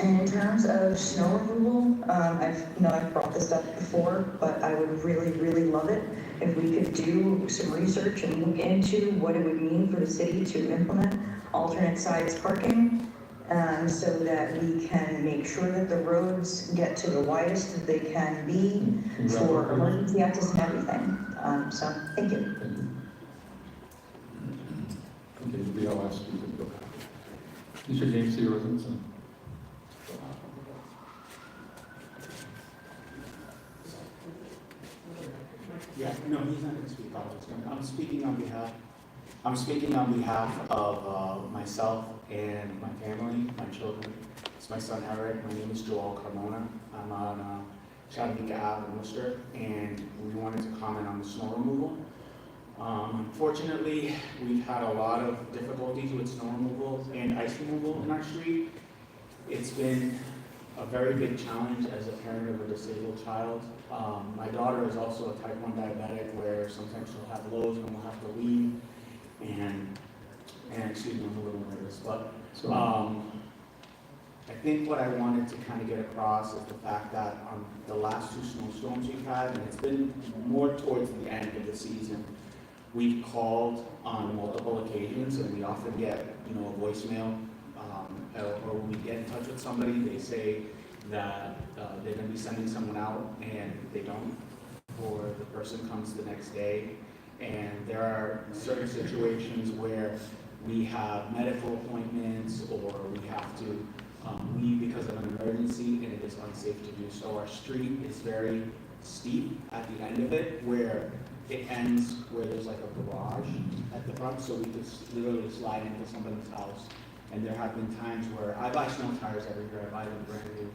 And in terms of snow removal, I've brought this up before, but I would really, really love it if we could do some research and look into what it would mean for the city to implement alternate size parking, so that we can make sure that the roads get to the widest that they can be for emergency access and everything. So, thank you. Okay, we'll be our last speaker. Mr. James C. Rosenson. Yeah, no, he's not going to speak. I'm speaking on behalf of myself and my family, my children. It's my son Eric. My name is Joel Carmona. I'm on Chattanooga Ave in Worcester, and we wanted to comment on the snow removal. Unfortunately, we've had a lot of difficulties with snow removal and ice removal in our street. It's been a very big challenge as a parent of a disabled child. My daughter is also a type 1 diabetic where sometimes she'll have lows and we'll have to leave. And excuse me, I'm a little nervous, but I think what I wanted to kind of get across is the fact that on the last 2 snowstorms we've had, and it's been more towards the end of the season, we've called on multiple occasions and we often get, a voicemail, or when we get in touch with somebody, they say that they're going to be sending someone out and they don't, or the person comes the next day. And there are certain situations where we have medical appointments or we have to leave because of an emergency and it is unsafe to do so. Our street is very steep at the end of it where it ends where there's like a garage at the front, so we could literally slide into somebody's house. And there have been times where I buy snow tires every year, I buy them brand new,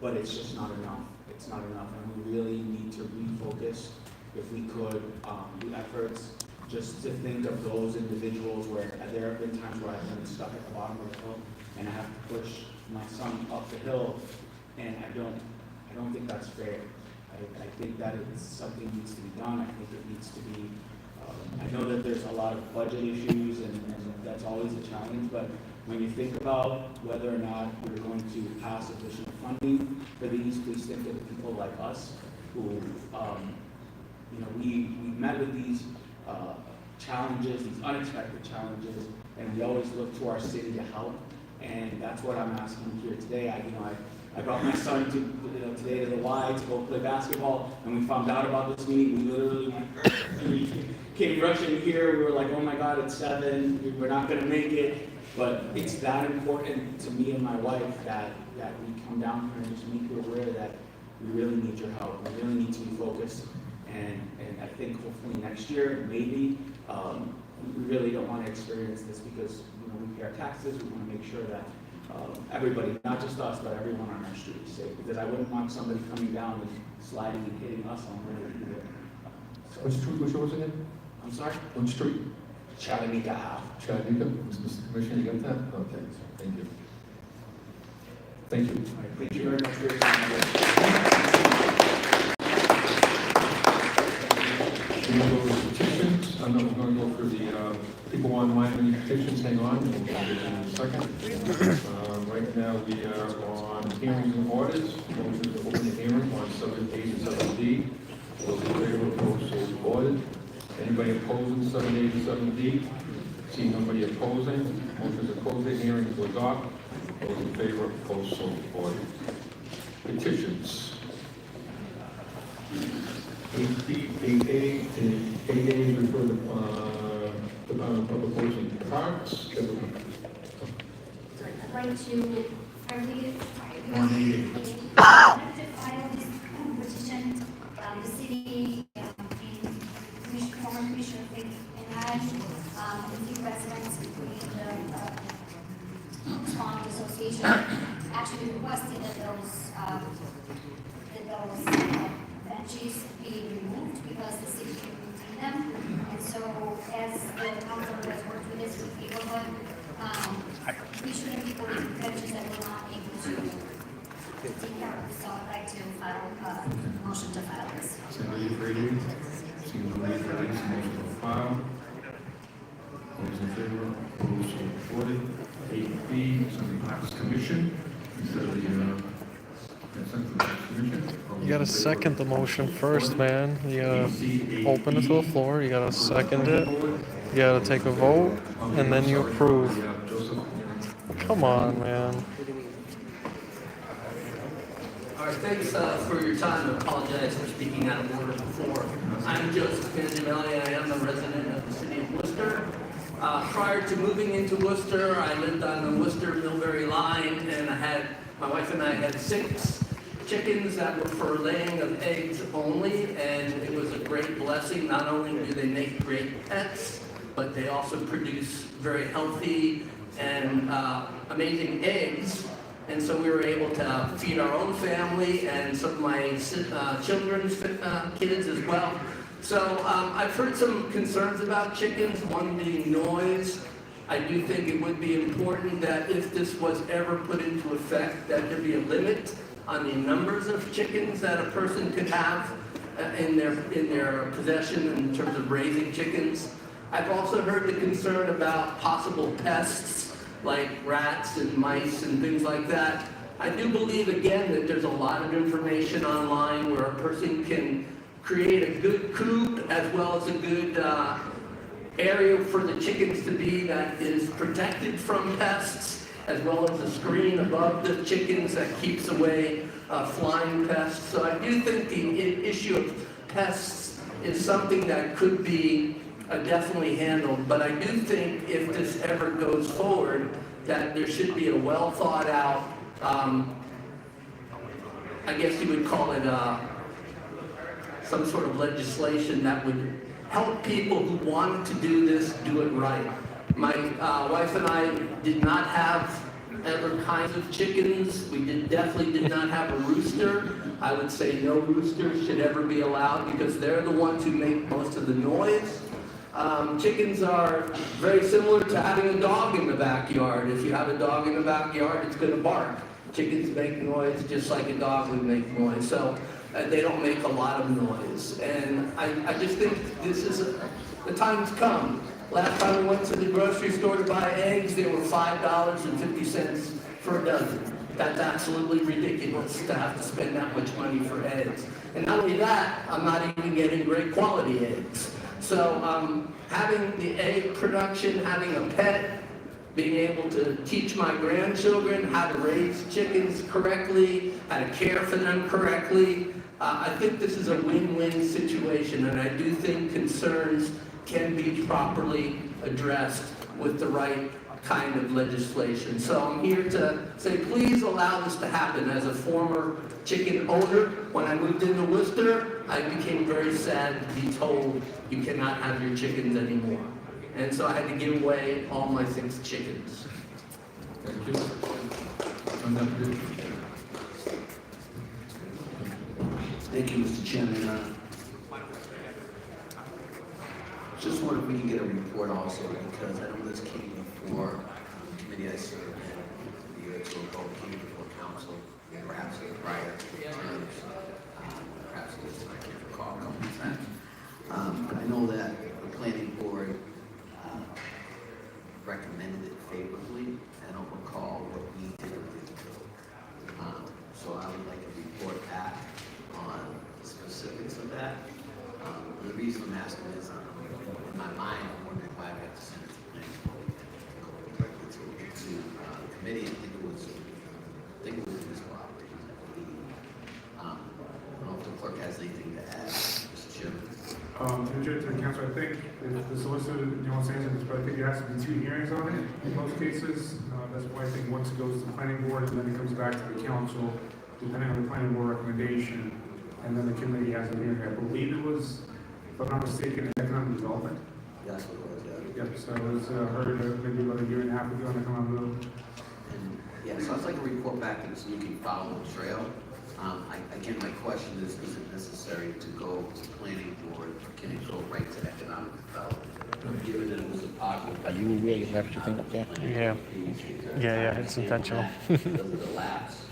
but it's just not enough. It's not enough, and we really need to refocus, if we could, do efforts just to think of those individuals where there have been times where I've been stuck at the bottom of the hill and I have to push my son up the hill, and I don't think that's fair. I think that it's something needs to be done. I think it needs to be, I know that there's a lot of budget issues and that's always a challenge, but when you think about whether or not we're going to pass additional funding for these, please think of the people like us who, we met with these challenges, these unexpected challenges, and we always look to our city to help, and that's what I'm asking here today. I brought my son today to the Y to go play basketball, and we found out about this meeting. We literally came rushing here. We were like, oh my God, it's 7. We're not going to make it. But it's that important to me and my wife that we come down here and just make you aware that we really need your help. We really need to be focused. And I think hopefully next year, maybe, we really don't want to experience this because we pay our taxes. We want to make sure that everybody, not just us, but everyone on our street is safe. Because I wouldn't want somebody coming down and sliding and hitting us on the road either. Which street was it again? I'm sorry? Which street? Chattanooga Ave. Chattanooga? Mr. Commissioner, you got that? Okay, thank you. Thank you. Thank you very much for your time. We're going to go to petitions. I'm not going to go through the people online any petitions. Hang on, we'll get in a second. Right now we are on hearings and orders. Motion to open the hearing on 7A and 7D. Those in favor, opposed, so ordered. Anybody opposing 7A and 7D? See nobody opposing. Motion to close the hearing to adopt. Those in favor, opposed, so ordered. Petitions. 8B, 8A, and 8A is referred to Department of Public Works and Parks. Sorry, I'd like to, I read it. 188. To file this petition, the city, former Commissioner Vic and I, a few residents, including the Respondent Association, actually requested that those benches be removed because the city can maintain them. And so, as the council has worked with this with neighborhood, we shouldn't be putting benches that we're not able to take care of. So I'd like to file a motion to file this. Somebody for 88? Seeing nobody for 88, motion to file. All those in favor? Opposed? So reported. 8B, something Parks Commission, instead of the consent of the Parks Commission. You gotta second the motion first, man. You gotta open it to the floor, you gotta second it, you gotta take a vote, and then you approve. Come on, man. All right, thanks for your time. I apologize for speaking out of order before. I'm Joseph Cangiamelli. I am a resident of the city of Worcester. Prior to moving into Worcester, I lived on the Worcester-Millbury line, and my wife and I had 6 chickens that were for laying of eggs only, and it was a great blessing. Not only do they make great pets, but they also produce very healthy and amazing eggs. And so we were able to feed our own family and some of my children's kids as well. So I've heard some concerns about chickens, one being noise. I do think it would be important that if this was ever put into effect, that there be a limit on the numbers of chickens that a person could have in their possession in terms of raising chickens. I've also heard the concern about possible pests like rats and mice and things like that. I do believe, again, that there's a lot of information online where a person can create a good coop as well as a good area for the chickens to be that is protected from pests, as well as a screen above the chickens that keeps away flying pests. So I do think the issue of pests is something that could be definitely handled, but I do think if this ever goes forward, that there should be a well thought out, I guess you would call it some sort of legislation that would help people who wanted to do this do it right. My wife and I did not have other kinds of chickens. We definitely did not have a rooster. I would say no roosters should ever be allowed because they're the ones who make most of the noise. Chickens are very similar to having a dog in the backyard. If you have a dog in the backyard, it's going to bark. Chickens make noise just like a dog would make noise. So they don't make a lot of noise. And I just think this is the time's come. Last time we went to the grocery store to buy eggs, they were $5.50 for a dozen. That's absolutely ridiculous to have to spend that much money for eggs. And not only that, I'm not even getting great quality eggs. So having the egg production, having a pet, being able to teach my grandchildren how to raise chickens correctly, how to care for them correctly, I think this is a win-win situation, and I do think concerns can be properly addressed with the right kind of legislation. So I'm here to say, please allow this to happen. As a former chicken owner, when I moved into Worcester, I became very sad to be told you cannot have your chickens anymore. And so I had to give away all my 6 chickens. Thank you. Thank you, Mr. Chairman. Just wonder if we can get a report also, because I know this came before committee I served in, the years ago, came before council, perhaps in prior terms, perhaps this, I can't recall, a couple of times. I know that the planning board recommended it favorably. I don't recall what we typically do. So I would like a report back on the specifics of that. The reason I'm asking is, in my mind, I'm wondering why I have to send it to the planning board and go directly to the committee. I think it was these properties, I believe. I don't know if the clerk has anything to add. so I think the solicitor, you know, saying this, but I think it has to be 2 hearings on it in most cases. That's why I think once it goes to the planning board and then it comes back to the council, depending on the planning board recommendation, and then the committee has a hearing. I believe it was, if I'm not mistaken, economic development. That's what it was, yeah. Yep, so it was heard maybe about a year and a half ago on the common road. And, yeah, so I'd like to report back to this, so you can follow the trail. Again, my question is it necessary to go to planning board, or can it go right to economic development? Given that it was a positive. Are you really left your thing up there? Yeah, it's intentional. Because of the lapse.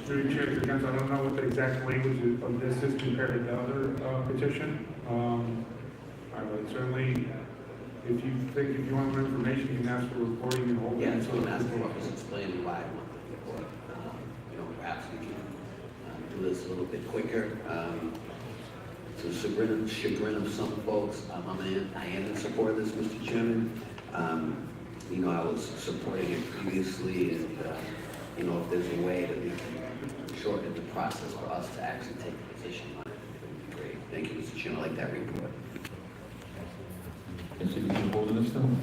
Through the chair, to the council, I don't know what the exact language of this is compared to the other petition. I would certainly, if you want more information, you can ask for reporting and hold. Yeah, so I'm asking what was explaining why I want the report. You know, perhaps we can do this a little bit quicker. To the chagrin of some folks, I am in support of this, Mr. Chairman. You know, I was supporting it previously, and you know, if there's a way that we can shorten the process for us to actually take a position on it, it would be great. Thank you, Mr. Chairman. I like that report. Is it being hold this then?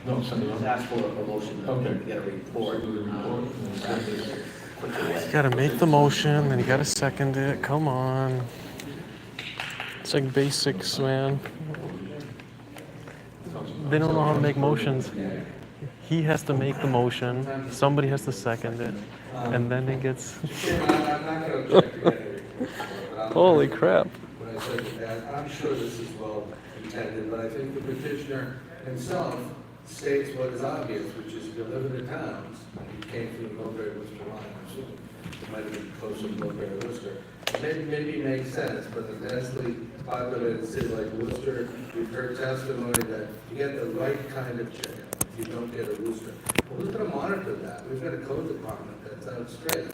No, send it Just on. ask for a motion to get a report. You gotta make the motion, then you gotta second it. Come on. It's like basics, man. They don't know how to make motions. He has to make the motion, somebody has to second it, and then it gets... Holy crap. When I said that, I'm sure this is well intended, but I think the petitioner himself states what is obvious, which is you live in the towns, he came from the Millbury Worcester line, I'm assuming it might have been closer to Millbury Worcester. Maybe makes sense, but the densely populated city like Worcester, we've heard testimony that you get the right kind of chicken, you don't get a rooster. Well, who's going to monitor that? We've got a code department that's out straight.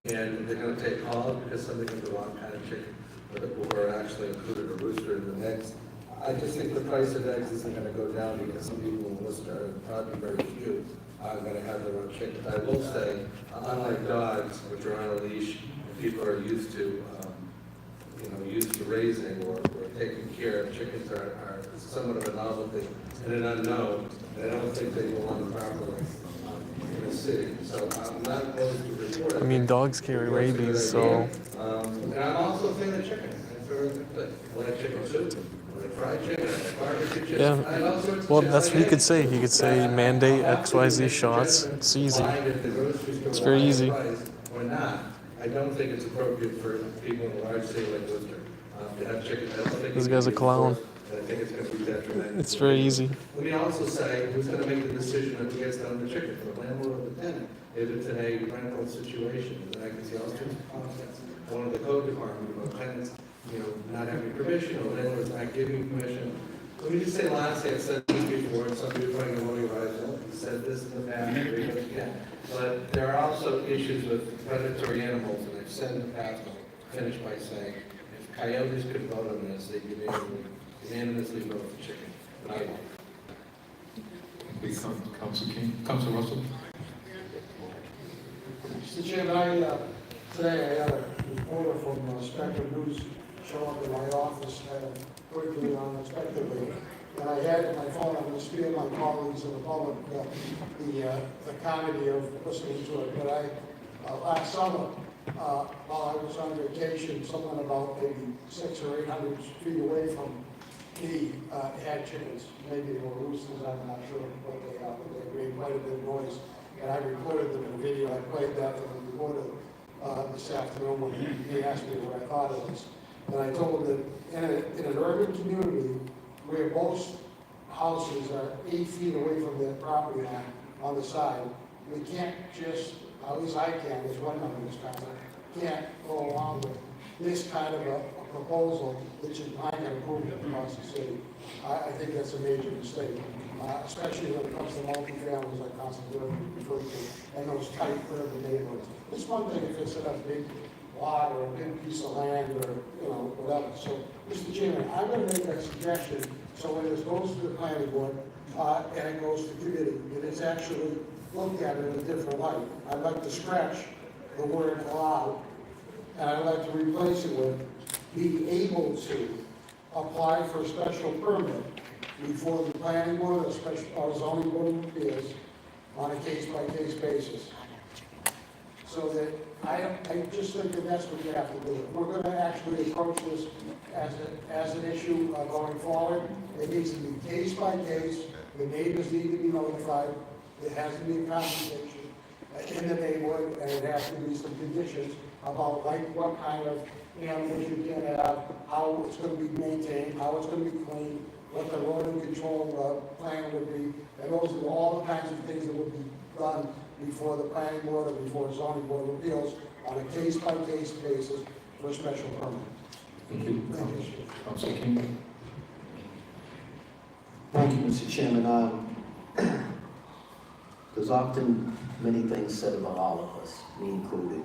And they're going to take calls because somebody got the wrong kind of chicken, or actually included a rooster in the mix. I just think the price of eggs isn't going to go down because some people in Worcester, and probably very few, are going to have their own chickens. I will say, unlike dogs, which are on a leash, people are used to, used to raising or taking care of, chickens are somewhat of a novelty and an unknown, and I don't think they belong properly in the city. So I'm not opposed to report it. I mean, dogs carry rabies, so... And I'm also a fan of chicken. When a chicken soup, when a fried chicken, barbecue chicken, and all sorts of Well, chicken. that's what he could say. He could say mandate XYZ shots. It's easy. It's very easy. Or not. I don't think it's appropriate for people in a large city like Worcester to have chicken. I don't think This guy's a clown. I think it's going to be detrimental. It's very easy. Let me also say, who's going to make the decision of who gets done the chicken, the landlord or the tenant? If it's in a rental situation, then I can see all sorts of conflicts. One of the code department about tenants, not having permission, or landlords not giving permission. Let me just say lastly, I've said this before, and some people are going to worry you said this in the past, but there are also issues with predatory animals, and I've said in the past, I'll finish by saying, if coyotes could vote on this, they could unanimously vote for chicken, but I won't. Council King, Council Russell. Mr. Chairman, today I had a reporter from Spectrum News show up in my office quickly and unexpectedly. And I had in my phone, I'm going to spare my colleagues and the public the comedy of listening to it. But last summer, while I was on vacation, someone about maybe 600 or 800 feet away from me had chickens. Maybe they were roosters, I'm not sure what they are, but they made quite a bit of noise. And I recorded them in video. I played that in the recorder this afternoon when he asked me what I thought of this. And I told him that in an urban community where most houses are 8 feet away from their property line on the side, we can't just, at least I can't, as one member of this council, can't go along with this kind of a proposal which is not going to improve across the city. I think that's a major mistake, especially when it comes to multi-families like Council referred to, and those tight urban neighborhoods. It's one thing if it's in a big lot or a big piece of land or, whatever. So, Mr. Chairman, I'm going to make a suggestion, so when this goes to the planning board, and it goes to committee, and it's actually looked at in a different light. I'd like to scratch the word allowed and I'd like to replace it with being able to apply for a special permit before the planning board or zoning board of appeals on a case-by-case basis. So that, I just think that that's what you have to do. If we're gonna actually approach this as an issue going forward, it needs to be case by case, the neighbors need to be notified, there has to be a conversation in the neighborhood, and it has to be some conditions about like what kind of animals you can have, how it's gonna be maintained, how it's gonna be cleaned, what the rodent control plan would be, and those are all the kinds of things that would be done before the planning board or before the zoning board of appeals on a case-by-case basis for a special permit. Thank you. Councilor King. Thank you, Mr. Chairman. There's often many things said about all of us, me included,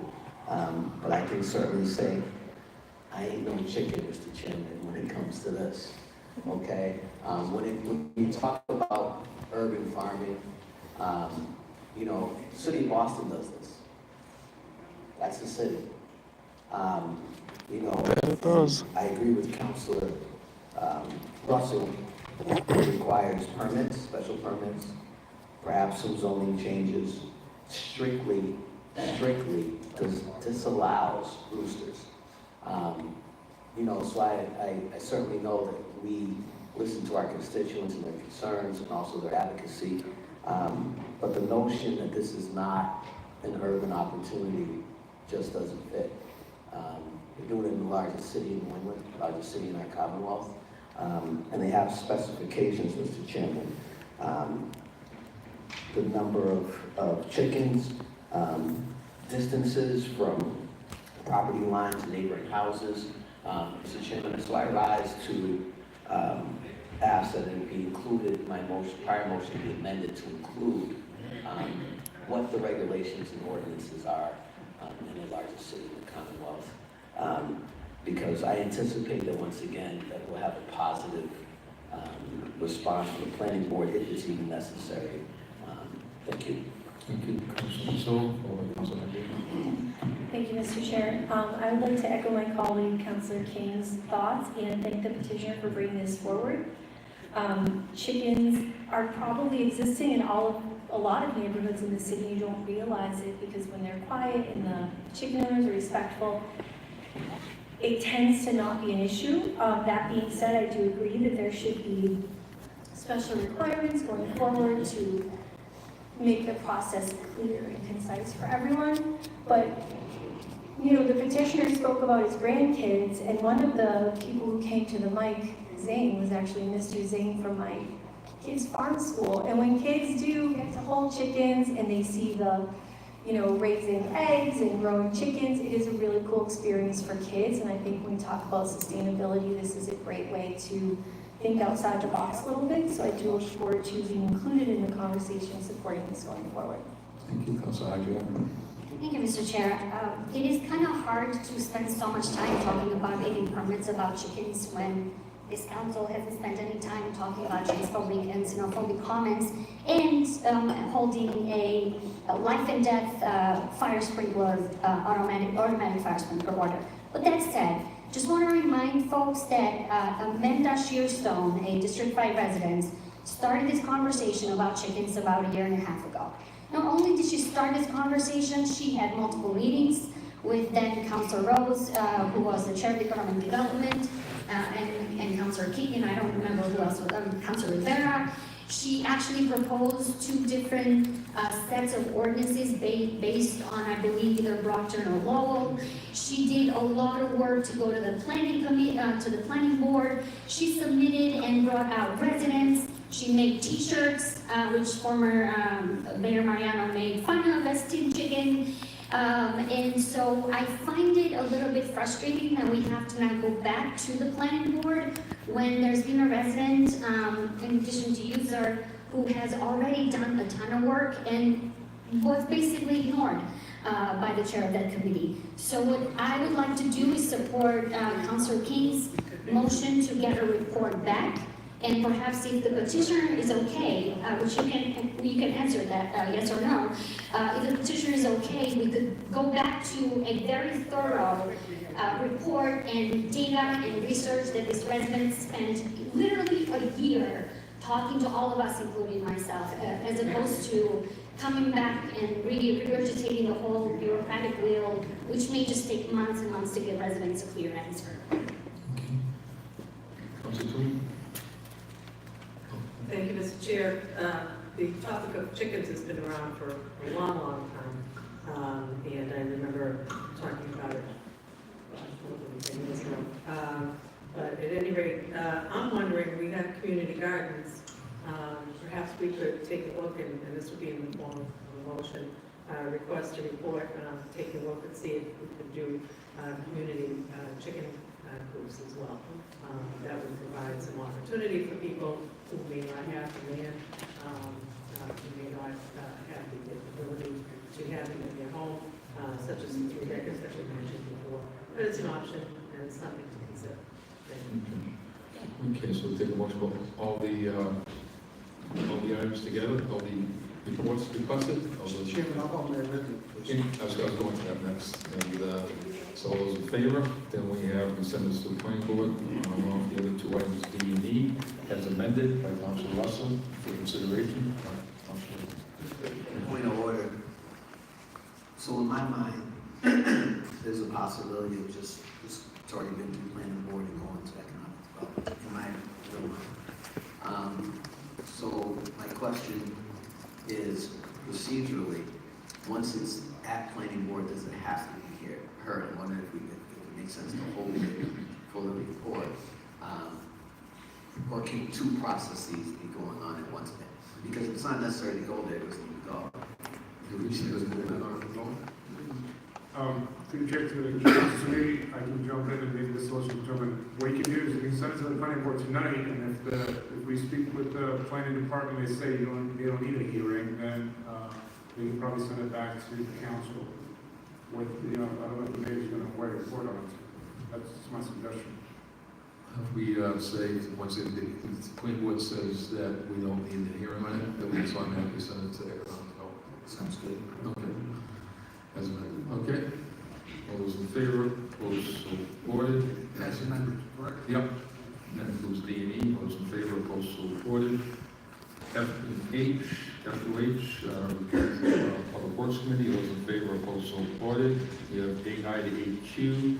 but I can certainly say I ain't no chicken, Mr. Chairman, when it comes to this, okay? When you talk about urban farming, you know, the city of Boston does this. That's the city. You know, I agree with Councilor Russell. It requires permits, special permits, perhaps some zoning changes, strictly, because this allows roosters. You know, so I certainly know that we listen to our constituents and their concerns and also their advocacy. But the notion that this is not an urban opportunity just doesn't fit. We're doing it in the largest city in New England, largest city in our Commonwealth. And they have specifications, Mr. Chairman. The number of chickens, distances from property lines to neighboring houses. Mr. Chairman, so I rise to ask that it be included, my prior motion be amended to include what the regulations and ordinances are in the largest city in the Commonwealth. Because I anticipate that once again, that we'll have a positive response from the planning board if it's even necessary. Thank you. Thank you, Councilor So, Councilor Thank you, Mr. Chair. I would like to echo my colleague, Councilor King's thoughts and thank the petitioner for bringing this forward. Chickens are probably existing in a lot of neighborhoods in the city. You don't realize it because when they're quiet and the chicken owners are respectful, it tends to not be an issue. That being said, I do agree that there should be special requirements going forward to make the process clear and concise for everyone. But, you know, the petitioner spoke about his grandkids, and one of the people who came to the mic, Zane, was actually Mr. Zane from my kids' farm school. And when kids do get to hold chickens and they see the, you know, raising eggs and growing chickens, it is a really cool experience for kids. And I think when we talk about sustainability, this is a great way to think outside the box a little bit. So I do look forward to being included in the conversation supporting this going forward. Thank you, Councilor Hydrant. Thank you, Mr. Chair. It is kind of hard to spend so much time talking about getting permits about chickens when this council hasn't spent any time talking about transphobic and xenophobic comments and holding a life and death fire sprinkler, automatic fire sprinkler order. With that said, just want to remind folks that Amanda Shearstone, a District 5 resident, started this conversation about chickens about a year and a half ago. Not only did she start this conversation, she had multiple meetings with then Councilor Rose, who was the chair of economic development, and Councilor Keaton, I don't remember who else, Councilor Rivera. She actually proposed 2 different sets of ordinances based on, I believe, either Brockton or Lowell. She did a lot of work to go to the planning committee, to the planning board. She submitted and brought out residents. She made T-shirts, which former Mayor Mariano made fun of as Team Chicken. And so I find it a little bit frustrating that we have to now go back to the planning board when there's been a resident, in addition to user, who has already done a ton of work and was basically ignored by the chair of that committee. So what I would like to do is support Councilor King's motion to get a report back, and perhaps if the petitioner is okay, which you can answer that yes or no, if the petitioner is okay, we could go back to a very thorough report and data and research that this resident spent literally a year talking to all of us, including myself, as opposed to coming back and regurgitating the whole bureaucratic wheel, which may just take months and months to give residents a clear answer. Councilor Tween? Thank you, Mr. Chair. The topic of chickens has been around for a long, long time, and I remember talking about it but at any rate, I'm wondering, we have community gardens. Perhaps we could take a look, and this would be in the form of a motion, request a report, take a look and see if we could do community chicken coops as well. That would provide some opportunity for people who may not have the land, who may not have the ability to have it in their home, such as the 3 acres that we mentioned before. But it's an option, and it's something to consider. Okay, so we'll take a motion about all the items together, all the reports requested. Chairman, I'll go there with you. I was going to that next. And so all those in favor, then we send this to the planning board, along with the other 2 items, D and E, as amended by Councilor Russell for consideration. Point of order. So in my mind, there's a possibility of just it's already been to the planning board and going to economic development. In my real mind. So my question is procedurally, once it's at planning board, does it have to be heard? I wonder if it makes sense to hold it for the report, or can 2 processes be going on at once? Because it's not necessary to go there, it doesn't need to go. Do we see what's going on at the moment? Through the chair, to the committee, I can jump in and maybe the solution determine what you can do is you can send it to the planning board tonight, and if we speak with the planning department, they say they don't need a hearing, then we can probably send it back to the council with, I don't know if the mayor's going to write a report on it. That's my suggestion. We say, once the planning board says that we don't need the hearing on it, that we just automatically send it to economic development. Sounds good. Okay. As amended. Okay. All those in favor, opposed, so ordered. As amended, correct? Yep. That includes D and E. All those in favor, opposed, so ordered. F and H, F to H, Public Works Committee. All those in favor, opposed, so ordered. We have 8I to 8Q.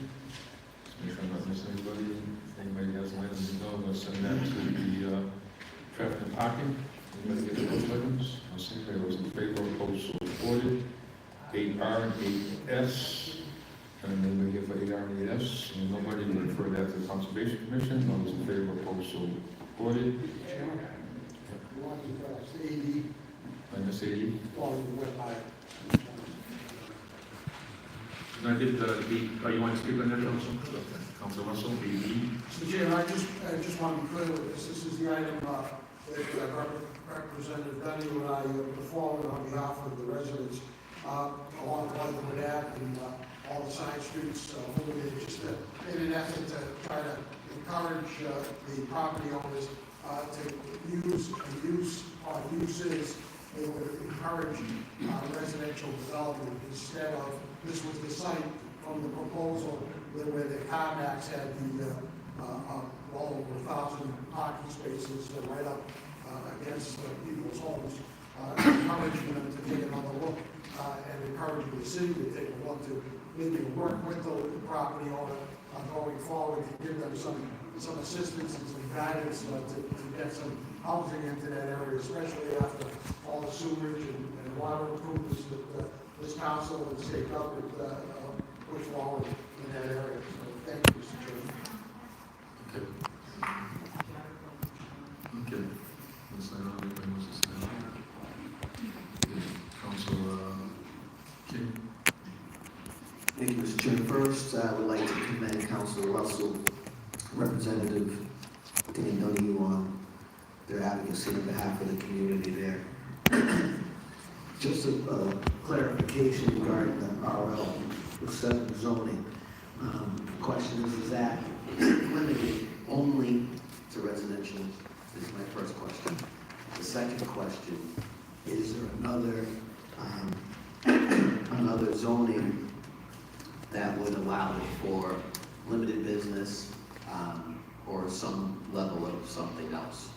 Make sure I'm not missing anybody. If anybody has an item to know, I'm going to send that to the traffic and parking. Anybody get those items? I'll see if those in favor, opposed, so ordered. 8R and 8S. And then we give 8R and 8S. And nobody will refer that to the Conservation Commission. All those in favor, opposed, so ordered. You want to 80? Minus 80. Well, you went by. And I did the, you want to speak on that, Council Russell, the Mr. Chair, I just want to be clear with this. This is the item that Representative Dunny and I performed on behalf of the residents along Whitewood Ave and all the side streets, just in an effort to try to encourage the property owners to use uses that would encourage residential development instead of, this was the site from the proposal where the CarMax had the well over 1,000 parking spaces right up against people's homes, encouraging them to take another look and encouraging the city to take a look to maybe work with the property owner going forward to give them some assistance and some guidance to get some housing into that area, especially after all the sewage and water improvements that this council and state government push forward in that area. So thank you, Mr. Chairman. Okay. Let's sign on. Anybody wants to sign on? Council King. Thank you, Mr. Chairman. First, I would like to commend Councilor Russell, Representative Dan Donahue on their advocacy on behalf of the community there. Just a clarification regarding the RL with 7 zoning. The question is that limited only to residential? Is my first question. The second question, is there another zoning that would allow for limited business, or some level of something else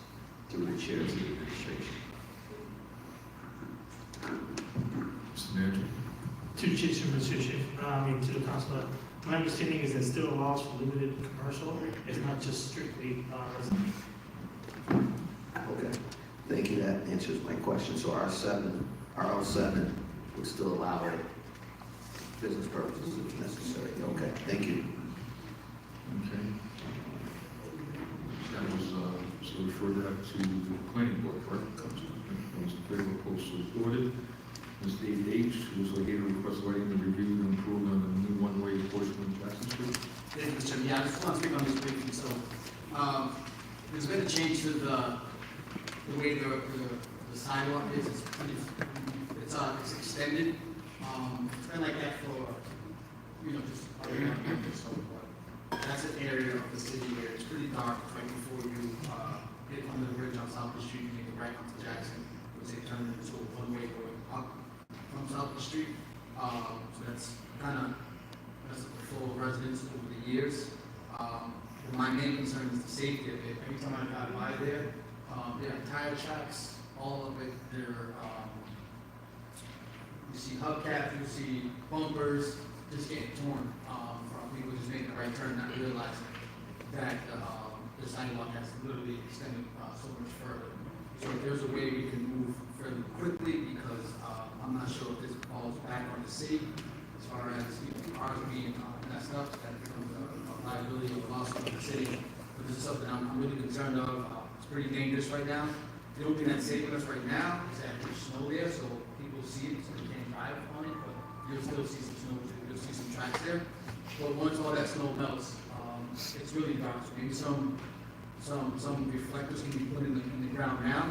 through the chair of the administration. Mr. Manager? To the chief, to the councilor, my understanding is that still allows for limited commercial, it's not just strictly residential. Okay, thank you, that answers my question. So RL7 would still allow it, business purposes if necessary. Okay, thank you. Okay. That was, so refer that to the planning board, correct? Those in favor, opposed, so ordered. Ms. David H., who is here to request writing to review and approve on the new one-way portion of Jackson Street. Thank you, Mr. Chairman. Yeah, I just want to speak on this briefly. So, there's been a change to the way the sidewalk is. It's extended. It's been like that for, just so. That's an area of the city where it's pretty dark right before you get under the bridge on South Street and make it right onto Jackson, which they turn into a one-way going up from South Street. So that's kind of messed up the flow of residents over the years. My main concern is the safety of it. Every time I drive by there are tire tracks, all of it. You see hubcaps, you see bumpers just getting torn from people just making the right turn, not realizing that the sidewalk has literally extended so much further. So if there's a way we can move fairly quickly, because I'm not sure if this falls back on the city as far as cars being messed up, that becomes a liability or loss of the city. But this is something I'm really concerned of. It's pretty dangerous right now. The only thing that's saving us right now is that there's snow there, so people see it, so they can't drive on it, but you'll still see some snow, you'll see some tracks there. But once all that snow melts, it's really dark. So maybe some reflectors can be put in the ground now.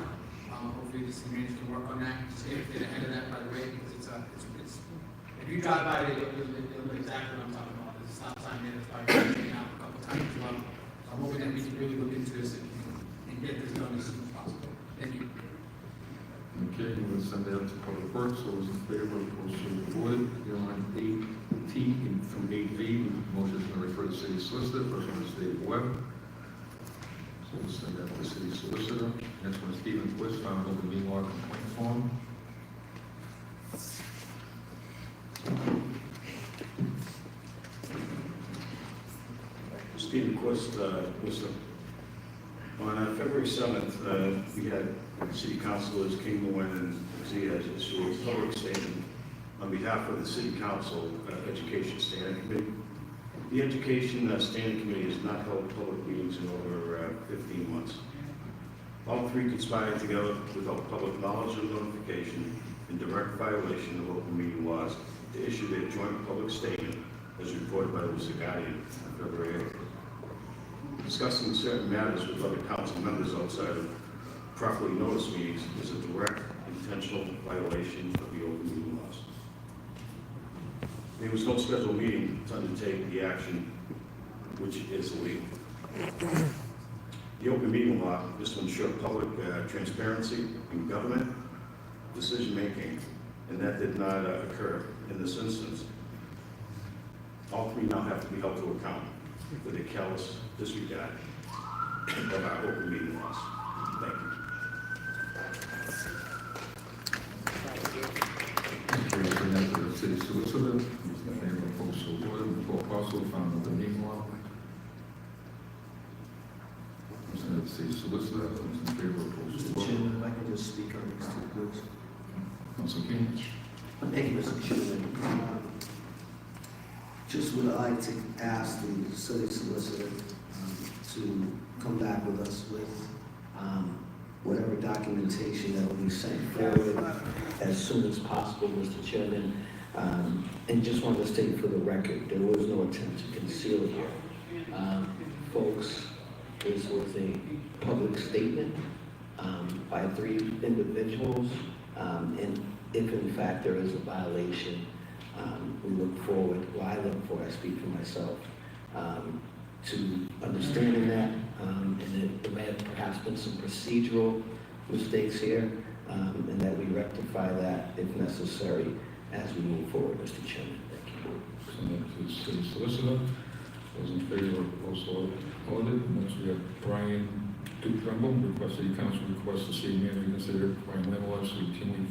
Hopefully this community can work on that. Just get ahead of that, by the way, because it's if you drive by it, you'll know exactly what I'm talking about. There's a stop sign there that's probably been out a couple times as well. So I'm hoping that we can really look into this and get this done as soon as possible. Thank you. Okay, we'll send that to Public Works. Those in favor, opposed, so ordered. You're on 8T through 8V. Motion to refer to city solicitor. First one is Dave Webb. So we'll send that to the city solicitor. Next one is Stephen Twist, found over the meanwhile complaint form. Stephen Quist, Worcester. On February 7th, we had city councilors King, Nguyen, and Ziaz issue a public statement on behalf of the city council education standing committee. The education standing committee has not held public meetings in over 15 months. All three conspired together without public knowledge or notification in direct violation of open meeting laws to issue their joint public statement as reported by the Worcester Guardian on February 8th. Discussing certain matters with other council members outside of properly noticed meetings is a direct, intentional violation of the open meeting laws. There was no scheduled meeting to undertake the action which is illegal. The open meeting law is to ensure public transparency in government decision-making, and that did not occur in this instance. All three now have to be held to account for their callous disregard of our open meeting laws. Thank you. Okay, we'll bring that to the city solicitor. Those in favor, opposed, so ordered. Before parcel found over the meanwhile. We'll send it to the city solicitor. Those in favor, opposed, so Mr. ordered. Chairman, if I can just speak on these two, please. Council King. Thank you, Mr. Chairman. Just would like to ask the city solicitor to come back with us with whatever documentation that will be sent forward as soon as possible, Mr. Chairman. And just want to state for the record, there was no attempt to conceal here. Folks, this was a public statement by three individuals, and if in fact there is a violation, we look forward, I speak for myself, to understanding that, and there may have perhaps been some procedural mistakes here, and that we rectify that if necessary as we move forward, Mr. Chairman. Thank you. Send that to the city solicitor. Those in favor of proposed ordered. Next we have Brian Trumbull, request city council requests the city manager reconsider requiring landlords to routinely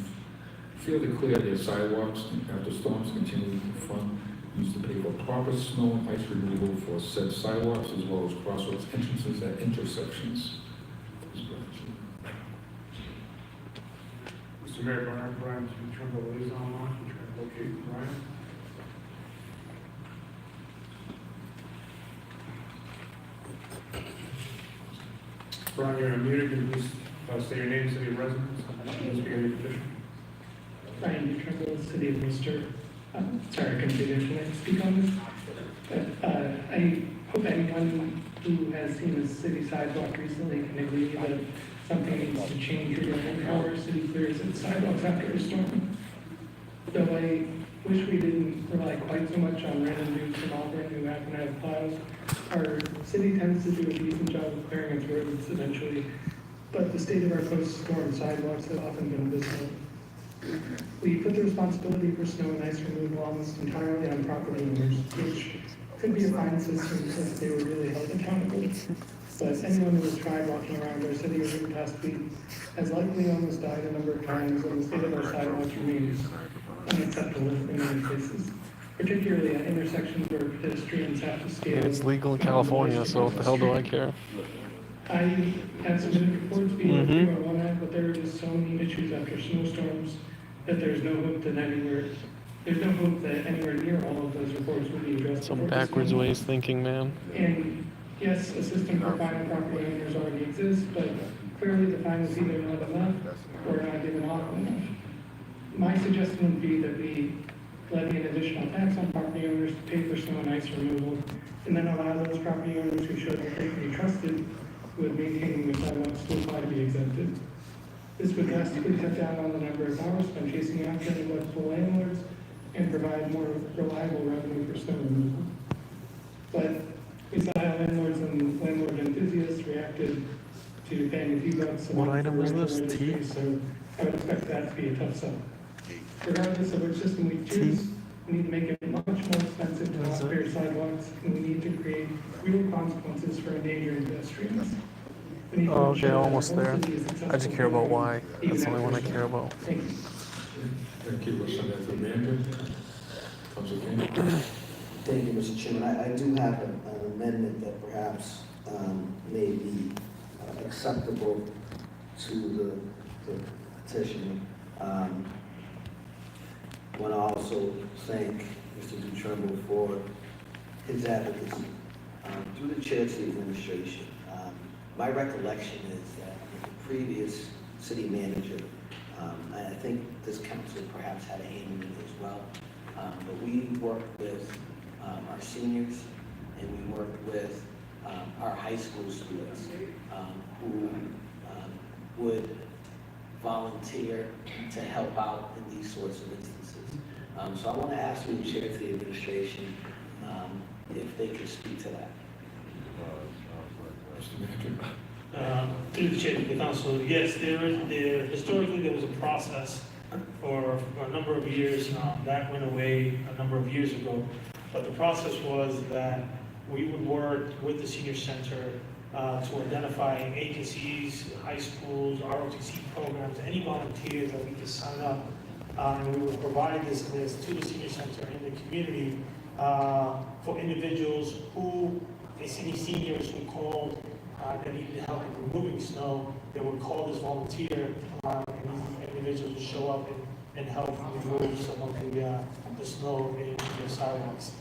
fail to clear their sidewalks after storms, continue to fund used to pay for proper snow and ice removal for said sidewalks as well as crossroads entrances at intersections. Mr. Mayor, Brian Turnbull is online, we're trying to locate Brian. Brian, you're unmuted, can you please say your name, city of residence, and speak on your petition? Brian Turnbull, City of Worcester. Sorry, I couldn't figure out to speak on this. But I hope anyone who has seen a city sidewalk recently can agree that something needs to change regarding how our city clears its sidewalks after a storm. Though I wish we didn't rely quite so much on random dudes from Auburn who happen to have plows. Our city tends to do a decent job of clearing its roads eventually, but the state of our post-storm sidewalks have often been abysmal. We put the responsibility for snow and ice removal almost entirely on property owners, which could be a fine system if they were really held accountable. But anyone who has tried walking around our city over the past week has likely almost died a number of times, and the state of our sidewalks remains unacceptable in many cases, particularly at intersections where pedestrians have to scale. It's legal in California, so what the hell do I care? I have submitted reports being review on one end, but there are just so many issues after snowstorms that there's no hope that anywhere near all of those reports will be addressed. Some backwards ways thinking, man. And yes, a system for fining property owners already exists, but clearly the fine is either not enough or not given off enough. My suggestion would be that we levy an additional tax on property owners to pay for snow and ice removal, and then allow those property owners who show that they can be trusted with maintaining their sidewalks to apply to be exempted. This would drastically cut down on the number of hours spent chasing after neglectful landlords and provide more reliable revenue for snow removal. But we saw how landlords and landlord enthusiasts reacted to paying a few bucks a month. What item was this? Tea? So I would expect that to be a tough sell. Regardless of which system we choose, we need to make it much more expensive to not clear sidewalks, and we need to create real consequences for endangering pedestrians. Oh, okay, almost there. I just care about why. That's the only one I care about. Thank you. Thank you. We'll send that to the manager. Council King. Thank you, Mr. Chairman. I do have an amendment that perhaps may be acceptable to the petitioner. I want to also thank Mr. Dutremble for his advocacy. Through the chair to the administration, my recollection is that the previous city manager, and I think this council perhaps had a hand in it as well, but we worked with our seniors and we worked with our high school students who would volunteer to help out in these sorts of instances. So I want to ask you, Chair, to the administration, if they could speak to that. Through the chair of the council, yes, historically there was a process for a number of years. That went away a number of years ago. But the process was that we would work with the senior center to identify agencies, high schools, ROTC programs, any volunteers that we could sign up. And we would provide this list to the senior center in the community for individuals who, any seniors who called that needed help in removing snow. They would call this volunteer, and these individuals would show up and help remove some of the snow in their sidewalks.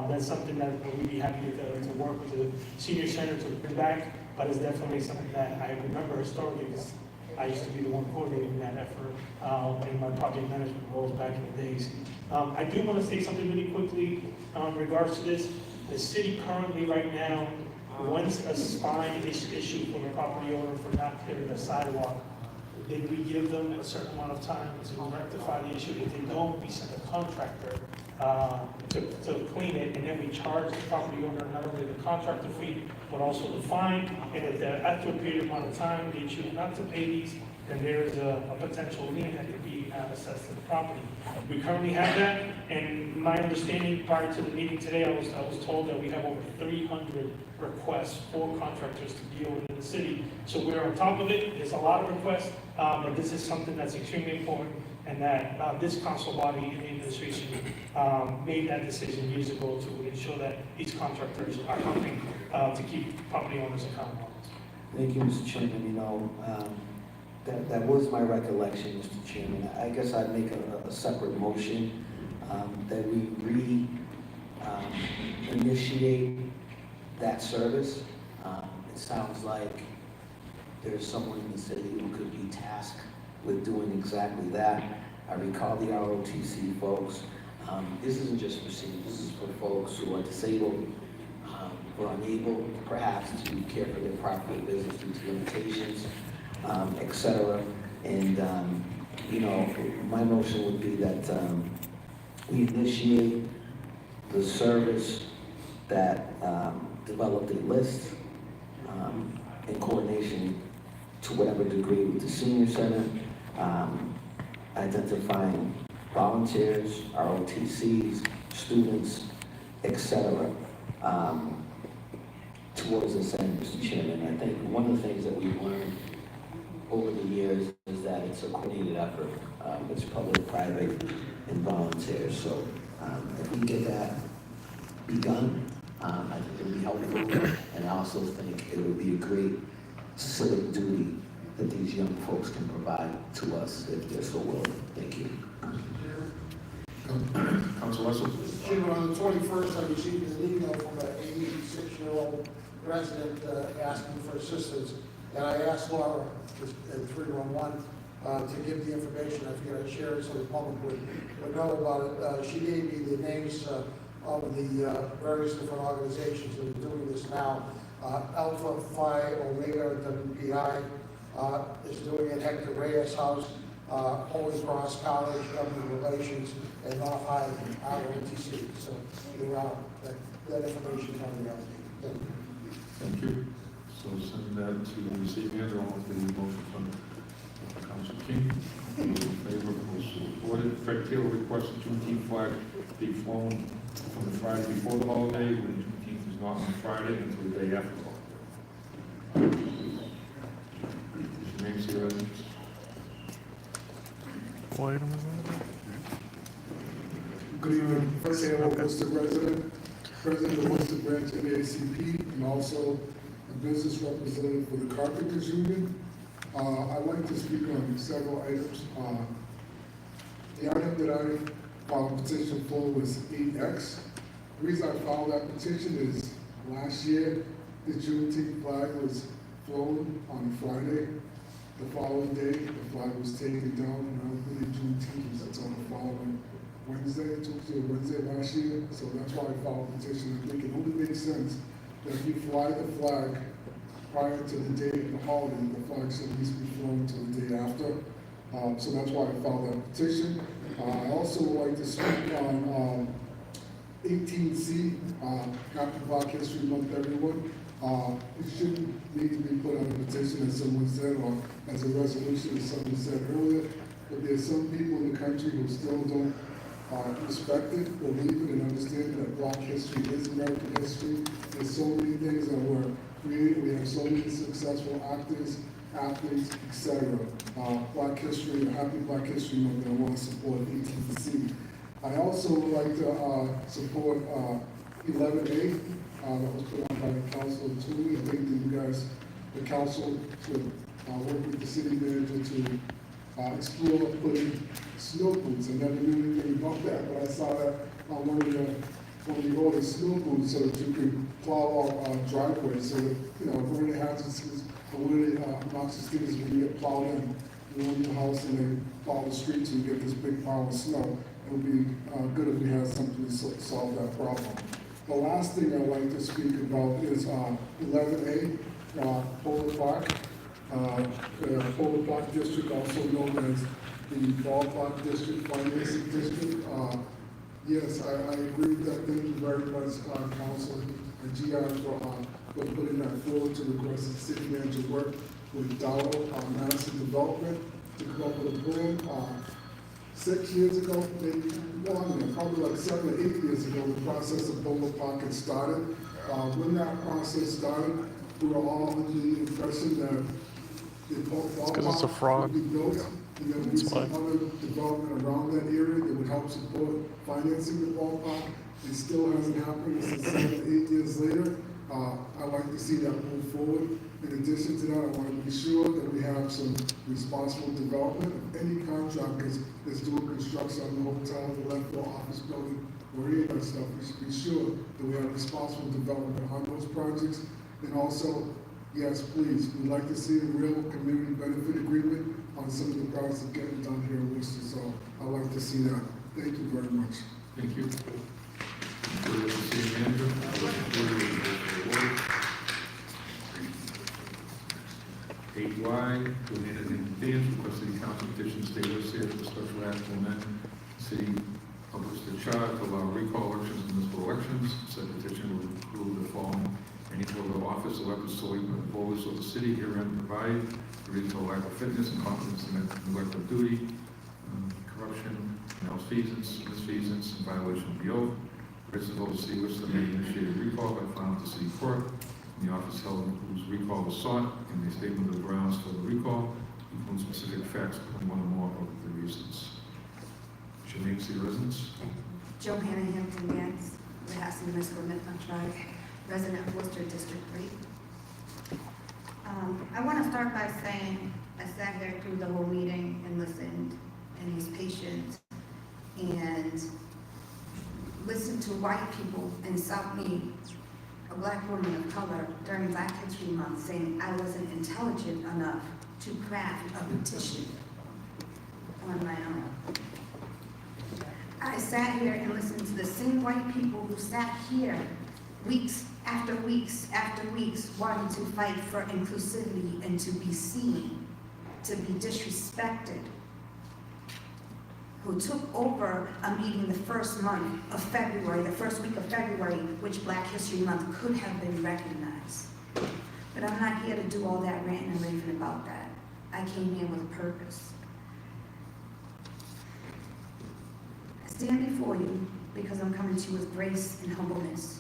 That's something that we'd be happy to work with the senior center to bring back, but it's definitely something that I remember historically because I used to be the one coordinating that effort in my project management roles back in the days. I do want to say something really quickly in regards to this. The city currently right now, once a fine is issued from a property owner for not clearing the sidewalk, then we give them a certain amount of time to rectify the issue. If they don't, we send a contractor to clean it, and then we charge the property owner not only the contractor fee, but also the fine. And if after a period amount of time they choose not to pay these then there is a potential lien that could be assessed to the property. We currently have that, and my understanding prior to the meeting today, I was told that we have over 300 requests for contractors to deal with in the city. So we're on top of it. There's a lot of requests, but this is something that's extremely important, and that this council body and the administration made that decision years ago to ensure that these contractors are helping to keep property owners accountable. Thank you, Mr. Chairman. You know, that was my recollection, Mr. Chairman. I guess I'd make a separate motion that we initiate that service. It sounds like there's someone in the city who could be tasked with doing exactly that. I recall the ROTC folks. This isn't just for seniors, this is for folks who are disabled, who are unable perhaps to care for their property business due to limitations, et cetera. And, you know, my motion would be that we initiate the service that developed a list in coordination to whatever degree with the senior center, identifying volunteers, ROTCs, students, etc. Towards this end, Mr. Chairman. I think one of the things that we've learned over the years is that it's a coordinated effort. It's public, private, and volunteer. So if we get that begun, I think it would be helpful. And I also think it would be a great civic duty that these young folks can provide to us if they're so willing. Thank you. Council Russell. Chairman, on the 21st, I received an email from an 86-year-old resident asking for assistance. And I asked Laura at 311 to give the information. I figured I'd share it so the public would know about it. She gave me the names of the various different organizations that are doing this now. Alpha Phi Omega WPI is doing it. Hector Reyes House, Holy Cross College, Government Relations, and North High ROTC. So that information coming out. Thank you. So send that to the receiving end, along with the motion from Council King. In favor, was supported. Fred Taylor requests the Juneteenth flag be flown from the Friday before the holiday, when Juneteenth is not on Friday, until the day after the holiday. Is your name, see the residence? What item is that? Good evening, Fred Taylor, Worcester resident, president of Worcester branch of the ACP, and also a business representative for the Carpenters Union. I'd like to speak on several items. The item that I filed a petition for was 8X. The reason I filed that petition is last year, the Juneteenth flag was flown on Friday. The following day, the flag was taken down, and I don't believe Juneteenth was on the following Tuesday or Wednesday last year. So that's why I filed a petition. I think it only makes sense that if you fly the flag prior to the day of the holiday, the flag should at least be flown until the day after. So that's why I filed that petition. I also would like to speak on 18C, Happy Black History Month, everyone. It shouldn't need to be put on a petition, as someone said, or as a resolution, as someone said earlier. But there's some people in the country who still don't respect it, believe it, and understand that Black history is American history. There's so many things that were created. We have so many successful actors, athletes, etc. Black history, Happy Black History Month, and I want to support 18C. I also would like to support 11A that was put on by Councilor Tooley. I think that you guys, the council, should work with the city manager to explore putting snow boots. I never knew anything about that, but I saw that on one of the ordered snow boots so that you could plow our driveways. So that, you know, if one of the hazards or one of the obnoxious things is when you get plowed in, you own your house and they plow the streets and you get this big pile of snow. It would be good if we had something to solve that problem. The last thing I'd like to speak about is 11A, Polar Park. Polar Park District, also known as the Ballpark District Financing District. Yes, I agree with that. Thank you very much, Council and GR, for we're putting that forward to request the city manager work with Dow, Master Development to come up with a plan. 6 years ago, maybe longer, probably like 7 or 8 years ago, the process of Bowler Park had started. When that process started, we were all under the impression that the ballpark would be built, and there would be some other development around that area that would help support financing the ballpark. It still hasn't happened. This is 7 or 8 years later. I'd like to see that move forward. In addition to that, I want to be sure that we have some responsible development. If any contractors is doing construction on the hotel, the left floor office building, or any of that stuff, we should be sure that we have responsible development on those projects. And also, yes, please, we'd like to see a real community benefit agreement on some of the projects that are getting done here in Worcester. So I'd like to see that. Thank you very much. Thank you. City manager. 8Y, donated in advance, requesting the council petition stay listed for special act to amend city of Worcester charter to allow recall elections and municipal elections. Said petition will include the following: any holder of office elected solely by the voters of the city herein provide the reason for lack of fitness and competence in elective duty, corruption, malfeasance, misfeasance, and violation of the oath. Residents of the city Worcester may initiate a recall by filing with the city court. The office held whose recall was sought, and the statement of the grounds for the recall includes specific facts on one or more of the reasons. Should name city residents? Joe Hampton Gans, the House of Municipal Midland Drive, resident of Worcester District 3. I want to start by saying I sat there through the whole meeting and listened, and was patient, and listened to white people insult me, a black woman of color, during Black History Month, saying I wasn't intelligent enough to craft a petition on my own. I sat here and listened to the same white people who sat here weeks after weeks after weeks wanting to fight for inclusivity and to be seen, to be disrespected, who took over a meeting the first month of February, the first week of February, which Black History Month could have been recognized. But I'm not here to do all that ranting and raving about that. I came here with a purpose. I stand before you because I'm coming to you with grace and humbleness.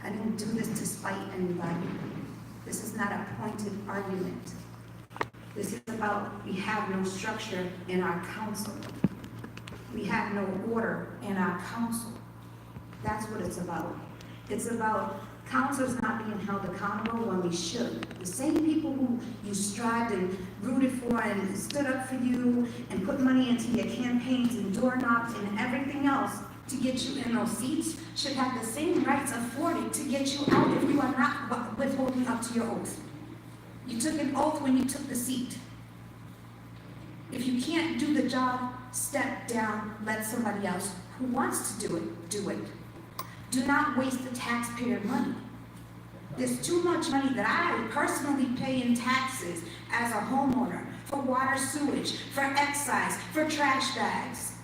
I didn't do this to spite anybody. This is not a pointed argument. This is about we have no structure in our council. We have no order in our council. That's what it's about. It's about councilors not being held accountable when we should. The same people who you strived and rooted for and stood up for you and put money into your campaigns and door knocks and everything else to get you in those seats should have the same rights afforded to get you out if you are not withholding up to your oath. You took an oath when you took the seat. If you can't do the job, step down, let somebody else who wants to do it. Do not waste the taxpayer money. There's too much money that I personally pay in taxes as a homeowner for water, sewage, for excise, for trash bags,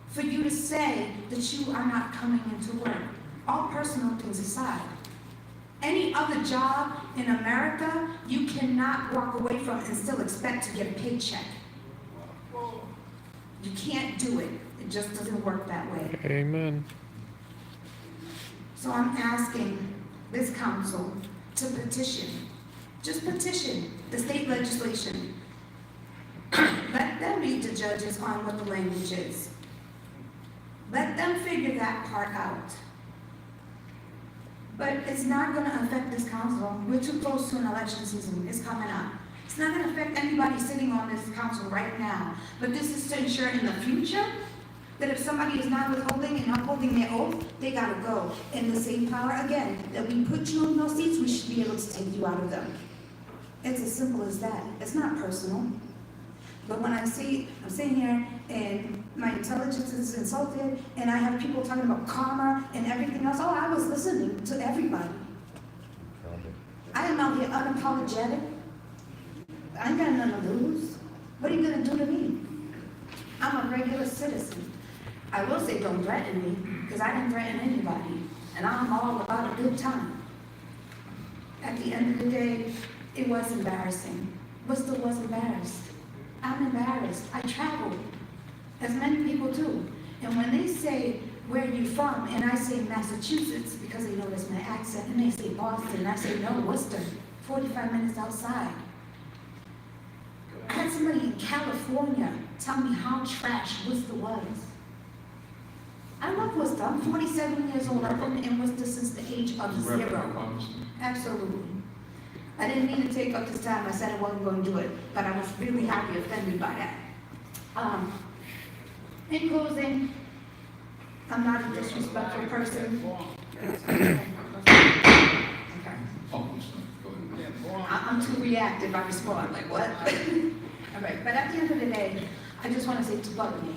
for you to say that you are not coming into work. All personal things aside. Any other job in America, you cannot walk away from and still expect to get a paycheck. You can't do it. It just doesn't work that way. Amen. So I'm asking this council to petition, just petition the state legislation. Let them be the judges on what the language is. Let them figure that part out. But it's not going to affect this council. We're too close to an election season. It's coming up. It's not going to affect anybody sitting on this council right now. But this is to ensure in the future that if somebody is not withholding and upholding their oath, they got to go. And the same power, again, that we put you in those seats, we should be able to take you out of them. It's as simple as that. It's not personal. But when I'm sitting here and my intelligence is insulted and I have people talking about karma and everything else, oh, I was listening to everybody. I am out here unapologetic. I ain't got nothing to lose. What are you going to do to me? I'm a regular citizen. I will say don't threaten me, because I didn't threaten anybody. And I'm all about a good time. At the end of the day, it was embarrassing. Worcester was embarrassed. I'm embarrassed. I traveled, as many people do. And when they say, where are you from? And I say Massachusetts, because they notice my accent, and they say Boston, I say, no, Worcester, 45 minutes outside. I had somebody in California tell me how trash Worcester was. I love Worcester. I'm 47 years old. I've been in Worcester since the age of 0. Absolutely. I didn't mean to take up this time. I said I wasn't going to do it, but I was really happy offended by that. In closing, I'm not a disrespectful person. Okay. I'm too reactive. I respond like, what? All right, but at the end of the day, I just want to say Tubadne.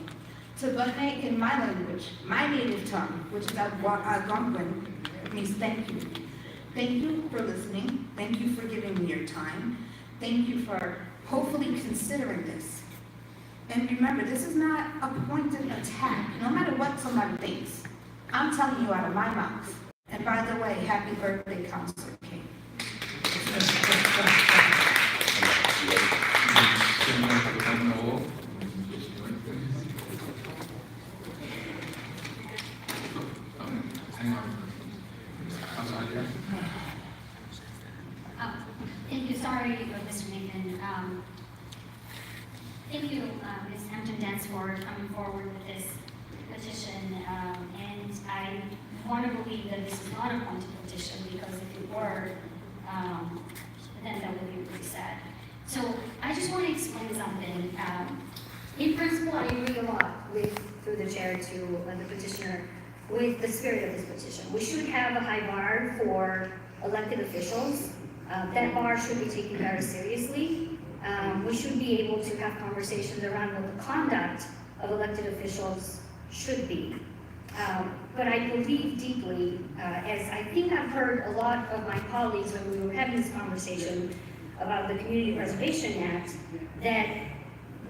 Tubadne in my language, my native tongue, which is Algonquin, means thank you. Thank you for listening. Thank you for giving me your time. Thank you for hopefully considering this. And remember, this is not a pointed attack, no matter what somebody thinks. I'm telling you out of my mouth. And by the way, happy birthday, Councilor King. Thank you. Sorry, Mr. Nathan. Thank you, Ms. Hampton-Dance, for coming forward with this petition. And I want to believe that this is not a pointed petition, because if it were, then that would be really sad. So I just want to explain something. In principle, I agree a lot with, through the chair, to the petitioner, with the spirit of this petition. We should have a high bar for elected officials. That bar should be taken very seriously. We should be able to have conversations around what the conduct of elected officials should be. But I believe deeply, as I think I've heard a lot of my colleagues when we were having this conversation about the Community Preservation Act, that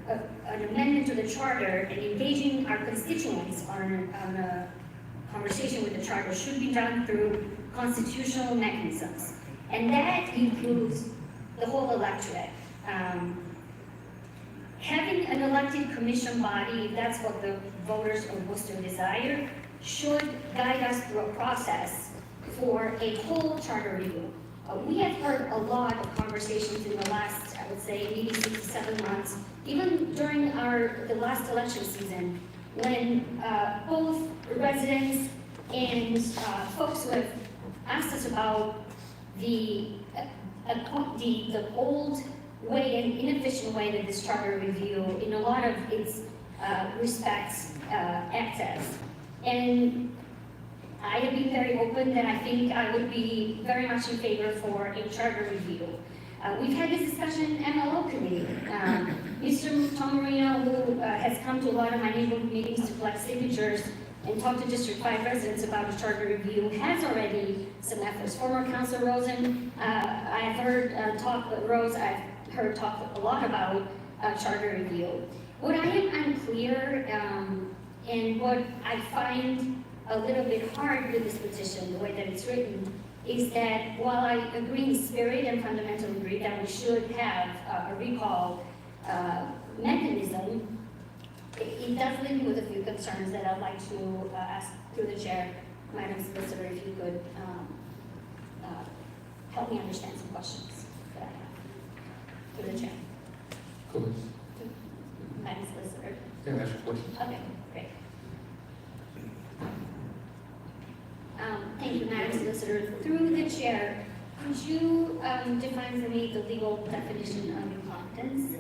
an amendment to the charter and engaging our constituents on a conversation with the charter should be done through constitutional mechanisms. And that includes the whole electorate. Having an elected commission body, if that's what the voters of Worcester desire, should guide us through a process for a whole charter review. We have heard a lot of conversations in the last, I would say, maybe 6 to 7 months, even during the last election season, when both residents and folks who have asked us about the old way and inefficient way that this charter review, in a lot of its respects, acts as. And I have been very open that I think I would be very much in favor for a charter review. We've had this discussion in MLO committee. Mr. Tom Marino, who has come to a lot of my neighborhood meetings to collect signatures and talk to District 5 residents about a charter review, has already some efforts. Former Councilor Rosen, I've heard talk a lot about charter review. What I am unclear, and what I find a little bit hard with this petition, the way that it's written, is that while I agree in spirit and fundamentally agree that we should have a recall mechanism, it does leave me with a few concerns that I'd like to ask through the chair, Madam Solicitor, if you could help me understand some questions that I have through the chair. Cool. Madam Solicitor. Yeah, that's your question. Okay, great. Thank you, Madam Solicitor. Through the chair, could you define for me the legal definition of incompetence?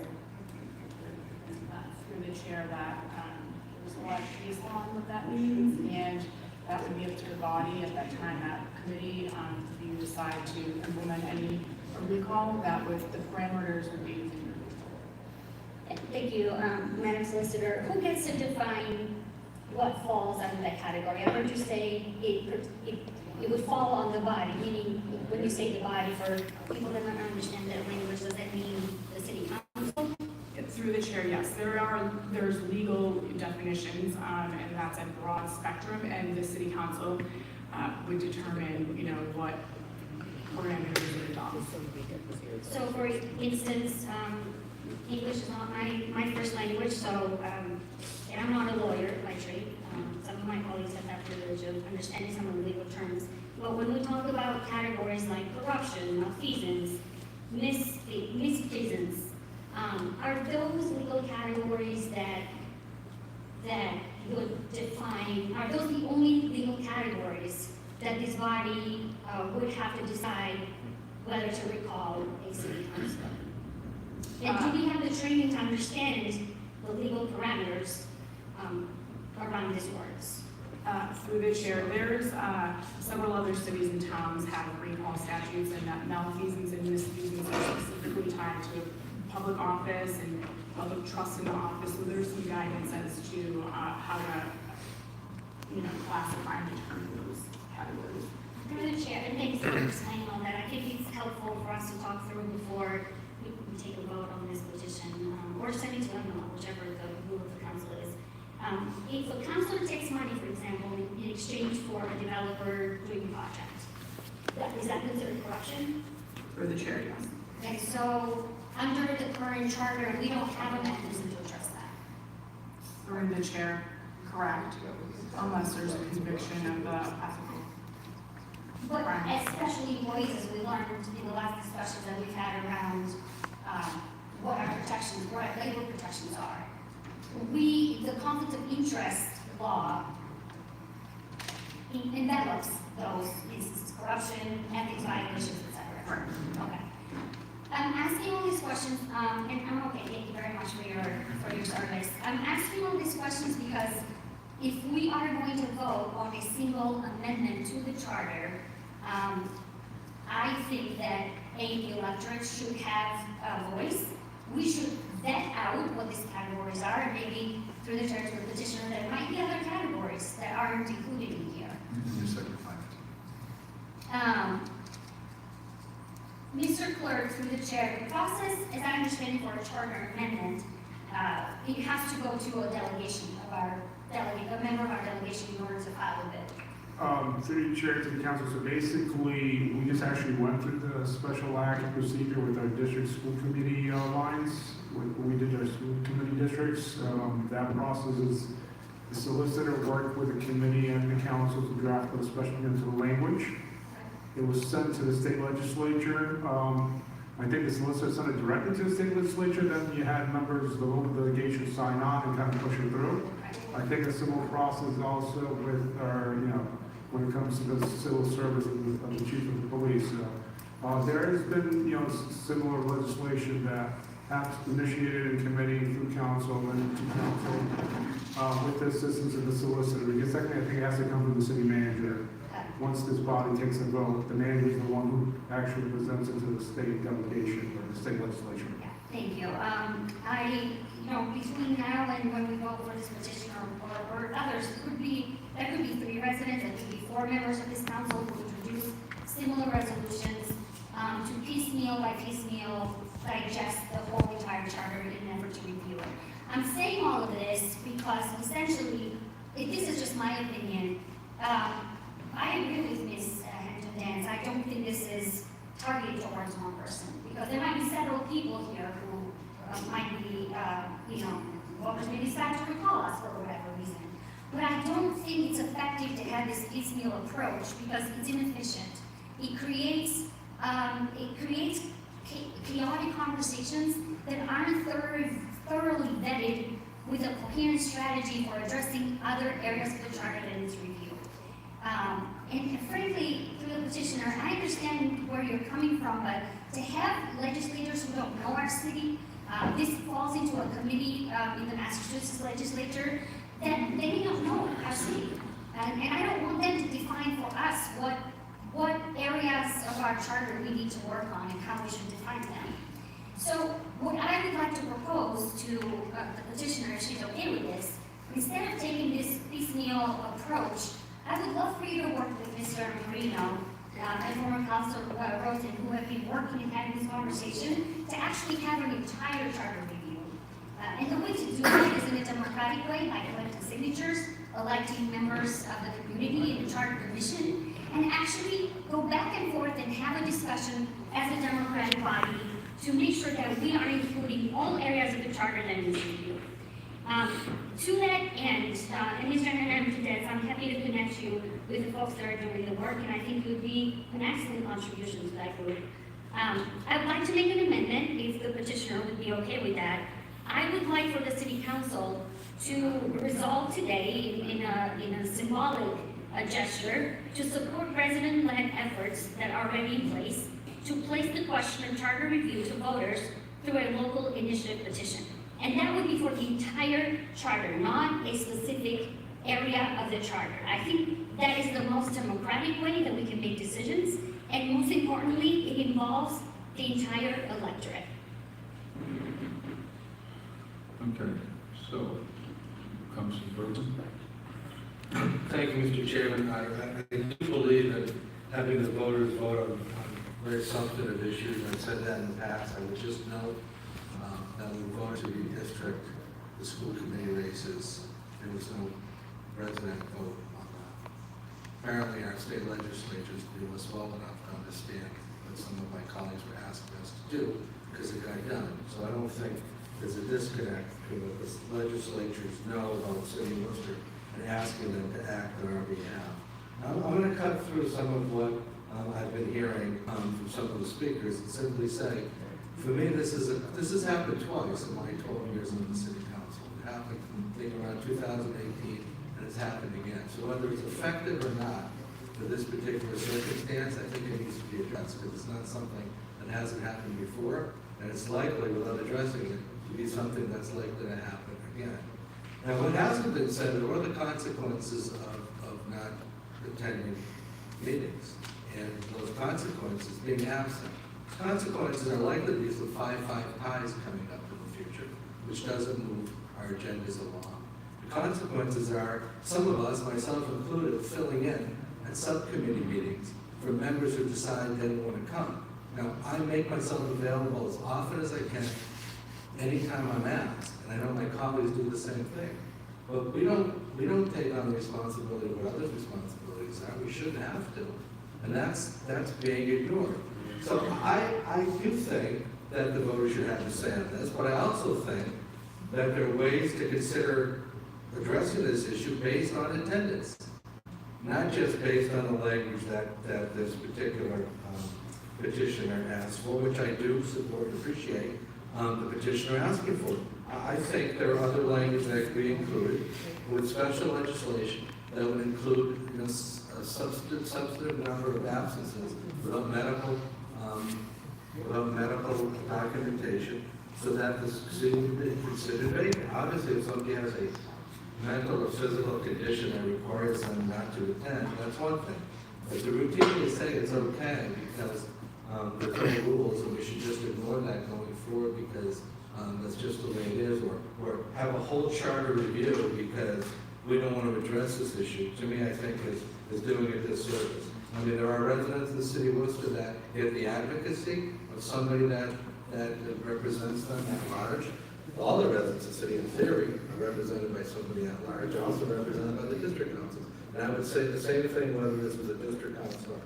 Through the chair, that there's a lot of case law on what that means, and that would be up to the body at that time at committee. If you decide to implement any recall, that would, the parameters would be. Thank you, Madam Solicitor. Who gets to define what falls under that category? I heard you say it would fall on the body, meaning when you say the body, for people that don't understand that language, does that mean the city council? Through the chair, yes. There's legal definitions, and that's a broad spectrum, and the city council would determine, what parameters and adopts. So for instance, English is not my first language, so, and I'm not a lawyer by trade. Some of my colleagues have that privilege of understanding some of the legal terms. But when we talk about categories like corruption, malfeasance, misfeasance, are those legal categories that would define, are those the only legal categories that this body would have to decide whether to recall a city councilor? And do we have the training to understand the legal parameters around these words? Through the chair, there's several other cities and towns have recall statutes, and that malfeasance and misfeasance are specifically tied to public office and public trust in the office. So there's some guidance as to how to, classify and determine those categories. Through the chair, and thanks for explaining all that. I think it's helpful for us to talk through before we take a vote on this petition, or send it to them, whichever the rule of the council is. If a councilor takes money, for example, in exchange for a developer doing a project, is that considered corruption? Through the chair, yes. Okay, so under the current charter, we don't have a mechanism to address that. Through the chair, correct, unless there's a conviction of ethical. But especially employees, as we learned in the last discussions that we've had around what our protections, what our labor protections are. The conflict of interest law envelops those instances, corruption, ethics violations, etc. Okay. I'm asking all these questions, and I'm okay, thank you very much for your service. I'm asking all these questions because if we are going to vote on a single amendment to the charter, I think that the electorate should have a voice. We should vet out what these categories are, and maybe through the chair to the petitioner, there might be other categories that aren't included in here. Mr. Clerk, through the chair, the process, as I understand it, for a charter amendment, it has to go to a delegation of a member of our delegation in order to file a bill. City chair to the council, so basically, we just actually went through the special act procedure with our district school committee lines, when we did our school committee districts. That process is, the solicitor worked with the committee and the council to draft the special into the language. It was sent to the state legislature. I think the solicitor sent it directly to the state legislature, then you had members of the local delegation sign on and kind of push it through. I think a similar process also with our, when it comes to the civil service of the chief of the police. There has been, similar legislation that has initiated in committee through council and to council with the assistance of the solicitor. Because secondly, I think it has to come from the city manager. Once this body takes a vote, the manager is the one who actually presents it to the state delegation or the state legislature. Yeah, thank you. Between now and when we vote for this petition or others, there could be 3 residents, it could be 4 members of this council who introduce similar resolutions to piecemeal by piecemeal digest the whole entire charter in an effort to review it. I'm saying all of this because essentially, this is just my opinion. I agree with Ms. Hampton-Dance. I don't think this is targeted towards one person because there might be several people here who might be, voters may decide to recall us for whatever reason. But I don't think it's effective to have this piecemeal approach because it's inefficient. It creates chaotic conversations that aren't thoroughly vetted with a coherent strategy for addressing other areas of the charter that is reviewed. And frankly, through the petitioner, I understand where you're coming from, but to have legislators who don't know our city, this falls into a committee in the Massachusetts legislature that they don't know our city. And I don't want them to define for us what areas of our charter we need to work on and how we should define them. So what I would like to propose to the petitioner, if she's okay with this, instead of taking this piecemeal approach, I would love for you to work with Mr. Marino and former Councilor Rosen, who have been working and having this conversation, to actually have an entire charter review. And the way to do it is in a democratic way, by collecting signatures, electing members of the community in the charter commission, and actually go back and forth and have a discussion as a democratic body to make sure that we are including all areas of the charter that needs review. To that end, and Mr. Hernandez, I'm happy to connect you with the folks that are doing the work, and I think it would be an excellent contribution to that group. I would like to make an amendment, if the petitioner would be okay with that. I would like for the city council to resolve today in a symbolic gesture to support resident-led efforts that are already in place to place the question of charter review to voters through a local initiative petition. And that would be for the entire charter, not a specific area of the charter. I think that is the most democratic way that we can make decisions, and most importantly, it involves the entire electorate. Okay, so, Councilor Burton. Thank you, Mr. Chairman. I do believe that having the voters vote on very substantive issues, I've said that in the past, I would just note that we voted to redistrict the school committee races. There was no resident vote on that. Apparently, our state legislatures do us well enough to understand what some of my colleagues were asking us to do, because it got done. So I don't think there's a disconnect between what the legislatures know about the city of Worcester and asking them to act on our behalf. I'm going to cut through some of what I've been hearing from some of the speakers and simply say, for me, this has happened twice in my 12 years on the city council. It happened, I think, around 2018, and it's happened again. So whether it's effective or not for this particular circumstance, I think it needs to be addressed, because it's not something that hasn't happened before, and it's likely, without addressing it, to be something that's likely to happen again. Now, what hasn't been said are the consequences of not attending meetings, and those consequences being absent. Consequences are likely to be the 5-5 ties coming up in the future, which doesn't move our agendas along. The consequences are some of us, myself included, filling in at subcommittee meetings for members who decide they don't want to come. Now, I make myself available as often as I can, anytime I'm asked, and I know my colleagues do the same thing. But we don't take on the responsibility of what others' responsibilities are. We shouldn't have to, and that's being ignored. So I do think that the voters should have to say on this, but I also think that there are ways to consider addressing this issue based on attendance, not just based on the language that this particular petitioner asked for, which I do support and appreciate the petitioner asking for. I think there are other language that could be included with special legislation that would include a substantive number of absences without medical documentation, so that the city would be considered vacant. Obviously, if somebody has a mental or physical condition that requires them not to attend, that's one thing. But to routinely say it's okay because there's no rules and we should just ignore that going forward because that's just the way it is, or have a whole charter review because we don't want to address this issue, to me, I think is doing a disservice. I mean, there are residents of the city of Worcester that get the advocacy of somebody that represents them at large. All the residents of the city, in theory, are represented by somebody at large, also represented by the district council. And I would say the same thing whether this was a district council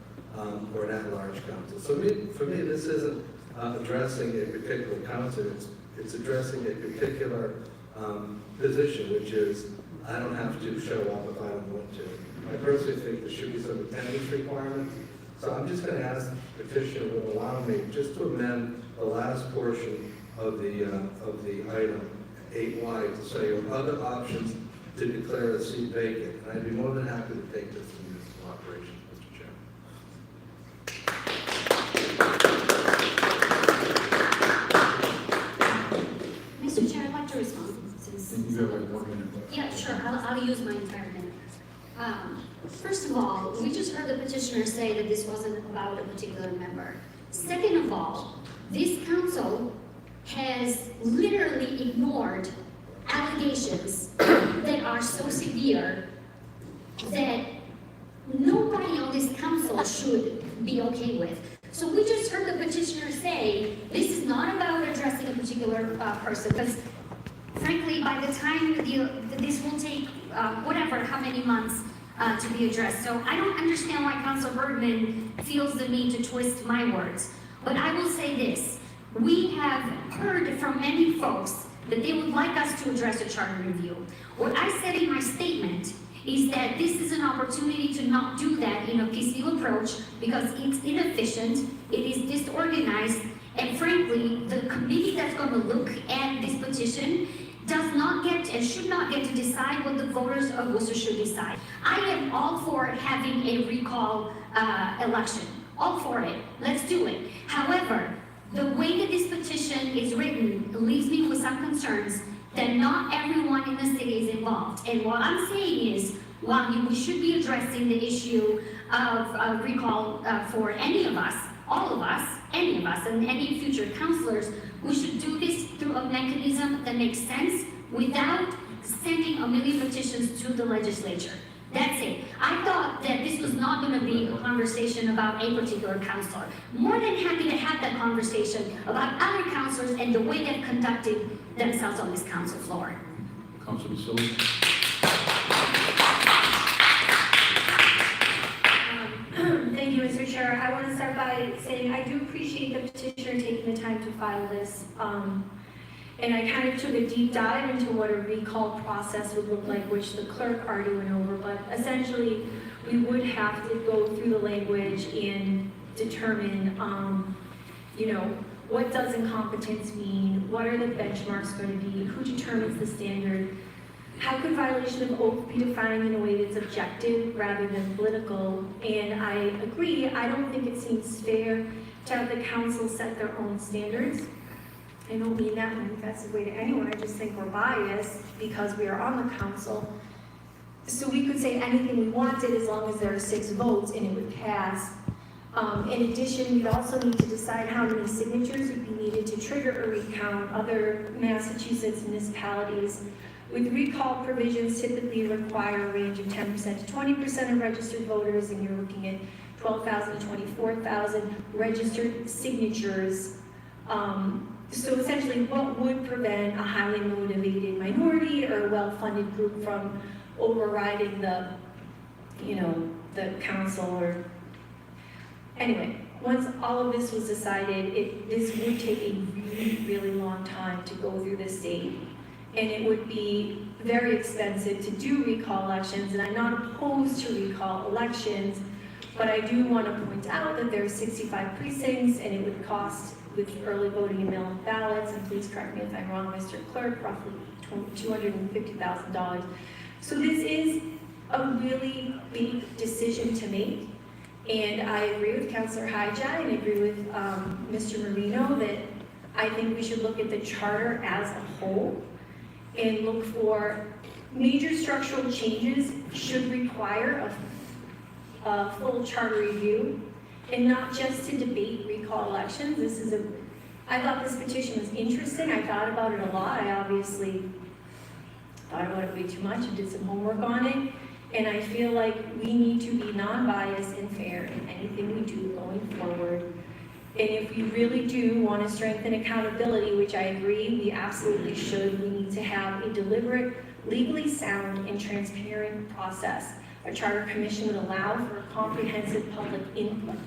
or an at-large council. So for me, this isn't addressing a particular council, it's addressing a particular position, which is, I don't have to show up if I don't want to. I personally think there should be some attendance requirements. So I'm just going to ask the petitioner to allow me just to amend the last portion of the item 8Y to say other options to declare a seat vacant. And I'd be more than happy to take this to municipal operations, Mr. Chair. Mr. Chair, I'd like to respond. You have like 1 minute left. Yeah, sure, I'll use my entire minute. First of all, we just heard the petitioner say that this wasn't about a particular member. Second of all, this council has literally ignored allegations that are so severe that nobody on this council should be okay with. So we just heard the petitioner say, this is not about addressing a particular person, because frankly, by the time this will take whatever, how many months, to be addressed. So I don't understand why Councilor Bergman feels the need to twist my words. But I will say this, we have heard from many folks that they would like us to address a charter review. What I said in my statement is that this is an opportunity to not do that in a piecemeal approach because it's inefficient, it is disorganized, and frankly, the committee that's going to look at this petition does not get and should not get to decide what the voters of Worcester should decide. I am all for having a recall election, all for it, let's do it. However, the way that this petition is written leaves me with some concerns that not everyone in the city is involved. And what I'm saying is, while we should be addressing the issue of recall for any of us, all of us, any of us, and any future councilors, we should do this through a mechanism that makes sense without sending a million petitions to the legislature. That's it. I thought that this was not going to be a conversation about a particular councilor. More than happy to have that conversation about other councilors and the way they've conducted themselves on this council floor. Councilor Basile? Thank you, Mr. Chair. I want to start by saying I do appreciate the petitioner taking the time to file this. And I kind of took a deep dive into what a recall process would look like, which the clerk already went over. But essentially, we would have to go through the language and determine, you know, what does incompetence mean? What are the benchmarks going to be? Who determines the standard? How could violation of oath be defined in a way that's objective rather than political? And I agree, I don't think it seems fair to have the council set their own standards. I don't mean that in an offensive way to anyone, I just think we're biased because we are on the council. So we could say anything we wanted as long as there are 6 votes and it would pass. In addition, we'd also need to decide how many signatures would be needed to trigger a recount. Other Massachusetts municipalities with recall provisions typically require a range of 10% to 20% of registered voters, and you're looking at 12,000 to 24,000 registered signatures. So essentially, what would prevent a highly motivated minority or a well-funded group from overriding the, you know, the council? Or anyway, once all of this was decided, this would take a really, really long time to go through the state, and it would be very expensive to do recall elections. And I'm not opposed to recall elections, but I do want to point out that there are 65 precincts, and it would cost, with early voting and mail-in ballots, and please correct me if I'm wrong, Mr. Clerk, roughly $250,000. So this is a really big decision to make, and I agree with Councilor Hydrant and I agree with Mr. Marino that I think we should look at the charter as a whole and look for major structural changes should require a full charter review, and not just to debate recall elections. I thought this petition was interesting. I thought about it a lot. I obviously thought about it way too much and did some homework on it. And I feel like we need to be non-biased and fair in anything we do going forward. And if we really do want to strengthen accountability, which I agree we absolutely should, we need to have a deliberate, legally sound, and transparent process. A charter commission would allow for comprehensive public input,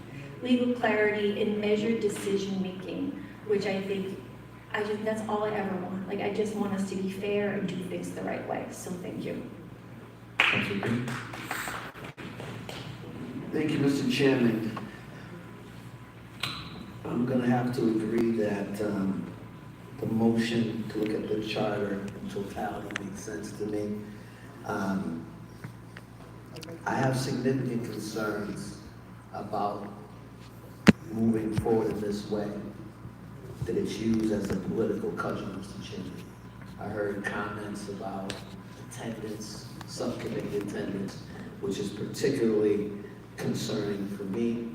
legal clarity, and measured decision-making, which I think, that's all I ever want. Like, I just want us to be fair and do things the right way. So thank you. Councilor Green? Thank you, Mr. Chairman. I'm going to have to agree that the motion to look at the charter in totality makes sense to me. I have significant concerns about moving forward in this way, that it's used as a political cudgel, Mr. Chairman. I heard comments about attendance, subcommittee attendance, which is particularly concerning for me.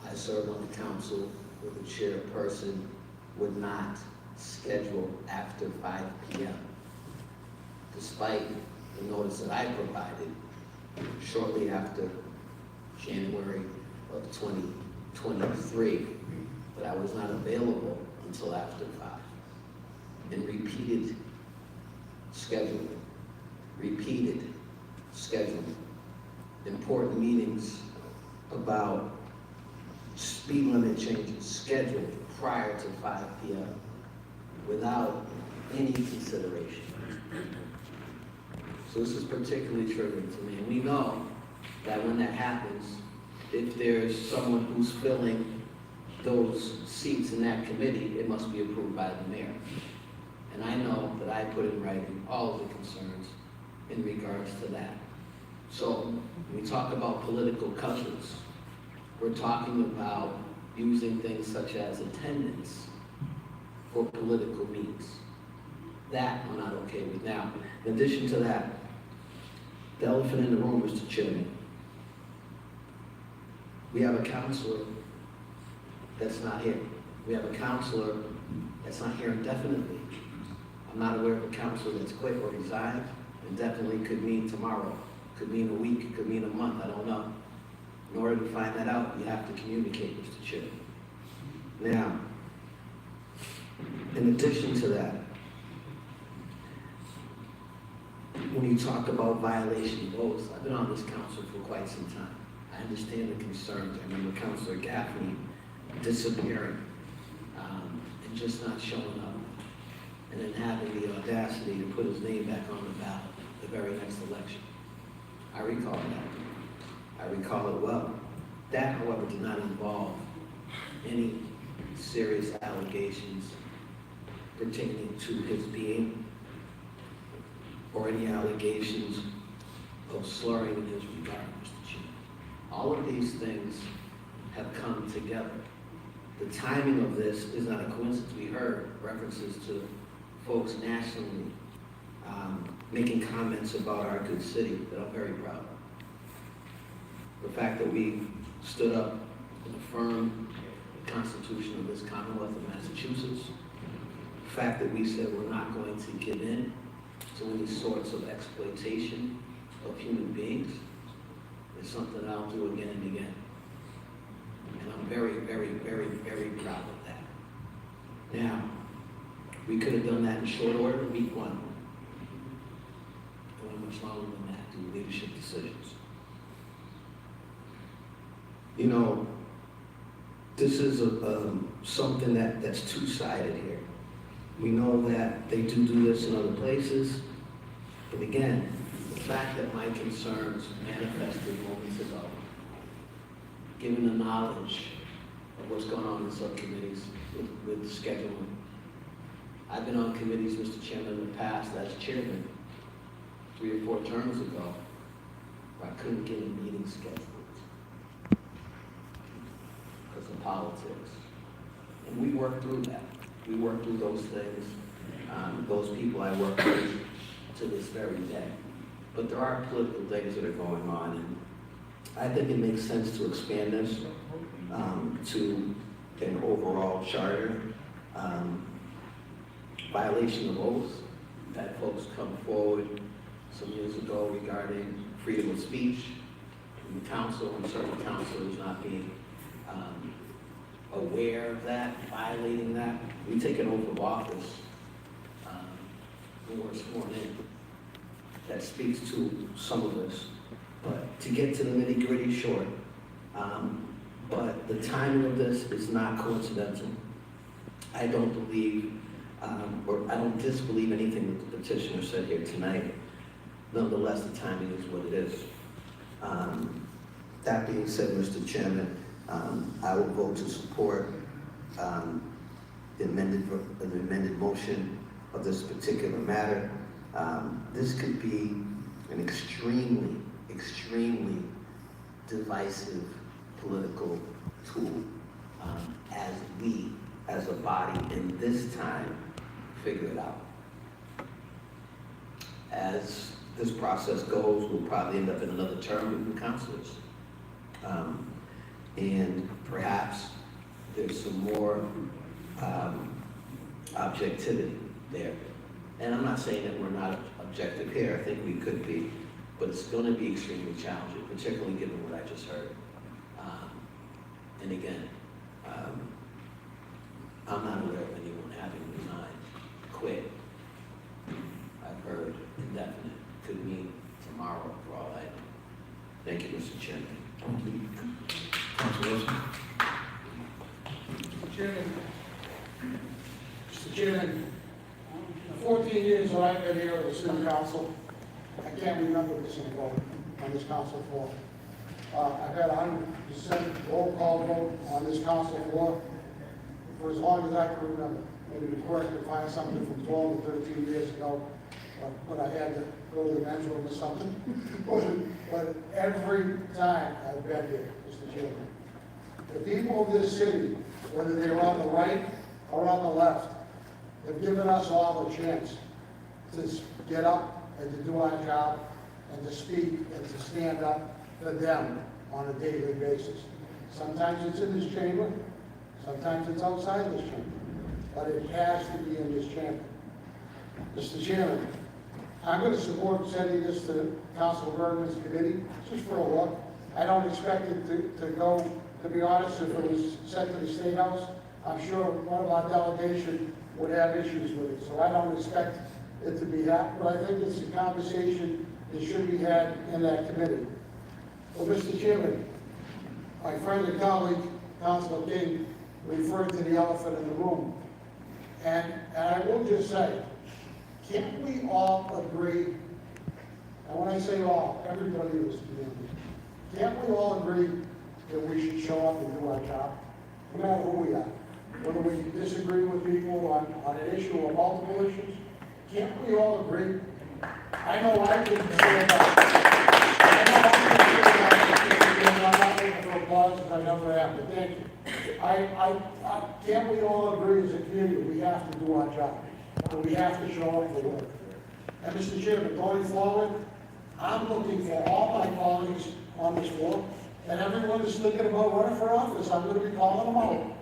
I serve on the council where the chairperson would not schedule after 5 p.m. Despite the notice that I provided shortly after January of 2023, but I was not available until after 5. And repeated scheduling, important meetings about speed limit changes scheduled prior to 5 p.m. without any consideration. So this is particularly triggering to me. And we know that when that happens, if there's someone who's filling those seats in that committee, it must be approved by the mayor. And I know that I put in writing all of the concerns in regards to that. So when we talk about political cutthroats, we're talking about using things such as attendance for political means. That I'm not okay with. Now, in addition to that, the elephant in the room, Mr. Chairman, we have a counselor that's not here. We have a counselor that's not here indefinitely. I'm not aware of a counselor that's quit or resigned. Indefinitely could mean tomorrow, could mean a week, could mean a month, I don't know. In order to find that out, you have to communicate, Mr. Chairman. Now, in addition to that, when you talk about violation of oaths, I've been on this council for quite some time. I understand the concerns. I remember Councilor Gaffney disappearing and just not showing up, and then having the audacity to put his name back on the ballot the very next election. I recall that. I recall it well. That, however, did not involve any serious allegations pertaining to his being or any allegations of slurring in his regard, Mr. Chief. All of these things have come together. The timing of this is not a coincidence. We heard references to folks nationally making comments about our good city that I'm very proud of. The fact that we stood up and affirmed the Constitution of this Commonwealth of Massachusetts, the fact that we said we're not going to give in to any sorts of exploitation of human beings is something I'll do again and again. And I'm very, very, very, very proud of that. Now, we could have done that in short order, week one. It went much longer than that due to leadership decisions. You know, this is something that's two-sided here. We know that they do this in other places, but again, the fact that my concerns manifested moments ago, given the knowledge of what's going on in subcommittees with scheduling. I've been on committees, Mr. Chairman, in the past as chairman 3 or 4 terms ago, where I couldn't get a meeting scheduled because of politics. And we worked through that. We worked through those things. Those people I work with to this very day. But there are political things that are going on, and I think it makes sense to expand this to an overall charter. Violation of oaths. We've had folks come forward some years ago regarding freedom of speech in the council, and certain councilors not being aware of that, violating that. We take an oath of office when we're sworn in. That speaks to some of us. But to get to the nitty-gritty, short. But the timing of this is not coincidental. I don't believe, or I don't disbelieve anything that the petitioner said here tonight. Nonetheless, the timing is what it is. That being said, Mr. Chairman, I will vote to support the amended motion of this particular matter. This could be an extremely divisive political tool as we, as a body in this time, figure it out. As this process goes, we'll probably end up in another term with new councilors. And perhaps there's some more objectivity there. And I'm not saying that we're not objective here, I think we could be, but it's going to be extremely challenging, particularly given what I just heard. And again, I'm not aware of anyone having resigned, quit. I've heard indefinite, could mean tomorrow for all I know. Thank you. you, Mr. Chairman. Thank you. Council Wilson? Mr. Chairman, the 14 years that I've been here at the city council, I can't remember this vote on this council floor. I've had 100% roll call vote on this council floor for as long as I can remember. Maybe the clerk could find something from 12 to 13 years ago, when I had to go to the men's room or something. But every time I've been here, Mr. Chairman, the people of this city, whether they're on the right or on the left, have given us all a chance to get up and to do our job and to speak and to stand up for them on a daily basis. Sometimes it's in this chamber, sometimes it's outside this chamber, but it has to be in this chamber. Mr. Chairman, I'm going to support sending this to Council Bergman's committee, just for a look. I don't expect it to go, to be honest, if it was sent to the State House, I'm sure one of our delegation would have issues with it. So I don't expect it to be that, but I think it's a conversation that should be had in that committee. Well, Mr. Chairman, my friend and colleague, Councilor King, referred to the elephant in the room. And I will just say, can't we all agree, and when I say all, everybody in this community, can't we all agree that we should show up and do our job, no matter who we are? Whether we disagree with people on an issue or multiple issues, can't we all agree? I know I didn't say that. I'm not looking for applause, because I never have, but thank you. Can't we all agree as a community we have to do our job? But we have to show up for work. And Mr. Chairman, going forward, I'm looking for all my colleagues on this floor, and everyone is thinking about running for office. I'm going to be calling them out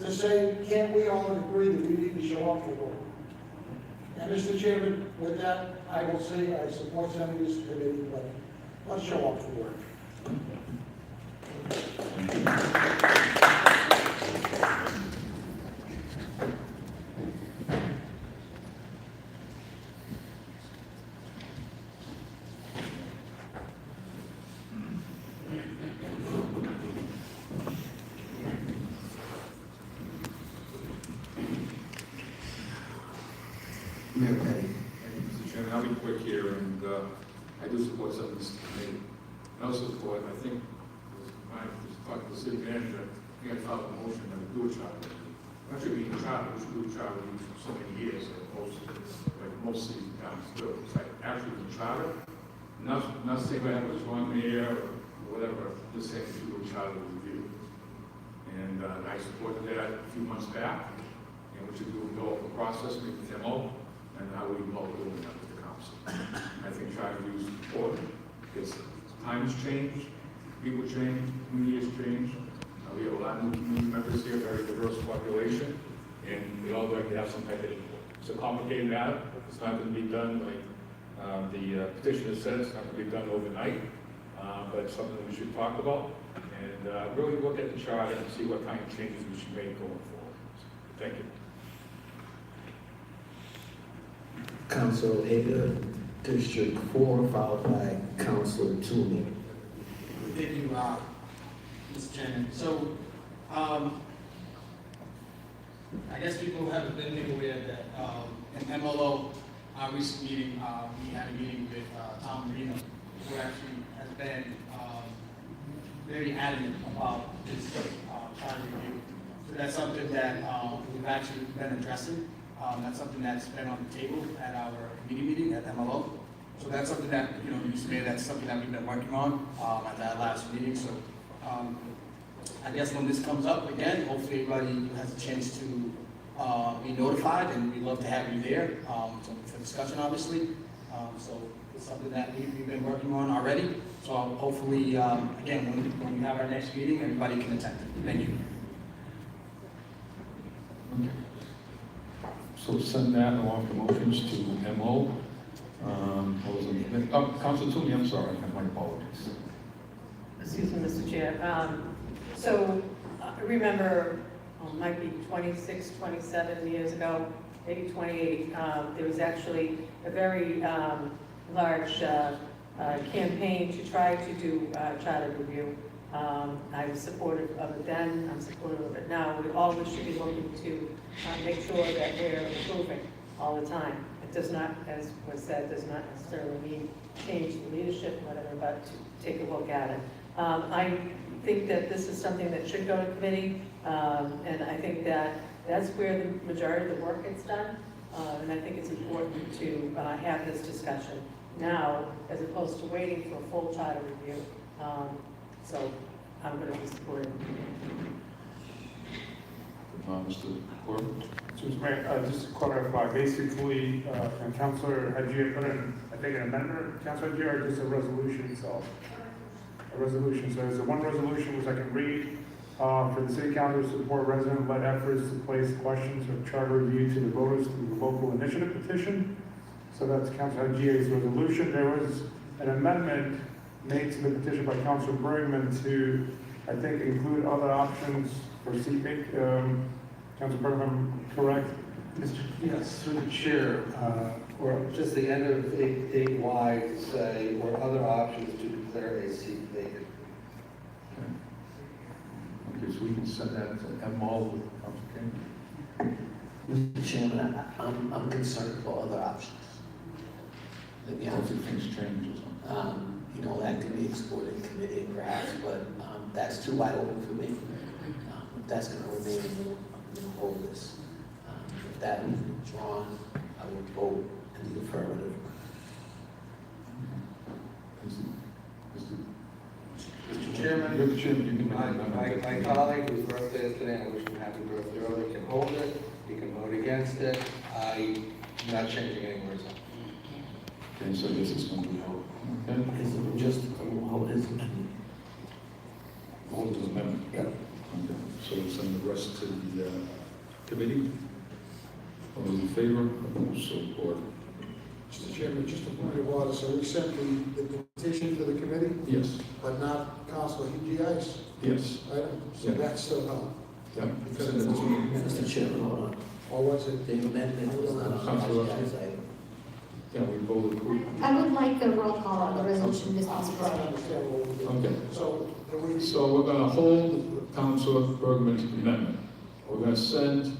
to say, can't we all agree that we need to show up for work? And Mr. Chairman, with that, I will say I support sending this committee, but let's show up for work. Mr. Chairman, I'll be quick here, and I do support something this committee. I also support, I think, I was talking to the city manager, I think I filed a motion that we do a charter. Not sure we can charter, we should do a charter for so many years, as opposed to, like most cities and towns do. It's like actually the charter, not saying whether it was wrong there or whatever, just saying we should do a charter review. And I supported that a few months back, and we should go over the process, meet with MO, and how we go doing that with the council. I think charter review is important, because times change, people change, communities change. We have a lot of new community members here, very diverse population, and we all like to have some type of input. It's a complicated matter. It's not going to be done like the petitioner said. It's not going to be done overnight, but it's something that we should talk about and really look at the charter and see what kind of changes we should make going forward. Thank you. Council Ada, District 4, followed by Councilor Toomey. Thank you, Mr. Chairman. So, I guess people haven't been aware that in MLO, our recent meeting, we had a meeting with Tom Marino, who actually has been very adamant about this charter review. So that's something that we've actually been addressing. That's something that's been on the table at our committee meeting at MLO. So that's something that, you submitted, that's something that we've been working on at that last meeting. So I guess when this comes up again, hopefully everybody has a chance to be notified, and we'd love to have you there for discussion, obviously. So it's something that we've been working on already. So hopefully, again, when we have our next meeting, everybody can attend. Thank you. Okay. So send that along with motions to MO. Council Toomey, I'm sorry, my apologies. Excuse me, Mr. Chair. So I remember, might be 26, 27 years ago, maybe 28, there was actually a very large campaign to try to do charter review. I was supportive of it then, I'm supportive of it now. We always should be looking to make sure that we're improving all the time. It does not, as was said, does not necessarily mean change the leadership, whatever, but to take a look at it. I think that this is something that should go to committee, and I think that that's where the majority of the work gets done, and I think it's important to have this discussion now as opposed to waiting for a full charter review. So I'm going to be supporting. Mr. Corbin? So, Mr. Mayor, just to clarify, basically, and Councilor Hajia put in, I think, an amendment, Councilor Hajia, or just a resolution itself? A resolution. So there's a one resolution which I can read for the City Council to support resident-led efforts to place questions of charter review to the voters through the local initiative petition. So that's Councilor Hajia's resolution. There was an amendment made to the petition by Councilor Bergman to, I think, include other options for CPIC. Councilor Bergman, correct? Yes, through the chair, or just the end of 8Y to say, or other options to declare a seat vacant. Okay, so we can send that to M.O. with Councilor King. Mr. Chairman, I'm concerned about other options. I don't think things change or something. You know, that can be explored in committee perhaps, but that's too wide open for me. If that's going to remain, I'm going to hold this. If that was withdrawn, I would vote in the affirmative. Mr. Chairman, my colleague whose birthday is today, I wish him happy birthday early, can hold it, he can vote against it. I'm not changing any words. Okay, so this is going to be held. Okay. Is it just hold his amendment? Hold his amendment? Yeah. Okay, so we'll send the rest to the committee. All those in favor? Opposed? So ordered. Mr. Chairman, just a point of order, so we sent the petition to the committee, Yes. but not Councilor Higi's Yes. item, so Yeah. that's still held. Yeah. Because Send it to me. Mr. Chairman, hold on. Or was it? The amendment was not on Councilor. the agenda item. Yeah, we voted. I would like a roll call on the resolution, Mr. I'm trying to understand what we did. Okay. So, can we? So we're going to hold Councilor Bergman's amendment. We're going to send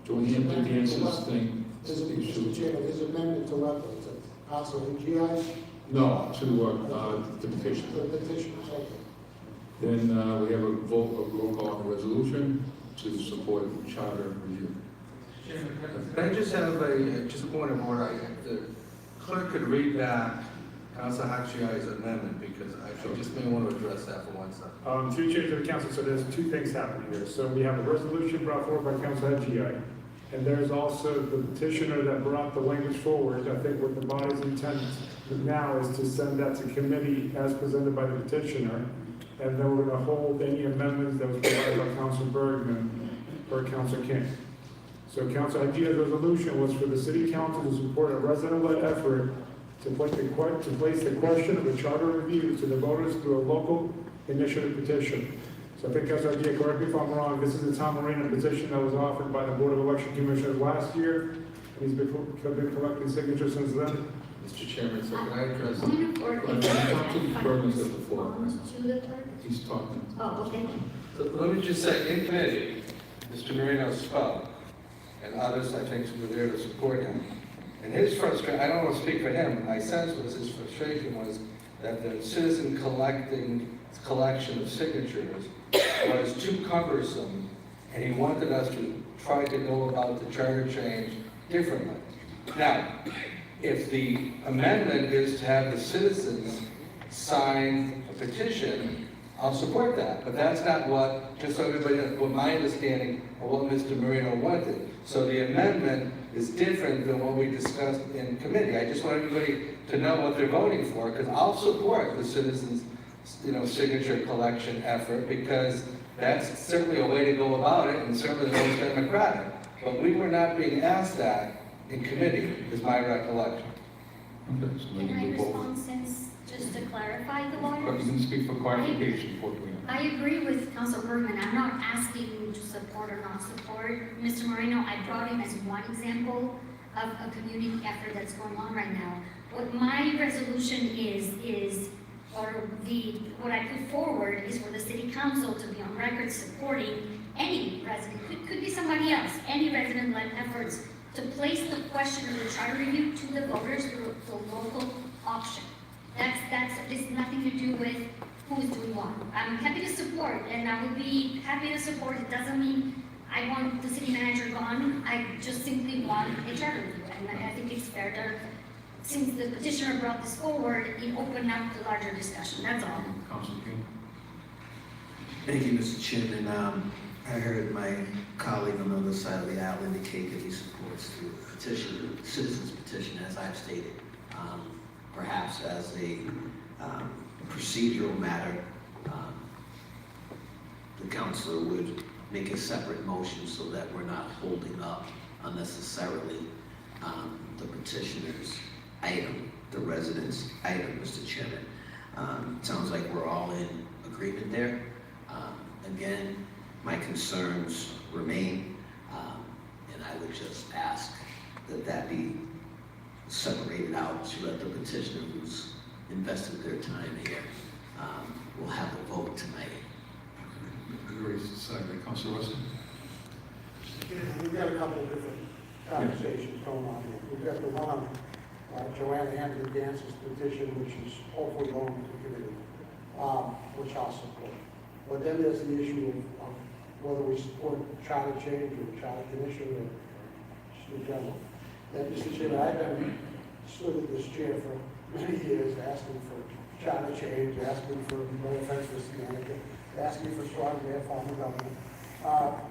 Joanne to Dance's thing. Mr. Chairman, his amendment to what, to Councilor Higi's? No, to the petition. The petition, okay. Then we have a vote, a roll call on the resolution to support charter review. Can I just have just a point of order? The clerk could read back Councilor Hakshiai's amendment, because I just may want to address that for one second. Through chair to the council, so there's two things happening here. So we have a resolution brought forward by Councilor Hajia, and there's also the petitioner that brought the language forward. I think what the body's intent now is to send that to committee as presented by the petitioner, and then we're going to hold any amendments that was provided by Councilor Bergman or Councilor King. So Councilor Hajia's resolution was for the city council to support a resident-led effort to place the question of a charter review to the voters through a local initiative petition. So I think Councilor Hajia, correct me if I'm wrong, this is the Tom Marino petition that was offered by the Board of Election Commissioners last year, and he's been collecting signatures since then. Mr. Chairman, so can I address? Councilor Bergman's got the floor. To the clerk? He's talking. Oh, okay. So let me just say, in committee, Mr. Marino spoke, and others, I think, were there to support him. And his frustration, I don't want to speak for him, my sense was his frustration was that the citizen collection of signatures was too cumbersome, and he wanted us to try to go about the charter change differently. Now, if the amendment is to have the citizens sign a petition, I'll support that, but that's not what, just so everybody knows, what my understanding of what Mr. Marino wanted. So the amendment is different than what we discussed in committee. I just want everybody to know what they're voting for, because I'll support the citizens, signature collection effort, because that's certainly a way to go about it, and certainly the most democratic. But we were not being asked that in committee, is my recollection. Okay, so we Can I can vote. respond since, just to clarify the But you lawyers? can speak for clarification before doing it. I agree with Councilor Bergman. I'm not asking you to support or not support. Mr. Moreno, I brought him as one example. of a community effort that's going on right now. What my resolution is, what I put forward is for the city council to be on record supporting any resident, could be somebody else, any resident-led efforts to place the question of the charter review to the voters through the local option. It's nothing to do with who's doing what. I'm happy to support, and I would be happy to support. It doesn't mean I want the city manager gone. I just simply want a charter review, and I think it's fair to, since the petitioner brought this forward, it opened up the larger discussion. That's all. Councilor King? Thank you, Mr. Chairman. I heard my colleague on the other side of the aisle indicate that he supports the petition, the citizens petition, as I've stated. Perhaps as a procedural matter, the councilor would make a separate motion so that we're not holding up unnecessarily the petitioner's item, the resident's item, Mr. Chairman. Sounds like we're all in agreement there. Again, my concerns remain, and I would just ask that that be separated out so that the petitioner who's invested their time here will have a vote tonight. Councilor Worcester? We've got a couple of different conversations going on here. We've got the one on Joanna Andrew Gance's petition, which is hopefully going to the committee, which I'll support. But then there's the issue of whether we support charter change or charter commission or just in general. And Mr. Chairman, I've been stood in this chair for many years asking for charter change, asking for no offense for the manager, asking for strong mayor form of government.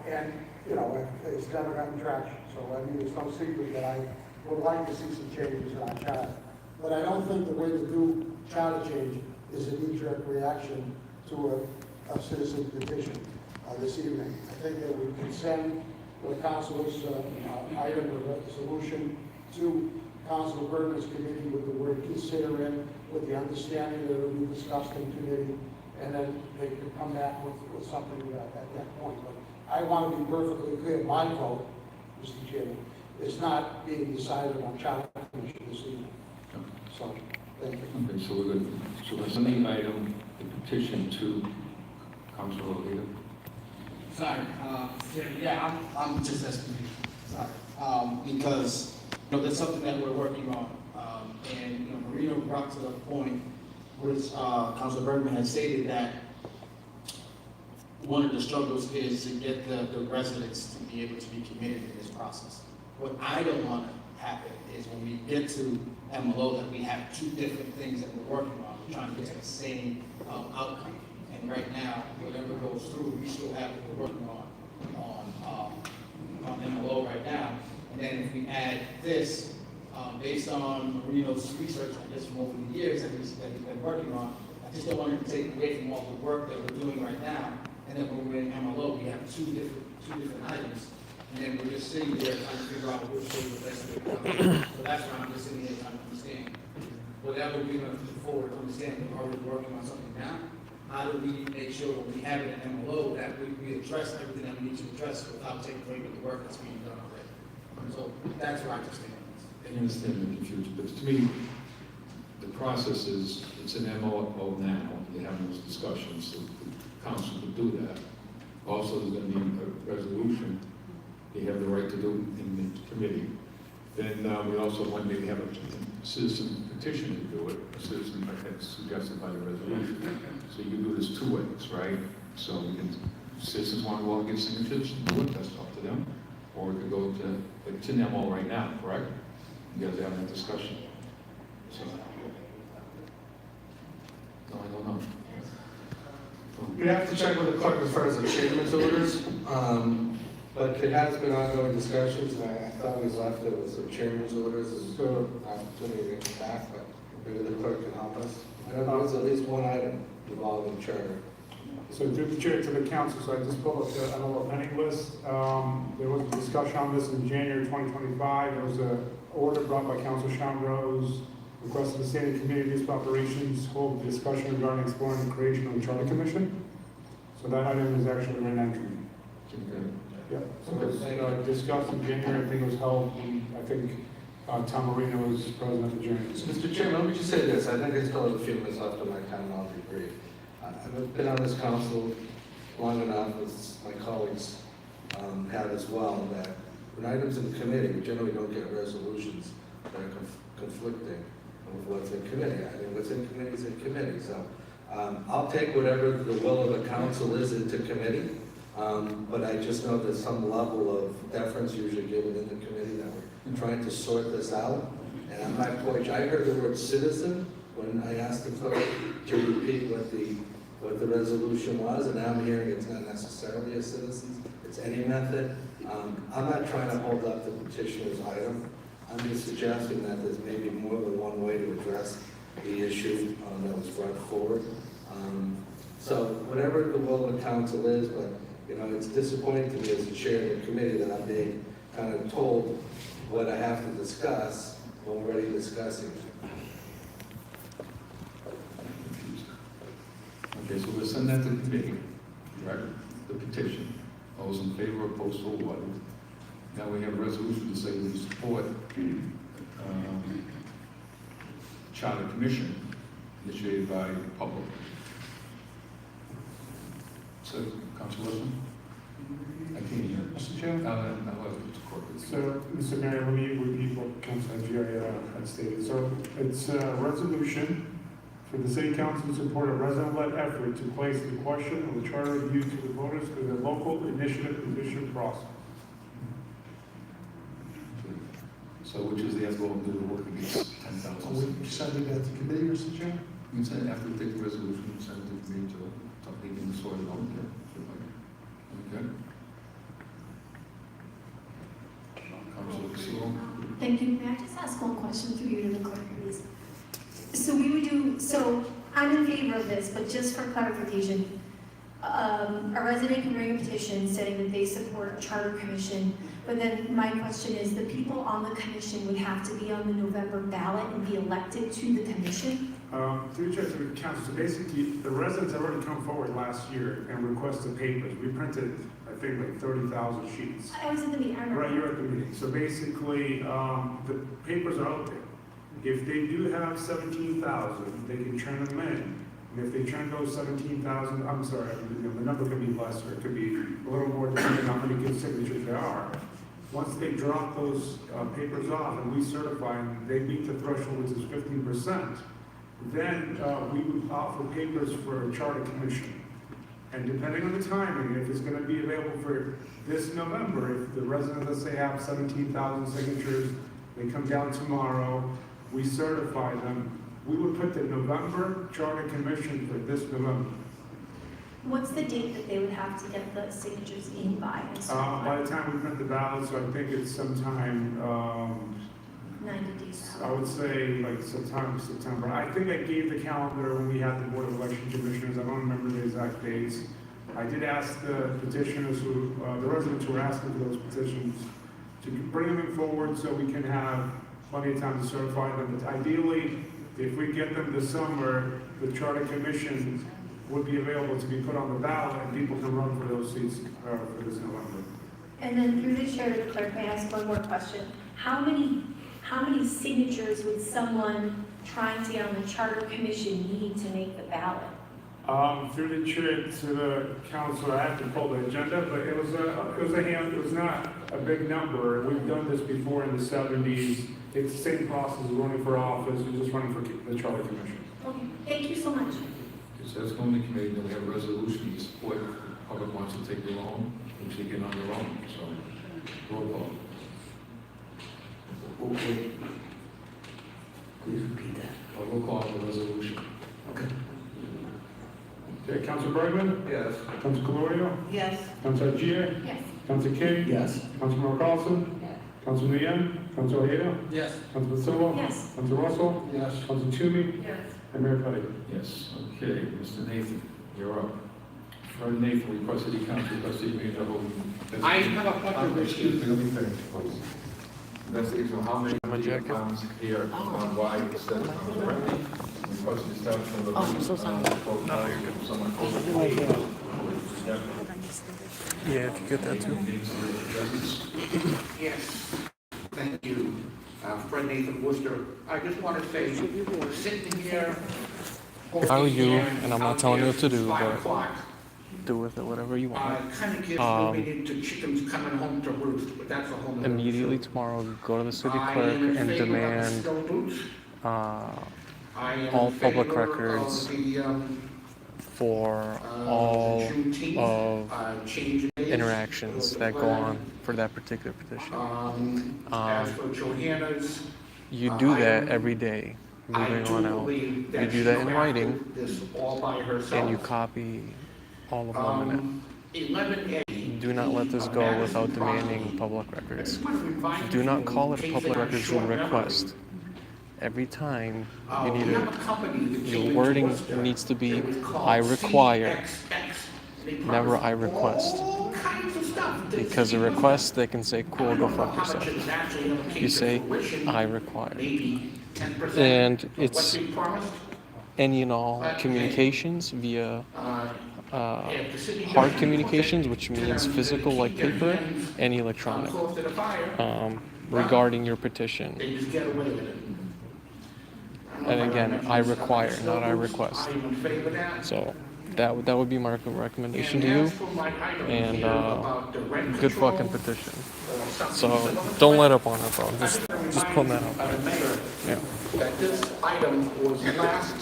And, you know, it's never gotten traction. So, I mean, it's no secret that I would like to see some changes in our charter. But I don't think the way to do charter change is a knee-jerk reaction to a citizen petition this evening. I think that we can send the council's item of resolution to Councilor Bergman's committee with the word consider in, with the understanding that it will be discussed in committee, and then they can come back with something at that point. But I want to be perfectly clear, my vote, Mr. Chairman, is not being decided on charter commission this evening. So, thank you. Okay, so we're good. So we're sending item, the petition to Councilor O'Leary. Sorry, yeah, I'm just asking, sorry, because, you know, that's something that we're working on, and, you know, Marino brought to the point, which, Councilor Bergman had stated that one of the struggles is to get the residents to be able to be committed in this process. What I don't want to happen is when we get to MLO that we have two different things that we're working on, we're trying to get to the same outcome. And right now, whatever goes through, we still have what we're working on MLO right now. And then if we add this, based on Marino's research, I guess from over the years that he's been working on, I just don't want to take away from all the work that we're doing right now. And then when we're in MLO, we have two different items. And then we're just sitting there trying to figure out which way the best way to go. So that's why I'm just sitting here trying to understand. Whatever we're going to move forward, understand that we're already working on something now. How do we make sure when we have it in MLO that we address everything that we need to address without taking away with the work that's being done already? So that's where I just think. I understand the confusion, but to me, the process is, it's an MLO now, they're having those discussions, so the council could do that. Also, there's going to be a resolution, they have the right to do in the committee. Then we also want to have a citizen petition to do it, a citizen as suggested by the resolution. So you can do this two ways, right? So we can, citizens want to go out and get signatures, do it, that's up to them. Or we could go to, it's in MLO right now, correct? You guys are having a discussion. So, no, I don't know. We have to check with the clerk as far as the chairman's orders, but there has been ongoing discussions, and I thought we left it with some chairman's orders, there's still an opportunity to get back, but maybe the clerk can help us. I know there was at least one item involving charter. So through the chair to the council, so I just pulled up the MLO pending list. There was a discussion on this in January 2025. There was an order brought by Councilor Sean Rose, requested the standing committee of municipal operations hold a discussion regarding exploring the creation of a charter commission. So that item is actually an entry. Yeah, so it was discussed in January, I think it was held, I think Tom Marino was president of the January. Mr. Chairman, let me just say this, I think I still have a few minutes left of my time, and I'll be brief. I've been on this council long enough, as my colleagues have as well, that when items in committee, we generally don't get resolutions that are conflicting with what's in committee. I think what's in committee is in committee, so I'll take whatever the will of the council is into committee, but I just know there's some level of deference usually given in the committee that we're trying to sort this out. And I'm not quite, I heard the word citizen when I asked the clerk to repeat what the resolution was, and now I'm hearing it's not necessarily a citizen, it's any method. I'm not trying to hold up the petitioner's item. I'm just suggesting that there's maybe more than one way to address the issue that was brought forward. So whatever the will of the council is, but it's disappointing to me as the chair of the committee that I'm being kind of told what I have to discuss when we're already discussing it. Okay, so we'll send that to the committee, right, the petition. All those in favor of postal order. Now we have a resolution to say we support Charter Commission initiated by the public. So, Councilor Wilson? I can't hear. Mr. Chairman? So, Mr. Mayor, let me repeat what Councilor Jerry had stated. So, it's a resolution for the City Council to support a resident-led effort to place the question of the charter review to the voters through the local initiative petition process. So which is the as well do the work against 10,000? Are we sending that to committee, Mr. Chairman? You can send it after we take the resolution, you send it to me to talk even sort it out there. Okay? Councilor Castillo? Thank you. May I just ask one question through you to the clerk, please? So I'm in favor of this, but just for clarification, a resident can bring a petition saying that they support a charter commission, but then my question is, the people on the commission would have to be on the November ballot and be elected to the commission? Through the chair to the council, so basically, the residents have already come forward last year and requested papers. We printed, I think, like 30,000 sheets. I was at the meeting. Right, you're at the meeting. So basically, the papers are out there. If they do have 17,000, they can turn them in. And if they turn those 17,000, I'm sorry, the number could be less, or it could be a little more depending on how many good signatures there are. Once they drop those papers off and we certify and they meet the threshold, which is 15%, then we would file for papers for a charter commission. And depending on the timing, if it's going to be available for this November, if the residents, let's say, have 17,000 signatures, they come down tomorrow, we certify them, we would put the November Charter Commission for this November. What's the date that they would have to get the signatures in by? By the time we print the ballots, I think it's sometime, 90 days out. I would say like sometime September. I think I gave the calendar when we had the Board of Election Commissioners. I don't remember the exact dates. I did ask the petitioners who, the residents who were asking for those petitions to bring them forward so we can have plenty of time to certify them. But ideally, if we get them this summer, the Charter Commission would be available to be put on the ballot and people can run for those seats for this November. And then through the chair to the clerk, may I ask one more question? How many signatures would someone trying to get on the Charter Commission need to make the ballot? Through the chair to the council, I have to pull the agenda, but it was not a big number. We've done this before in the 70s. It's the same process as running for office, we're just running for the Charter Commission. Okay, thank you so much. So that's going to committee, then we have a resolution to support, if the public wants to take their own, which they can on their own, so, roll call. Okay. Please repeat that. Roll call on the resolution. Okay. Okay, Councilor Bergman? Yes. Councilor Calorio? Yes. Councilor Gia? Yes. Councilor King? Yes. Councilor Carlson? Yes. Councilor Nguyen? Councilor Ojeda? Yes. Councilor Silva? Yes. Councilor Russell? Yes. Councilor Toomey? Yes. And Mayor Petty? Yes, okay, Mr. Nathan, you're up. Fred Nathan, request City Council, request City Manager hold. I have a question. Excuse me, let me finish, please. Investigation of how many pounds here on why instead of pounds directly. Request the establishment of. Oh, I'm so sorry. No, you're good. Someone. Yeah, if you get that too. Yes, thank you. Fred Nathan Worcester. I just want to say, sitting here. How are you? And I'm not telling you what to do, 5 but o'clock. do with it whatever you want. Kind of gets moving into chickens coming home to roost, but that's a whole nother Immediately issue. tomorrow, go to the city I clerk am in and favor of the demand steel boots. I am all in public favor records of the, for all Juneteenth, of change days interactions that go on for that particular petition. As for Johanna's, You do that every day, moving on out. You do that in writing, this all by herself. and you copy all of them in it. 11A. Do not let this go without demanding public records. Do not call it a public records request. Every time you need it, your wording needs to be, I require, never I request. Because a request, they can say, cool, go fuck yourself. You say, I require. And it's any and all communications via hard communications, which means physical like paper, and electronic, regarding your petition. And again, I require, not I request. So that would be my recommendation to you. And good fucking petition. So don't let up on it, bro. Just put that up. Yeah. That this item was last.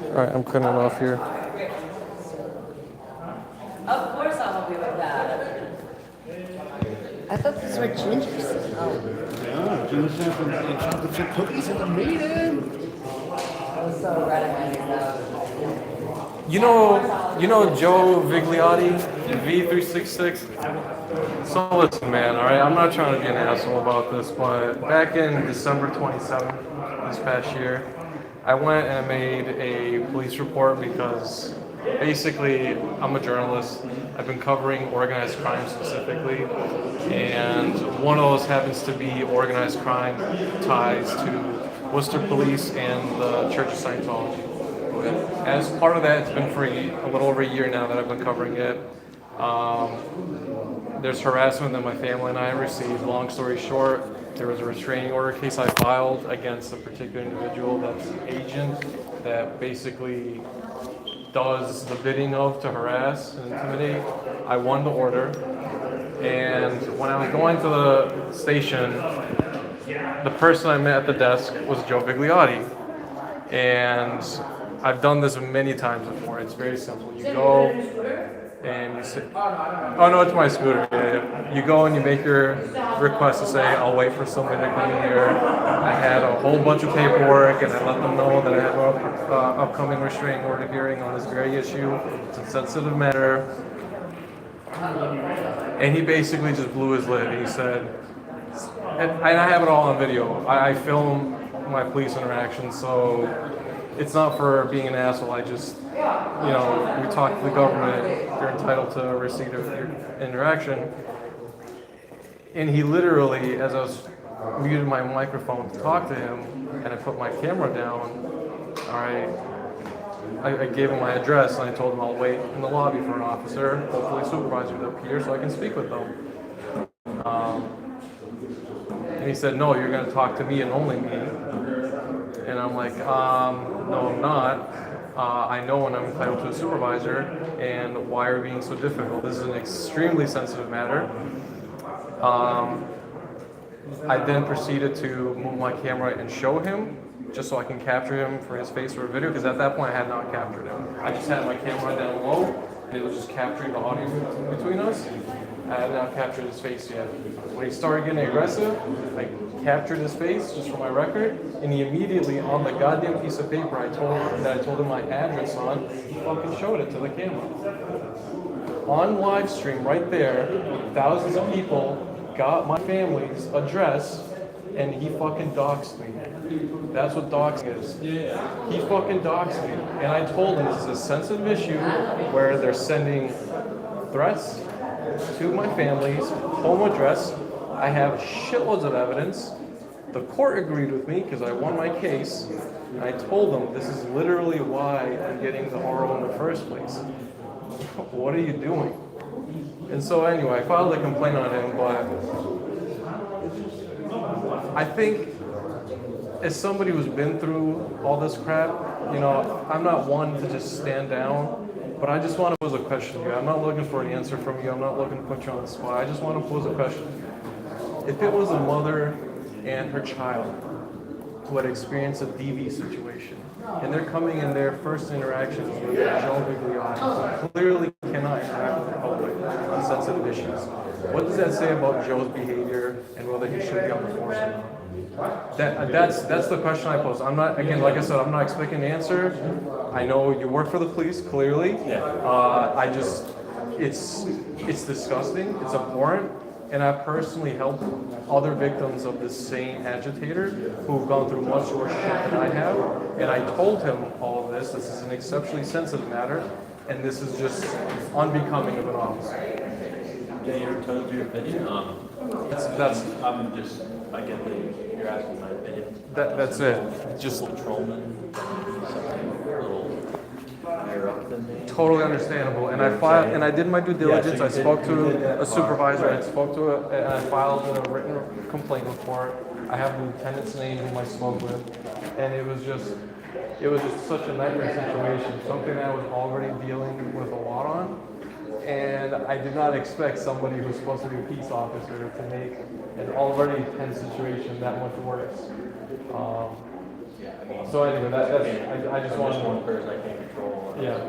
All right, I'm cutting it off here. Of course I'll help you with that. I thought these were gingers. Oh. Yeah, ginger snap and chocolate chip cookies in the meeting. I was so red though. You know Joe Vigliotti, V366? So listen, man, all right? I'm not trying to be an asshole about this, but back in December 27th, this past year, I went and made a police report because basically I'm a journalist. I've been covering organized crime specifically, and one of those happens to be organized crime ties to Worcester Police and the Church of Scientology. As part of that, it's been for a little over a year now that I've been covering it. There's harassment that my family and I received. Long story short, there was a restraining order case I filed against a particular individual that's an agent that basically does the bidding of to harass and intimidate. I won the order, and when I was going to the station, the person I met at the desk was Joe Vigliotti, and I've done this many times before. It's very simple. You go and you say, oh no, it's my scooter. Yeah. You go and you make your request to say, I'll wait for somebody to come in here. I had a whole bunch of paperwork, and I let them know that I have an upcoming restraining order hearing on this very issue. It's a sensitive matter. And he basically just blew his lid. He said, and I have it all on video. I film my police interactions, so it's not for being an asshole. I just, we talk to the government. You're entitled to a receipt of your interaction. And he literally, as I was muted my microphone to talk to him, and I put my camera down, all right, I gave him my address, and I told him I'll wait in the lobby for an officer, hopefully supervisor up here, so I can speak with them. And he said, no, you're going to talk to me and only me. And I'm like, no, I'm not. I know when I'm entitled to a supervisor, and why are you being so difficult? This is an extremely sensitive matter. I then proceeded to move my camera and show him, just so I can capture him for his face for a video, because at that point I had not captured him. I just had my camera down low, and it was just capturing the audio between us. I had not captured his face yet. When he started getting aggressive, I captured his face just for my record, and he immediately, on the goddamn piece of paper I told him my address on, he fucking showed it to the camera. On live stream right there, thousands of people got my family's address, and he fucking doxed me. That's what doxing is. He fucking doxed me. And I told him this is a sensitive issue where they're sending threats to my family's home address I have shitloads of evidence. The court agreed with me because I won my case. And I told them this is literally why I'm getting the RO in the first place. What are you doing? And so anyway, I filed a complaint on him, but I think as somebody who's been through all this crap, you know, I'm not one to just stand down, but I just want to pose a question to you. I'm not looking for an answer from you. I'm not looking to put you on the spot. I just want to pose a question. If it was a mother and her child who had experienced a DV situation, and they're coming in their first interactions with Joe Vigliotti, who clearly cannot interact with the public on sensitive issues, what does that say about Joe's behavior and whether he should be on the force or not? That's the question I pose. I'm not, again, like I said, I'm not expecting an answer. I know you work for the police, clearly. It's disgusting, it's abhorrent, and I've personally helped other victims of this same agitator who've gone through much worse shit than I have. And I told him all of this. This is an exceptionally sensitive matter, and this is just unbecoming of an officer. Yeah, you told your opinion. That's. I get that you're asking my opinion. That's it. Just patrolman, something a little higher up than me. Totally understandable. And I filed, and I did my due diligence. I spoke to a supervisor, and I filed a written complaint report. I have the lieutenant's name whom I spoke with, and it was just such a nightmare situation. Something that I was already dealing with a lot on. And I did not expect somebody who's supposed to be a peace officer to make an already tense situation that much worse. So anyway, I just want one person I can't control. Yeah.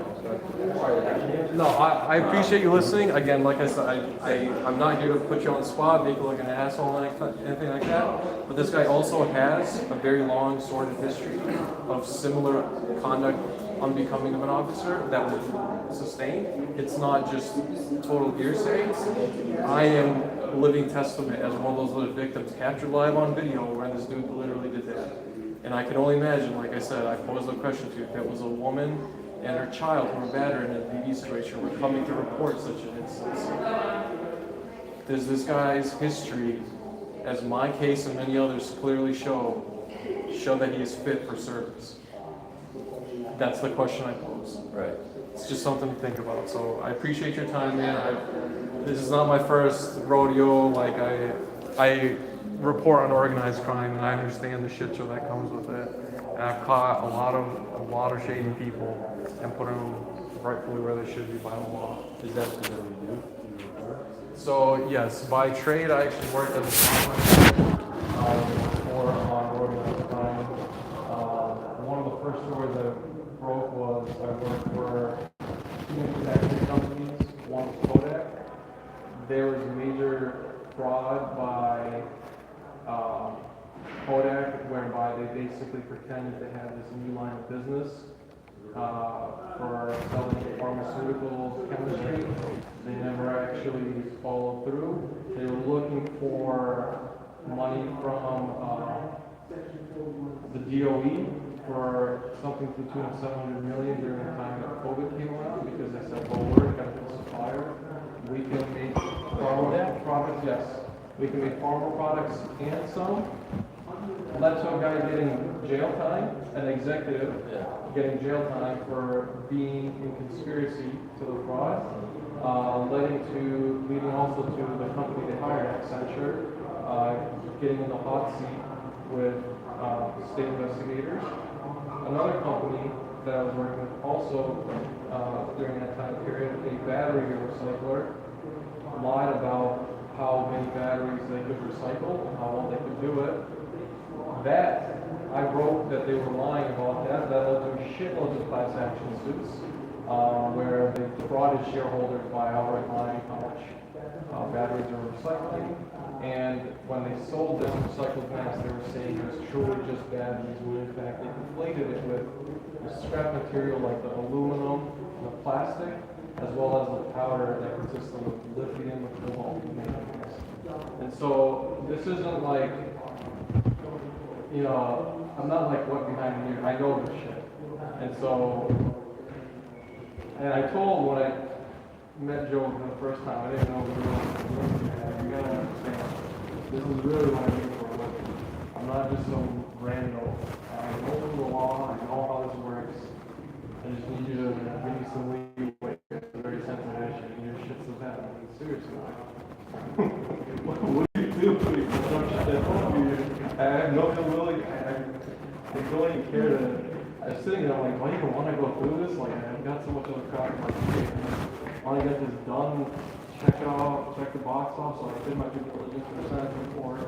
No, I appreciate you listening. Again, like I said, I'm not here to put you on the spot, make you look like an asshole, anything like that. But this guy also has a very long, sordid history of similar conduct unbecoming of an officer that was sustained. It's not just total hearsay. I am living testament as one of those little victims captured live on video where this dude literally did that. And I can only imagine, like I said, I posed the question to you, if it was a woman and her child who were battered in a DV situation, were coming to report such an instance. Does this guy's history, as my case and many others clearly show that he is fit for service? That's the question I pose. Right. It's just something to think about. So I appreciate your time, man. This is not my first rodeo. Like I report on organized crime, and I understand the shit show that comes with it. And I've caught a lot of shady people and put them rightfully where they should be by the law. Is that what you do? So yes, by trade, I actually worked as a congressman for on organized crime. One of the first stories that broke was I worked for two manufacturing companies. One was Kodak. There was major fraud by Kodak, whereby they basically pretended to have this new line of business for selling pharmaceuticals, chemistry. They never actually followed through. They were looking for money from the DOE for something to the tune of $700 million during the time that COVID came around, because they said, well, we're a chemical supplier. We can make pharma products, yes. We can make pharma products and some. Led to a guy getting jail time, an executive getting jail time for being in conspiracy to the fraud, leading also to the company they hired, Accenture, getting in the hot seat with state investigators. Another company that I was working with also during that time period, a battery recycler, lied about how many batteries they could recycle and how well they could do it. That, I wrote that they were lying about that. That led to shitloads of class action suits where they defrauded shareholders by outright lying how much batteries are recycling. And when they sold this recycled mass, they were saying it was truly just batteries, when in fact they conflated it with scrap material like the aluminum and the plastic, as well as the powder that consists of lithium, cobalt, and manganese. And so this isn't like, you know, I'm not like what behind the mirror. I know this shit. And so, and I told when I met Joe for the first time, I didn't know we were going to do that. You gotta understand. this is really what I'm here for. I'm not just some rando. I know the law, I know how this works. I just need you to give me some leeway. It's a very sensitive issue, and your shit's so bad. I mean, seriously. What do you do when you don't shut that phone to you? I have no ability. I don't even care that I'm sitting there, I'm like, why even want to go through this? Like, I've got so much other crap in my plate. I want to get this done, check it off, check the box off, so I did my due diligence for the Senate report.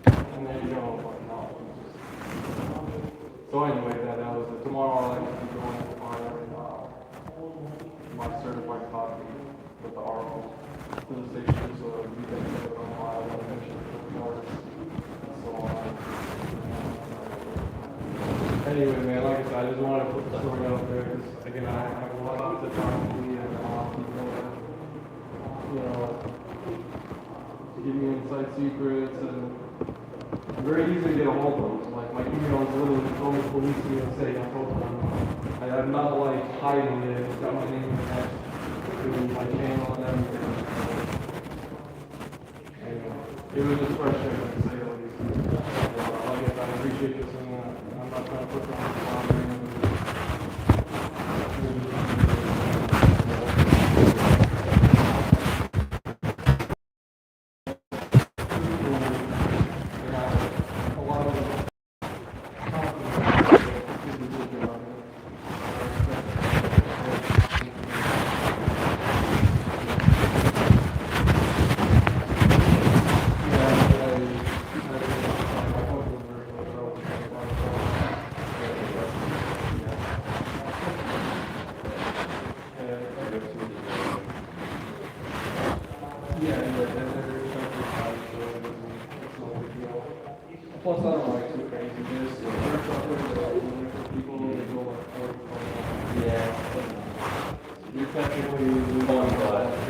And there you go, but no. So anyway, that was it. Tomorrow I will be going to my certified copy with the RO to the station, so we can get it on file and mention the reports and so on. Anyway, man, like I said, I just wanted to put the story out there because, again, I have a lot to talk to you and a lot of people that, you know, give me inside secrets and very easy to get a hold of. Like, my email is literally always police me and say, I told them. I'm not like hiding it, it's got my name attached to my channel and everything. Anyway, it was just frustrating to say the least. Like I said, I appreciate this and I'm not trying to put them on the spot. Plus, I don't like too crazy. Just people that go like, yeah, you're technically going